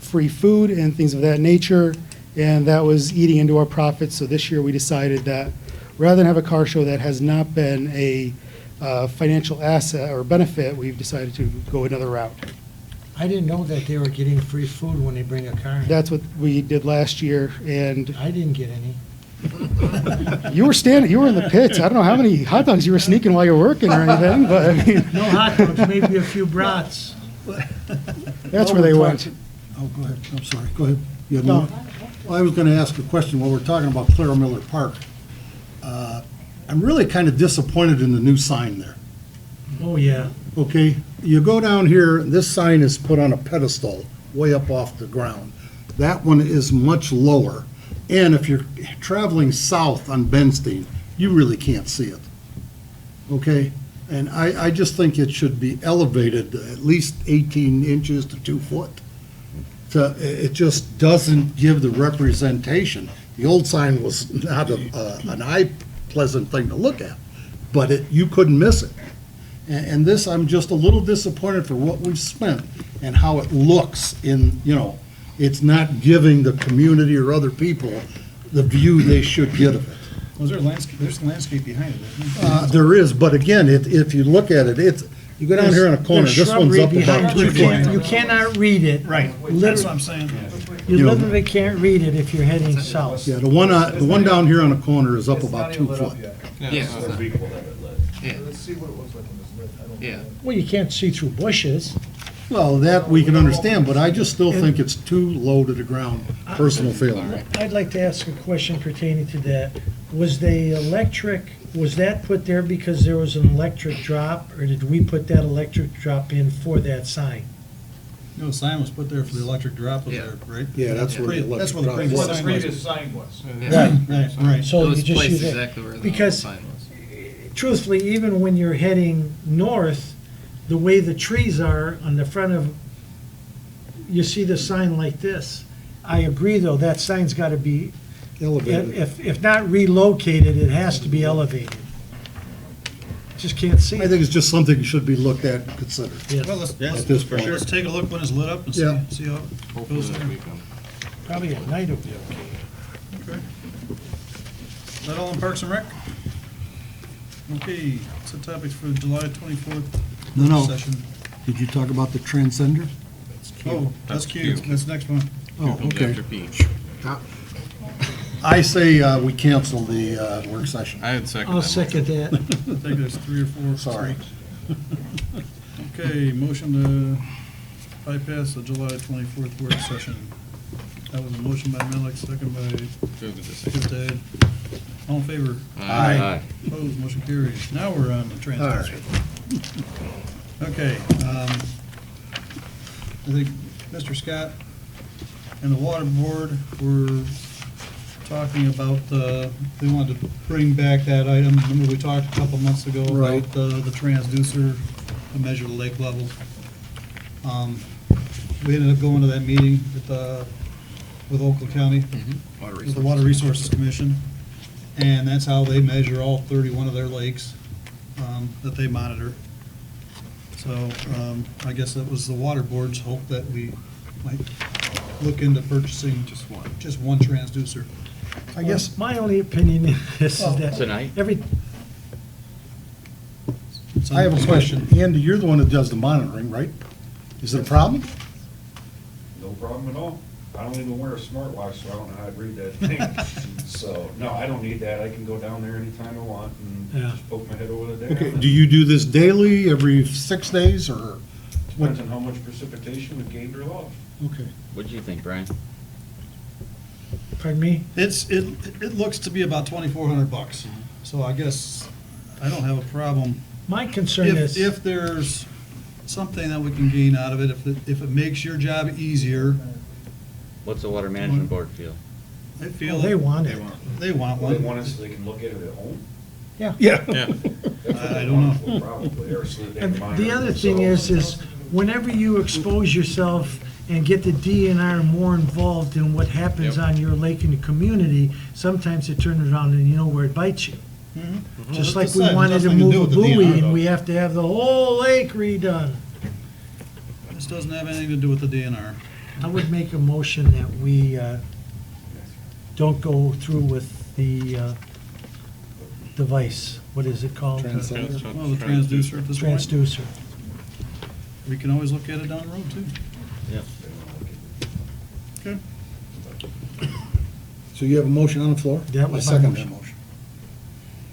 Speaker 16: free food and things of that nature, and that was eating into our profits. So this year we decided that rather than have a car show that has not been a financial asset or benefit, we've decided to go another route.
Speaker 5: I didn't know that they were getting free food when they bring a car in.
Speaker 16: That's what we did last year, and
Speaker 5: I didn't get any.
Speaker 16: you were in the pits. I don't know how many hot dogs you were sneaking while you were working or anything, but I mean.
Speaker 5: No hot dogs, maybe a few brats.
Speaker 16: That's where they went.
Speaker 9: Oh, go ahead, I'm sorry, go ahead. You had
Speaker 5: No.
Speaker 9: more? Well, I was gonna ask a question while we're talking about Clara Miller Park. I'm really kind of disappointed in the new sign there.
Speaker 5: Oh, yeah.
Speaker 9: Okay, you go down here, this sign is put on a pedestal way up off the ground. That one is much lower, and if you're traveling south on Benstein, you really can't see it. Okay, and I just think it should be elevated at least 18 inches to 2 foot. It just doesn't give the representation. The old sign was not an eye-pleasant thing to look at, but you couldn't miss it. And this, I'm just a little disappointed for what we've spent and how it looks it's not giving the community or other people the view they should get of it.
Speaker 1: Was there landscape, there's landscape behind it, isn't
Speaker 9: There is, but again, if you look at it, you go down here in a corner,
Speaker 5: There's
Speaker 9: this one's
Speaker 5: shrubbery
Speaker 9: up
Speaker 5: behind
Speaker 9: about
Speaker 5: it.
Speaker 9: 2 feet.
Speaker 5: You cannot read it.
Speaker 1: Right, that's what I'm saying.
Speaker 5: You
Speaker 9: You know-
Speaker 5: literally can't read it if you're heading south.
Speaker 9: Yeah, the one down here on the corner is up about 2 foot.
Speaker 8: Yeah.
Speaker 13: Some people have it lit.
Speaker 8: Yeah.
Speaker 14: Let's see what it looks like when it's lit. I don't know.
Speaker 8: Yeah.
Speaker 5: Well, you can't see through bushes.
Speaker 9: Well, that we can understand, but I just still think it's too low to the ground, personal feeling.
Speaker 5: I'd like to ask a question pertaining to that. Was that put there because there was an electric drop, or did we put that electric drop in for that sign?
Speaker 1: No, the sign was put there for the electric drop was
Speaker 8: Yeah.
Speaker 1: there, right?
Speaker 9: Yeah, that's where the
Speaker 1: That's where the
Speaker 9: electric
Speaker 1: previous
Speaker 9: drop
Speaker 14: What the
Speaker 1: sign was.
Speaker 14: previous sign was.
Speaker 1: Right.
Speaker 5: So
Speaker 8: It
Speaker 5: you
Speaker 8: was
Speaker 5: just
Speaker 8: placed
Speaker 5: use it.
Speaker 8: exactly where the
Speaker 5: Because
Speaker 8: sign was.
Speaker 5: truthfully, even when you're heading north, the way the trees are on the front of, you see the sign like this. I agree, though, that sign's got to be,
Speaker 9: Elevated.
Speaker 5: if not relocated, it has to be elevated. Just can't see
Speaker 9: I think
Speaker 5: it.
Speaker 9: it's just something that should be looked at and considered.
Speaker 5: Yeah.
Speaker 1: Well, let's,
Speaker 9: At this point.
Speaker 1: let's take a look when it's lit up and
Speaker 9: Yeah.
Speaker 1: see how it
Speaker 4: Hopefully
Speaker 1: goes
Speaker 4: this
Speaker 1: there.
Speaker 4: weekend.
Speaker 5: Probably at night it'll be okay.
Speaker 1: Okay. Is that all in Parks and Rec? Okay, set topics for July 24th
Speaker 9: No.
Speaker 1: session.
Speaker 9: Did you talk about the transcender?
Speaker 1: Oh, that's cute. That's next one.
Speaker 9: Oh,
Speaker 4: Pupils
Speaker 9: okay.
Speaker 4: after beach.
Speaker 9: I say we cancel the work session.
Speaker 4: I had second.
Speaker 5: I'll
Speaker 4: that
Speaker 5: second that.
Speaker 1: I think there's 3 or 4.
Speaker 9: Sorry.
Speaker 1: Okay, motion to bypass the July 24th work session. That was a motion by Melick, second by
Speaker 4: motion. Go to the second.
Speaker 1: Gupta. All in favor?
Speaker 10: Aye.
Speaker 1: Opposed, motion carries. Now we're on the transfer. Okay, I think Mr. Scott and the water board were talking about, they wanted to bring back that item. Remember we talked a couple months ago
Speaker 9: Right.
Speaker 1: about the transducer to measure the lake level. We ended up going to that meeting with Oakland County,
Speaker 8: Water
Speaker 1: with the Water Resources Commission, and that's how they measure all 31 of their lakes that they monitor. So I guess that was the water board's hope that we might look into purchasing just one transducer. I guess,
Speaker 5: My only opinion is that
Speaker 10: Tonight?
Speaker 9: I have a question. Andy, you're the one that does the monitoring, right? Is it a problem?
Speaker 13: No problem at all. I don't even wear a smartwatch, so I don't know how to read that thing. So, no, I don't need that. I can go down there anytime I want and
Speaker 5: Yeah.
Speaker 13: just poke my head over the dam.
Speaker 9: Okay, do you do this daily, every 6 days, or?
Speaker 13: Depends on how much precipitation we gained or lost.
Speaker 9: Okay.
Speaker 10: What do you think, Brian?
Speaker 5: Pardon me?
Speaker 1: it looks to be about $2,400. So I guess I don't have a problem
Speaker 5: My concern is.
Speaker 1: If there's something that we can gain out of it, if it makes your job easier,
Speaker 10: What's the Water Management Board feel?
Speaker 1: they feel.
Speaker 5: Well, they want it.
Speaker 1: They want
Speaker 13: Well, they
Speaker 1: one.
Speaker 13: want it so they can look at it at home?
Speaker 5: Yeah.
Speaker 1: Yeah.
Speaker 4: Yeah.
Speaker 1: I don't know.
Speaker 13: Probably, or so that they
Speaker 5: And
Speaker 13: can monitor
Speaker 5: the other thing
Speaker 13: themselves.
Speaker 5: is whenever you expose yourself and get the DNR more involved in what happens
Speaker 4: Yep.
Speaker 5: on your lake in the community, sometimes it turns around and you know where it bites you.
Speaker 1: Mhm.
Speaker 5: Just
Speaker 1: Well,
Speaker 5: like
Speaker 1: that's
Speaker 5: we
Speaker 1: the same.
Speaker 5: wanted
Speaker 1: It has
Speaker 5: to
Speaker 1: nothing
Speaker 5: move
Speaker 1: do
Speaker 5: a
Speaker 1: with the
Speaker 5: buoy
Speaker 1: DNR,
Speaker 5: and
Speaker 1: though.
Speaker 5: we have to have the whole lake redone.
Speaker 1: This doesn't have anything to do with the DNR.
Speaker 5: I would make a motion that we don't go through with the device. What is it called?
Speaker 9: Transcender.
Speaker 1: Well, the transducer at this point.
Speaker 5: Transducer.
Speaker 1: We can always look at it down the road, too.
Speaker 10: Yeah.
Speaker 1: Okay.
Speaker 9: So you have a motion on the floor?
Speaker 5: That was
Speaker 9: I
Speaker 5: my
Speaker 9: second
Speaker 5: motion.
Speaker 9: that motion.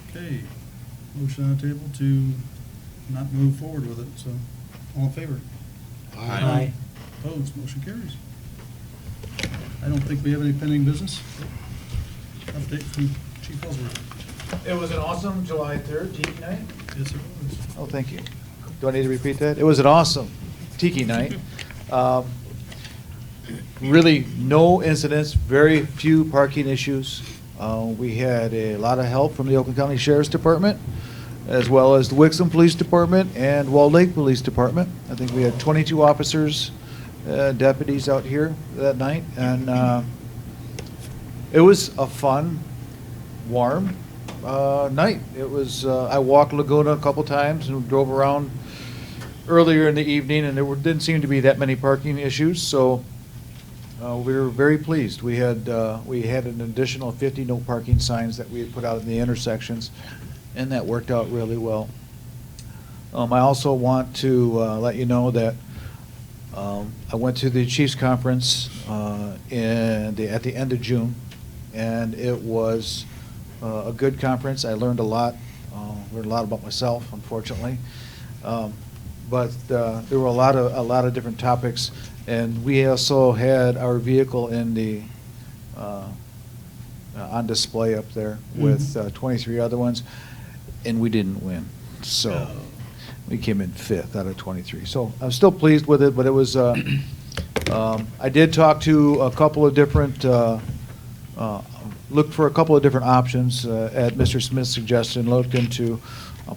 Speaker 1: Okay. Motion on the table to not move forward with it, so all in favor?
Speaker 5: Aye.
Speaker 1: Opposed, motion carries. I don't think we have any pending business. Update from Chief Ellsworth.
Speaker 14: It was an awesome July 3rd, Tiki Night.
Speaker 1: Yes, it was.
Speaker 15: Oh, thank you. Do I need to repeat that? It was an awesome tiki night. Really, no incidents, very few parking issues. We had a lot of help from the Oakland County Sheriff's Department, as well as the Wixom Police Department and Wall Lake Police Department. I think we had 22 officers, deputies out here that night, and it was a fun, warm night. It was, I walked Laguna a couple times and drove around earlier in the evening, and didn't seem to be that many parking issues, so we were very pleased. We had an additional 50 no parking signs that we had put out in the intersections, and that worked out really well. I also want to let you know that I went to the Chiefs Conference at the end of June, and it was a good conference. I learned a lot about myself, unfortunately. But there were a lot of different topics, and we also had our vehicle in the on display up there with 23 other ones, and we didn't win. So we came in 5th out of 23. So I'm still pleased with it, but it was. I did talk to a couple of different. Looked for a couple of different options at Mr. Smith's suggestion. Looked into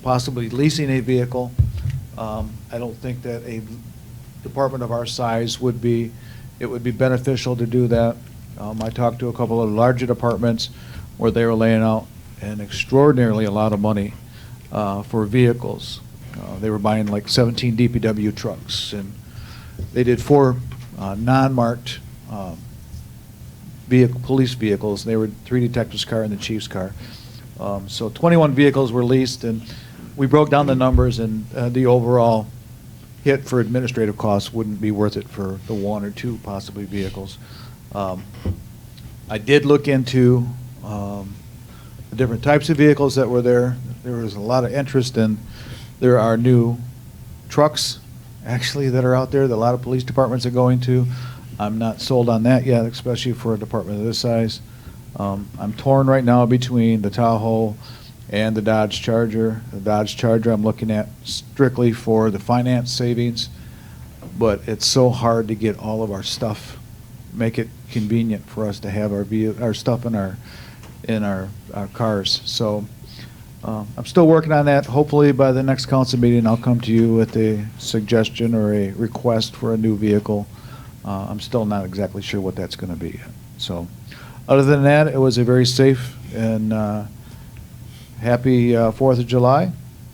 Speaker 15: possibly leasing a vehicle. I don't think that a department of our size would be beneficial to do that. I talked to a couple of larger departments where they were laying out an extraordinarily a lot of money for vehicles. They were buying like 17 DPW trucks, and they did 4 non-marked police vehicles. They were 3 detectives' car and the chief's car. So 21 vehicles were leased, and we broke down the numbers, and the overall hit for administrative costs wouldn't be worth it for the 1 or 2 possibly vehicles. I did look into the different types of vehicles that were there. There was a lot of interest in, there are new trucks actually that are out there that a lot of police departments are going to. I'm not sold on that yet, especially for a department of this size. I'm torn right now between the Tahoe and the Dodge Charger. The Dodge Charger I'm looking at strictly for the finance savings, but it's so hard to get all of our stuff, make it convenient for us to have our stuff in our cars. So I'm still working on that. Hopefully by the next council meeting I'll come to you with a suggestion or a request for a new vehicle. I'm still not exactly sure what that's going to be yet. So other than that, it was a very safe and happy 4th of July,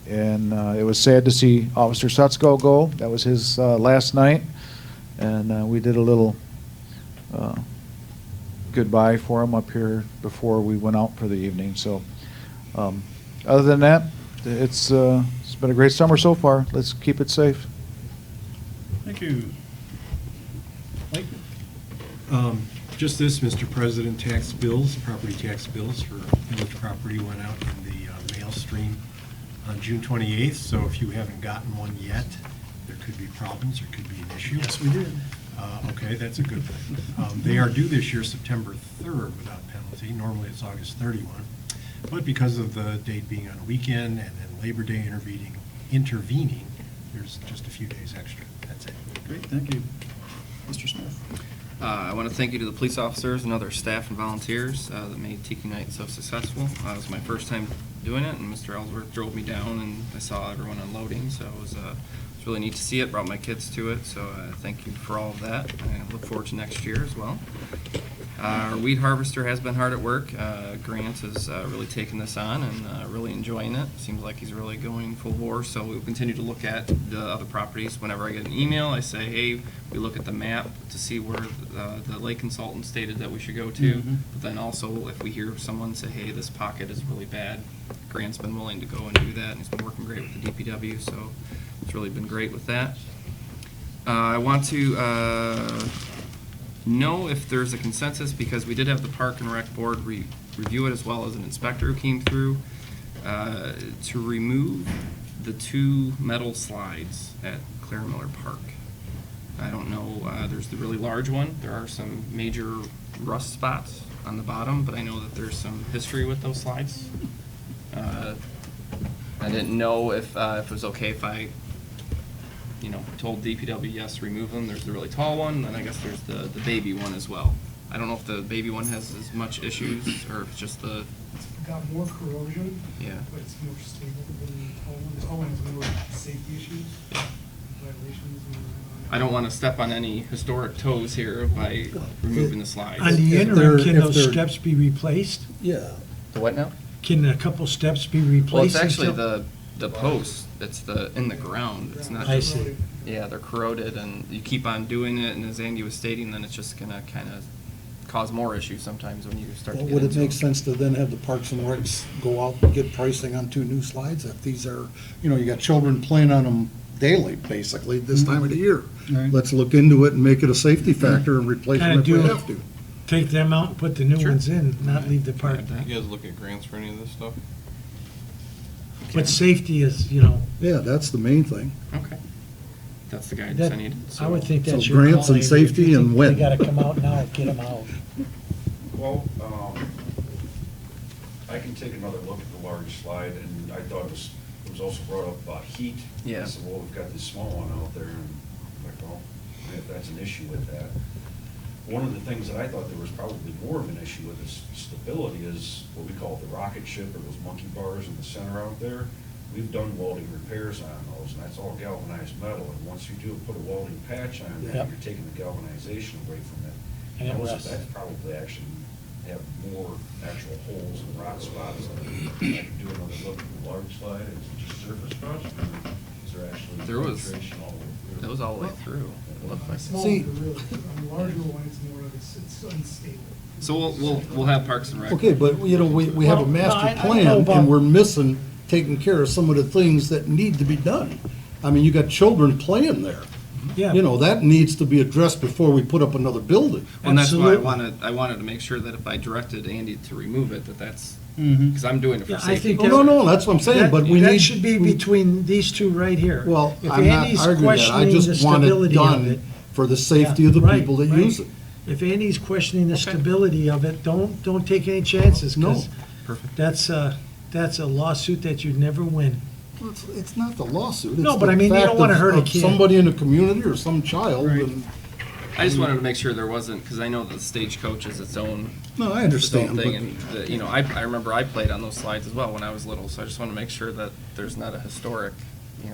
Speaker 15: and it was sad to see Officer Sutsko go. That was his last night, and we did a little goodbye for him up here before we went out for the evening. So other than that, it's been a great summer so far. Let's keep it safe.
Speaker 1: Thank you. Mike?
Speaker 18: Just this, Mr. President, tax bills, property tax bills for village property went out in the mail stream on June 28th, so if you haven't gotten one yet, there could be problems, there could be an issue.
Speaker 1: Yes, we did.
Speaker 18: Okay, that's a good thing. They are due this year September 3rd without penalty. Normally it's August 31. But because of the date being on a weekend and then Labor Day intervening, intervening, there's just a few days extra. That's it.
Speaker 1: Great, thank you. Mr. Smith?
Speaker 8: I want to thank you to the police officers and other staff and volunteers that made Tiki Night so successful. It was my first time doing it, and Mr. Ellsworth drove me down, and I saw everyone unloading, so it was really neat to see it. Brought my kids to it, so thank you for all of that. I look forward to next year as well. Our weed harvester has been hard at work. Grant has really taken this on and really enjoying it. Seems like he's really going full bore, so we'll continue to look at the other properties. Whenever I get an email, I say, hey, we look at the map to see where the lake consultant stated that we should go to.
Speaker 1: Mhm.
Speaker 8: But then also, if we hear someone say, hey, this pocket is really bad, Grant's been willing to go and do that, and he's been working great with the DPW, so it's really been great with that. I want to know if there's a consensus, because we did have the Park and Rec Board review it, as well as an inspector who came through, to remove the 2 metal slides at Claire Miller Park. I don't know, there's the really large one. There are some major rust spots on the bottom, but I know that there's some history with those slides. I didn't know if it was okay if I told DPW yes, remove them. There's the really tall one, and I guess there's the baby one as well. I don't know if the baby one has as much issues, or if it's just the...
Speaker 16: It's got more corrosion,
Speaker 8: Yeah.
Speaker 16: but it's more stable than the tall one. The tall one has more safety issues, violations.
Speaker 8: I don't want to step on any historic toes here by removing the slides.
Speaker 5: On the interim, can those steps be replaced?
Speaker 9: Yeah.
Speaker 8: The what now?
Speaker 5: Can a couple steps be replaced?
Speaker 8: Well, it's actually
Speaker 5: until-
Speaker 8: the post. It's in the ground. It's not.
Speaker 5: I see.
Speaker 8: Yeah, they're corroded, and you keep on doing it, and as Andy was stating, then it's just gonna kind of cause more issues sometimes when you start
Speaker 9: Well,
Speaker 8: to get
Speaker 9: would it
Speaker 8: into
Speaker 9: make
Speaker 8: them.
Speaker 9: sense to then have the Parks and Recs go out and get pricing on 2 new slides? If these are, you got children playing on them daily, basically, this time of the year.
Speaker 1: Right.
Speaker 9: Let's look into it and make it a safety factor and replace them
Speaker 5: Kinda
Speaker 9: if we
Speaker 5: do-
Speaker 9: have to.
Speaker 5: Take them out and put the new
Speaker 8: Sure.
Speaker 5: ones in, not leave the park.
Speaker 4: You guys look at grants for any of this stuff?
Speaker 5: But safety is,
Speaker 9: Yeah, that's the main thing.
Speaker 8: Okay. That's the guidance
Speaker 5: that,
Speaker 8: I need.
Speaker 5: I would think
Speaker 9: So
Speaker 5: that's your
Speaker 9: grants
Speaker 5: call,
Speaker 9: and
Speaker 5: Amy. If you
Speaker 9: safety and
Speaker 5: think
Speaker 9: when.
Speaker 5: They gotta come out now, get them out.
Speaker 13: Well, I can take another look at the large slide, and I thought it was also brought up about heat.
Speaker 8: Yeah.
Speaker 13: I said, well, we've got this small one out there, and I'm like, well, if that's an issue with that. One of the things that I thought there was probably more of an issue with is stability is what we call the rocket ship, or those monkey bars in the center out there. We've done welding repairs on those, and that's all galvanized metal, and once you do put a welding patch on that,
Speaker 5: Yep.
Speaker 13: you're taking the galvanization away from it.
Speaker 5: And it
Speaker 13: Those-
Speaker 5: rusts.
Speaker 13: That's probably actually have more actual holes and rot spots. I could do another look at the large slide, is it just surface rust, or is there actually
Speaker 8: There was-
Speaker 13: penetration all the way through?
Speaker 8: It was all the way through. It looked like.
Speaker 16: Small,
Speaker 9: See-
Speaker 16: really, on the larger one, it's more of, it's unstable.
Speaker 8: So we'll have Parks and Rec.
Speaker 9: Okay, but, we have a
Speaker 5: Well, no, I
Speaker 9: master
Speaker 5: don't know
Speaker 9: plan,
Speaker 5: about-
Speaker 9: and we're missing taking care of some of the things that need to be done. I mean, you got children playing there.
Speaker 5: Yeah.
Speaker 9: That needs to be addressed before we put up another building.
Speaker 8: And that's why
Speaker 5: Absolutely.
Speaker 8: I wanted to make sure that if I directed Andy to remove it, that's,
Speaker 1: Mhm.
Speaker 8: because I'm doing it for
Speaker 5: Yeah, I
Speaker 8: safety.
Speaker 5: think
Speaker 9: Oh, no, no, that's what I'm saying, but we need.
Speaker 5: That should be between these two right here.
Speaker 9: Well,
Speaker 5: If
Speaker 9: I'm not
Speaker 5: Andy's
Speaker 9: arguing that, I
Speaker 5: questioning the
Speaker 9: just want it
Speaker 5: stability of
Speaker 9: done
Speaker 5: it-
Speaker 9: for the safety
Speaker 5: Yeah,
Speaker 9: of the
Speaker 5: right,
Speaker 9: people that
Speaker 5: right.
Speaker 9: use it.
Speaker 5: If Andy's questioning the stability of it, don't take any chances,
Speaker 9: No.
Speaker 5: because
Speaker 8: Perfect.
Speaker 5: that's a lawsuit that you'd never win.
Speaker 9: Well, it's not the lawsuit.
Speaker 5: No,
Speaker 9: it's
Speaker 5: but
Speaker 9: the
Speaker 5: I mean, you
Speaker 9: fact
Speaker 5: don't wanna
Speaker 9: of-
Speaker 5: hurt a
Speaker 9: of
Speaker 5: kid.
Speaker 9: Somebody in the community or some child, and,
Speaker 8: I just wanted to make sure there wasn't, because I know that Stagecoach is its own.
Speaker 9: no, I
Speaker 8: its own
Speaker 9: understand,
Speaker 8: thing,
Speaker 9: but.
Speaker 8: and, I remember I played on those slides as well when I was little, so I just want to make sure that there's not a historic,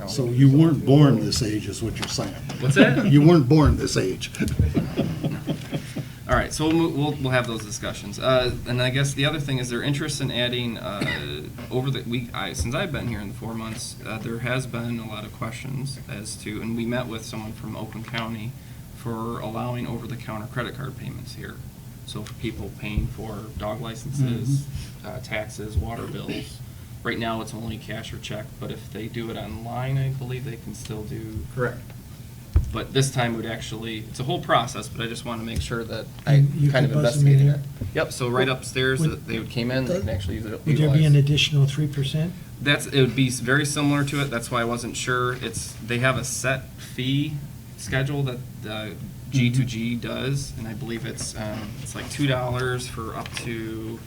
Speaker 9: So you weren't born this age, is what you're saying?
Speaker 8: What's that?
Speaker 9: You weren't born this age.
Speaker 8: All right, so we'll have those discussions. And I guess the other thing is their interest in adding, over the week, since I've been here in the 4 months, there has been a lot of questions as to, and we met with someone from Oakland County for allowing over-the-counter credit card payments here. So for people paying for dog licenses, taxes, water bills. Right now, it's only cash or check, but if they do it online, I believe they can still do.
Speaker 10: Correct.
Speaker 8: But this time would actually, it's a whole process, but I just want to make sure that I
Speaker 5: You
Speaker 8: kind of
Speaker 5: could buzz them in
Speaker 8: investigated
Speaker 5: here?
Speaker 8: it. Yep, so right upstairs,
Speaker 5: Would-
Speaker 8: they came in, they can actually use it.
Speaker 5: Would there be an additional 3%?
Speaker 8: It would be very similar to it, that's why I wasn't sure. They have a set fee schedule that G2G does, and I believe it's like $2 for up to,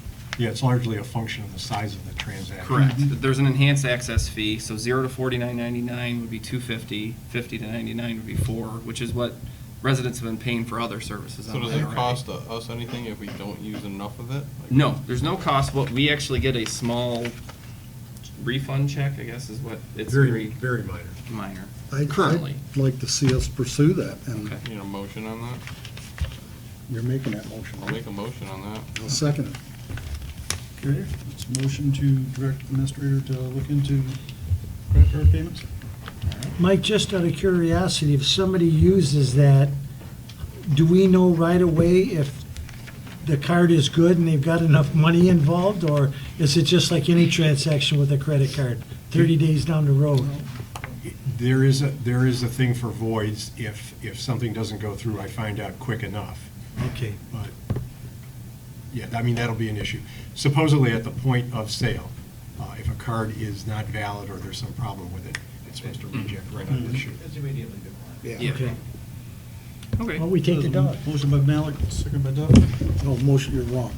Speaker 18: Yeah, it's largely a function of the size of the transaction.
Speaker 8: Correct. There's an enhanced access fee, so 0 to 49.99 would be $250, 50 to 99 would be $4, which is what residents have been paying for other services.
Speaker 4: So does it cost us anything if we don't use enough of it? Like-
Speaker 8: No, there's no cost, but we actually get a small refund check, I guess is what, it's
Speaker 18: Very, very minor.
Speaker 8: minor.
Speaker 9: I'd like to see us pursue that, and
Speaker 4: Need a motion on that?
Speaker 9: you're making that motion.
Speaker 4: I'll make a motion on that.
Speaker 9: I'll second it.
Speaker 1: Okay, it's a motion to direct the administrator to look into credit card payments.
Speaker 5: Mike, just out of curiosity, if somebody uses that, do we know right away if the card is good and they've got enough money involved, or is it just like any transaction with a credit card, 30 days down the road?
Speaker 18: There is a thing for voids. If something doesn't go through, I find out quick enough.
Speaker 5: Okay.
Speaker 18: But, yeah, I mean, that'll be an issue. Supposedly, at the point of sale, if a card is not valid or there's some problem with it, it's supposed to reject right on the issue.
Speaker 14: It's immediately declined.
Speaker 8: Yeah.
Speaker 5: Okay.
Speaker 8: Okay.
Speaker 5: Well, we take the dog.
Speaker 1: Motion by Malik, second by Duff.
Speaker 9: No, motion, you're wrong.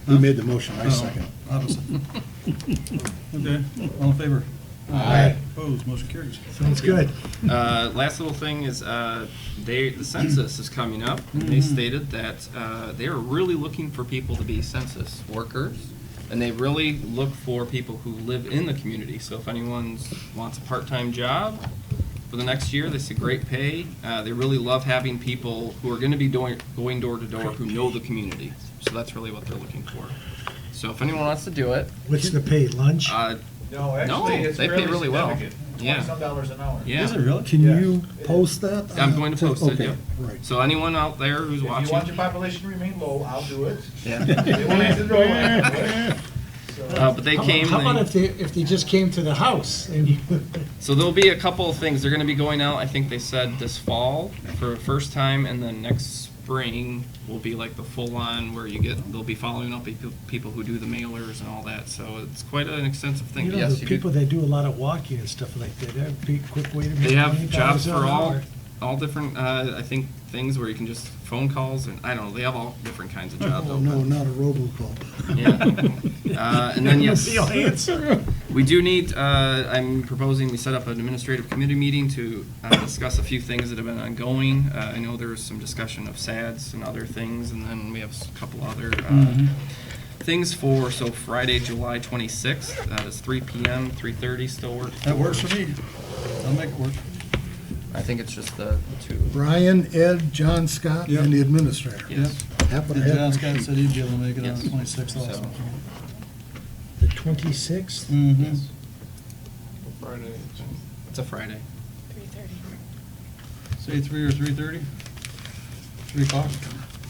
Speaker 9: You made the motion, I
Speaker 1: Oh,
Speaker 9: second.
Speaker 1: Opposite. Okay, all in favor?
Speaker 8: Aye.
Speaker 1: Opposed, motion carries.
Speaker 5: Sounds good.
Speaker 8: Last little thing is, the census is coming up. They stated that they are really looking for people to be census workers, and they really look for people who live in the community. So if anyone wants a part-time job for the next year, they see great pay. They really love having people who are going to be going door to door who know the community. So that's really what they're looking for. So if anyone wants to do it,
Speaker 5: What's the pay, lunch?
Speaker 14: No, actually, it's
Speaker 8: they pay really well.
Speaker 14: significant.
Speaker 8: Yeah.
Speaker 14: $20-some an hour.
Speaker 8: Yeah.
Speaker 1: Is it really?
Speaker 9: Can
Speaker 14: Yes.
Speaker 9: you post that?
Speaker 8: I'm going to post it,
Speaker 9: Okay,
Speaker 8: yep.
Speaker 9: right.
Speaker 8: So anyone out there who's
Speaker 14: If
Speaker 8: watching.
Speaker 14: you want your population to remain low, I'll do it.
Speaker 8: Yeah.
Speaker 14: They won't answer the door when I do it. So-
Speaker 8: But they
Speaker 5: How-
Speaker 8: came.
Speaker 5: How about if they just came to the house and you?
Speaker 8: So there'll be a couple of things. They're going to be going out, I think they said this fall for the first time, and then next spring will be like the full-on where they'll be following up people who do the mailers and all that. So it's quite an extensive thing.
Speaker 5: You know,
Speaker 8: Yes,
Speaker 5: the
Speaker 8: you
Speaker 5: people
Speaker 8: do.
Speaker 5: that do a lot of walking and stuff like that, that'd be a quick way to make
Speaker 8: They have
Speaker 5: $20
Speaker 8: jobs
Speaker 5: an
Speaker 8: for
Speaker 5: hour.
Speaker 8: all different, I think, things where you can just phone calls and, I don't know, they have all different kinds of jobs
Speaker 9: Oh,
Speaker 8: open.
Speaker 9: no, not a robocall.
Speaker 8: Yeah. And then, yes.
Speaker 5: They'll answer.
Speaker 8: We do need, I'm proposing we set up an administrative committee meeting to discuss a few things that have been ongoing. I know there's some discussion of SADS and other things, and then we have a couple other things so Friday, July 26th, that is 3 PM, 3:30 still work?
Speaker 1: That works for me. I'll make it work.
Speaker 8: I think it's just the two.
Speaker 9: Brian, Ed, John Scott,
Speaker 1: Yep.
Speaker 9: and the administrator.
Speaker 8: Yes.
Speaker 9: Happen to
Speaker 1: And
Speaker 9: have
Speaker 1: John
Speaker 9: my
Speaker 1: Scott
Speaker 9: sheet.
Speaker 1: said he'd be able to make it on
Speaker 8: Yes.
Speaker 1: the 26th also.
Speaker 8: So-
Speaker 5: The 26th?
Speaker 1: Mm-hmm.
Speaker 8: Yes.
Speaker 4: Friday.
Speaker 8: It's a Friday.
Speaker 1: Say 3 or 3:30? 3 o'clock?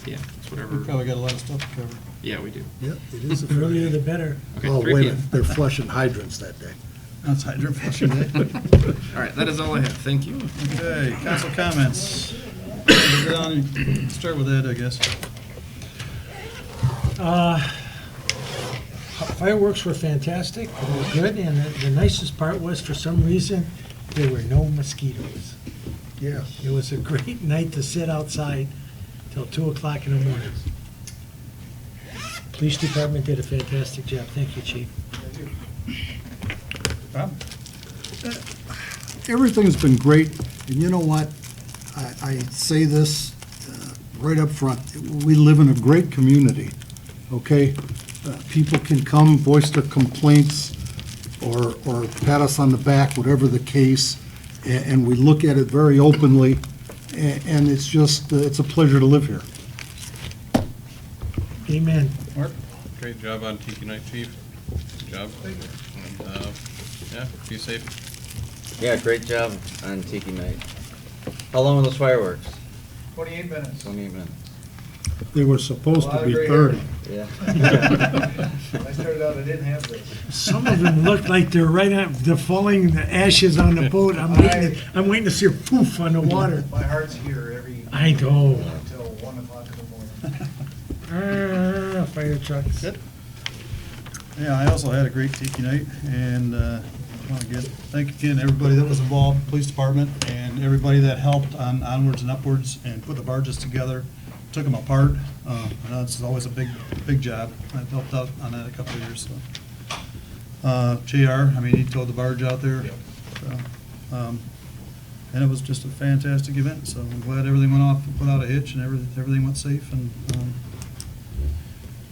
Speaker 8: Yeah, it's
Speaker 1: We
Speaker 8: whatever.
Speaker 1: probably got a lot of stuff to cover.
Speaker 8: Yeah, we do.
Speaker 9: Yep, it is a
Speaker 5: The earlier
Speaker 9: Friday.
Speaker 5: the better.
Speaker 8: Okay,
Speaker 9: Oh,
Speaker 8: 3
Speaker 9: wait a
Speaker 8: PM.
Speaker 9: minute, they're flushing hydrants that day.
Speaker 1: Outside your flushing day.
Speaker 8: All right, that is all I have. Thank you.
Speaker 1: Okay, council comments. We'll go down and start with Ed, I guess.
Speaker 5: Fireworks were fantastic, they were good, and the nicest part was, for some reason, there were no mosquitoes.
Speaker 9: Yeah.
Speaker 5: It was a great night to sit outside till 2 o'clock in the morning. Police department did a fantastic job. Thank you, chief.
Speaker 1: Bob?
Speaker 9: Everything's been great, and you know what? I say this right up front. We live in a great community, okay? People can come, voice their complaints, or pat us on the back, whatever the case, and we look at it very openly, and it's just, it's a pleasure to live here.
Speaker 5: Amen.
Speaker 1: Mark?
Speaker 4: Great job on Tiki Night, Chief. Good job. And, yeah, be safe.
Speaker 10: Yeah, great job on Tiki Night. How long were those fireworks?
Speaker 14: 28 minutes.
Speaker 10: 28 minutes.
Speaker 9: They were supposed
Speaker 14: A lot
Speaker 9: to
Speaker 14: of
Speaker 9: be
Speaker 14: gray
Speaker 9: 30.
Speaker 14: hair. I started out, I didn't have this.
Speaker 5: Some of them look like they're they're falling, the ashes on the boat. I'm waiting to see a poof on the water.
Speaker 14: My heart's here every.
Speaker 5: I know.
Speaker 14: Until 1 o'clock in the morning.
Speaker 5: Fire trucks.
Speaker 1: Good. Yeah, I also had a great Tiki Night, and I want to thank again everybody that was involved, police department, and everybody that helped on Onwards and Upwards and put the barges together. took them apart. I know it's always a big job. I've helped out on that a couple of years, so. JR, I mean, he towed the barge out there. So, and it was just a fantastic event, so I'm glad everything went off without a hitch and everything went safe, and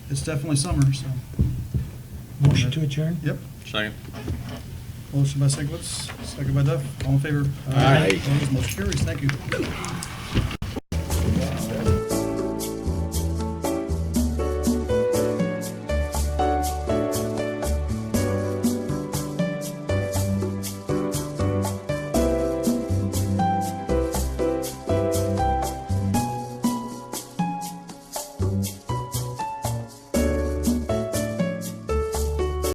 Speaker 1: it's definitely summer, so.
Speaker 5: Motion to adjourn?
Speaker 1: Yep.
Speaker 4: Second.
Speaker 1: Motion by Sigwitz, second by Duff. All in favor?
Speaker 5: Aye.
Speaker 1: Opposed? Motion carries. Thank you.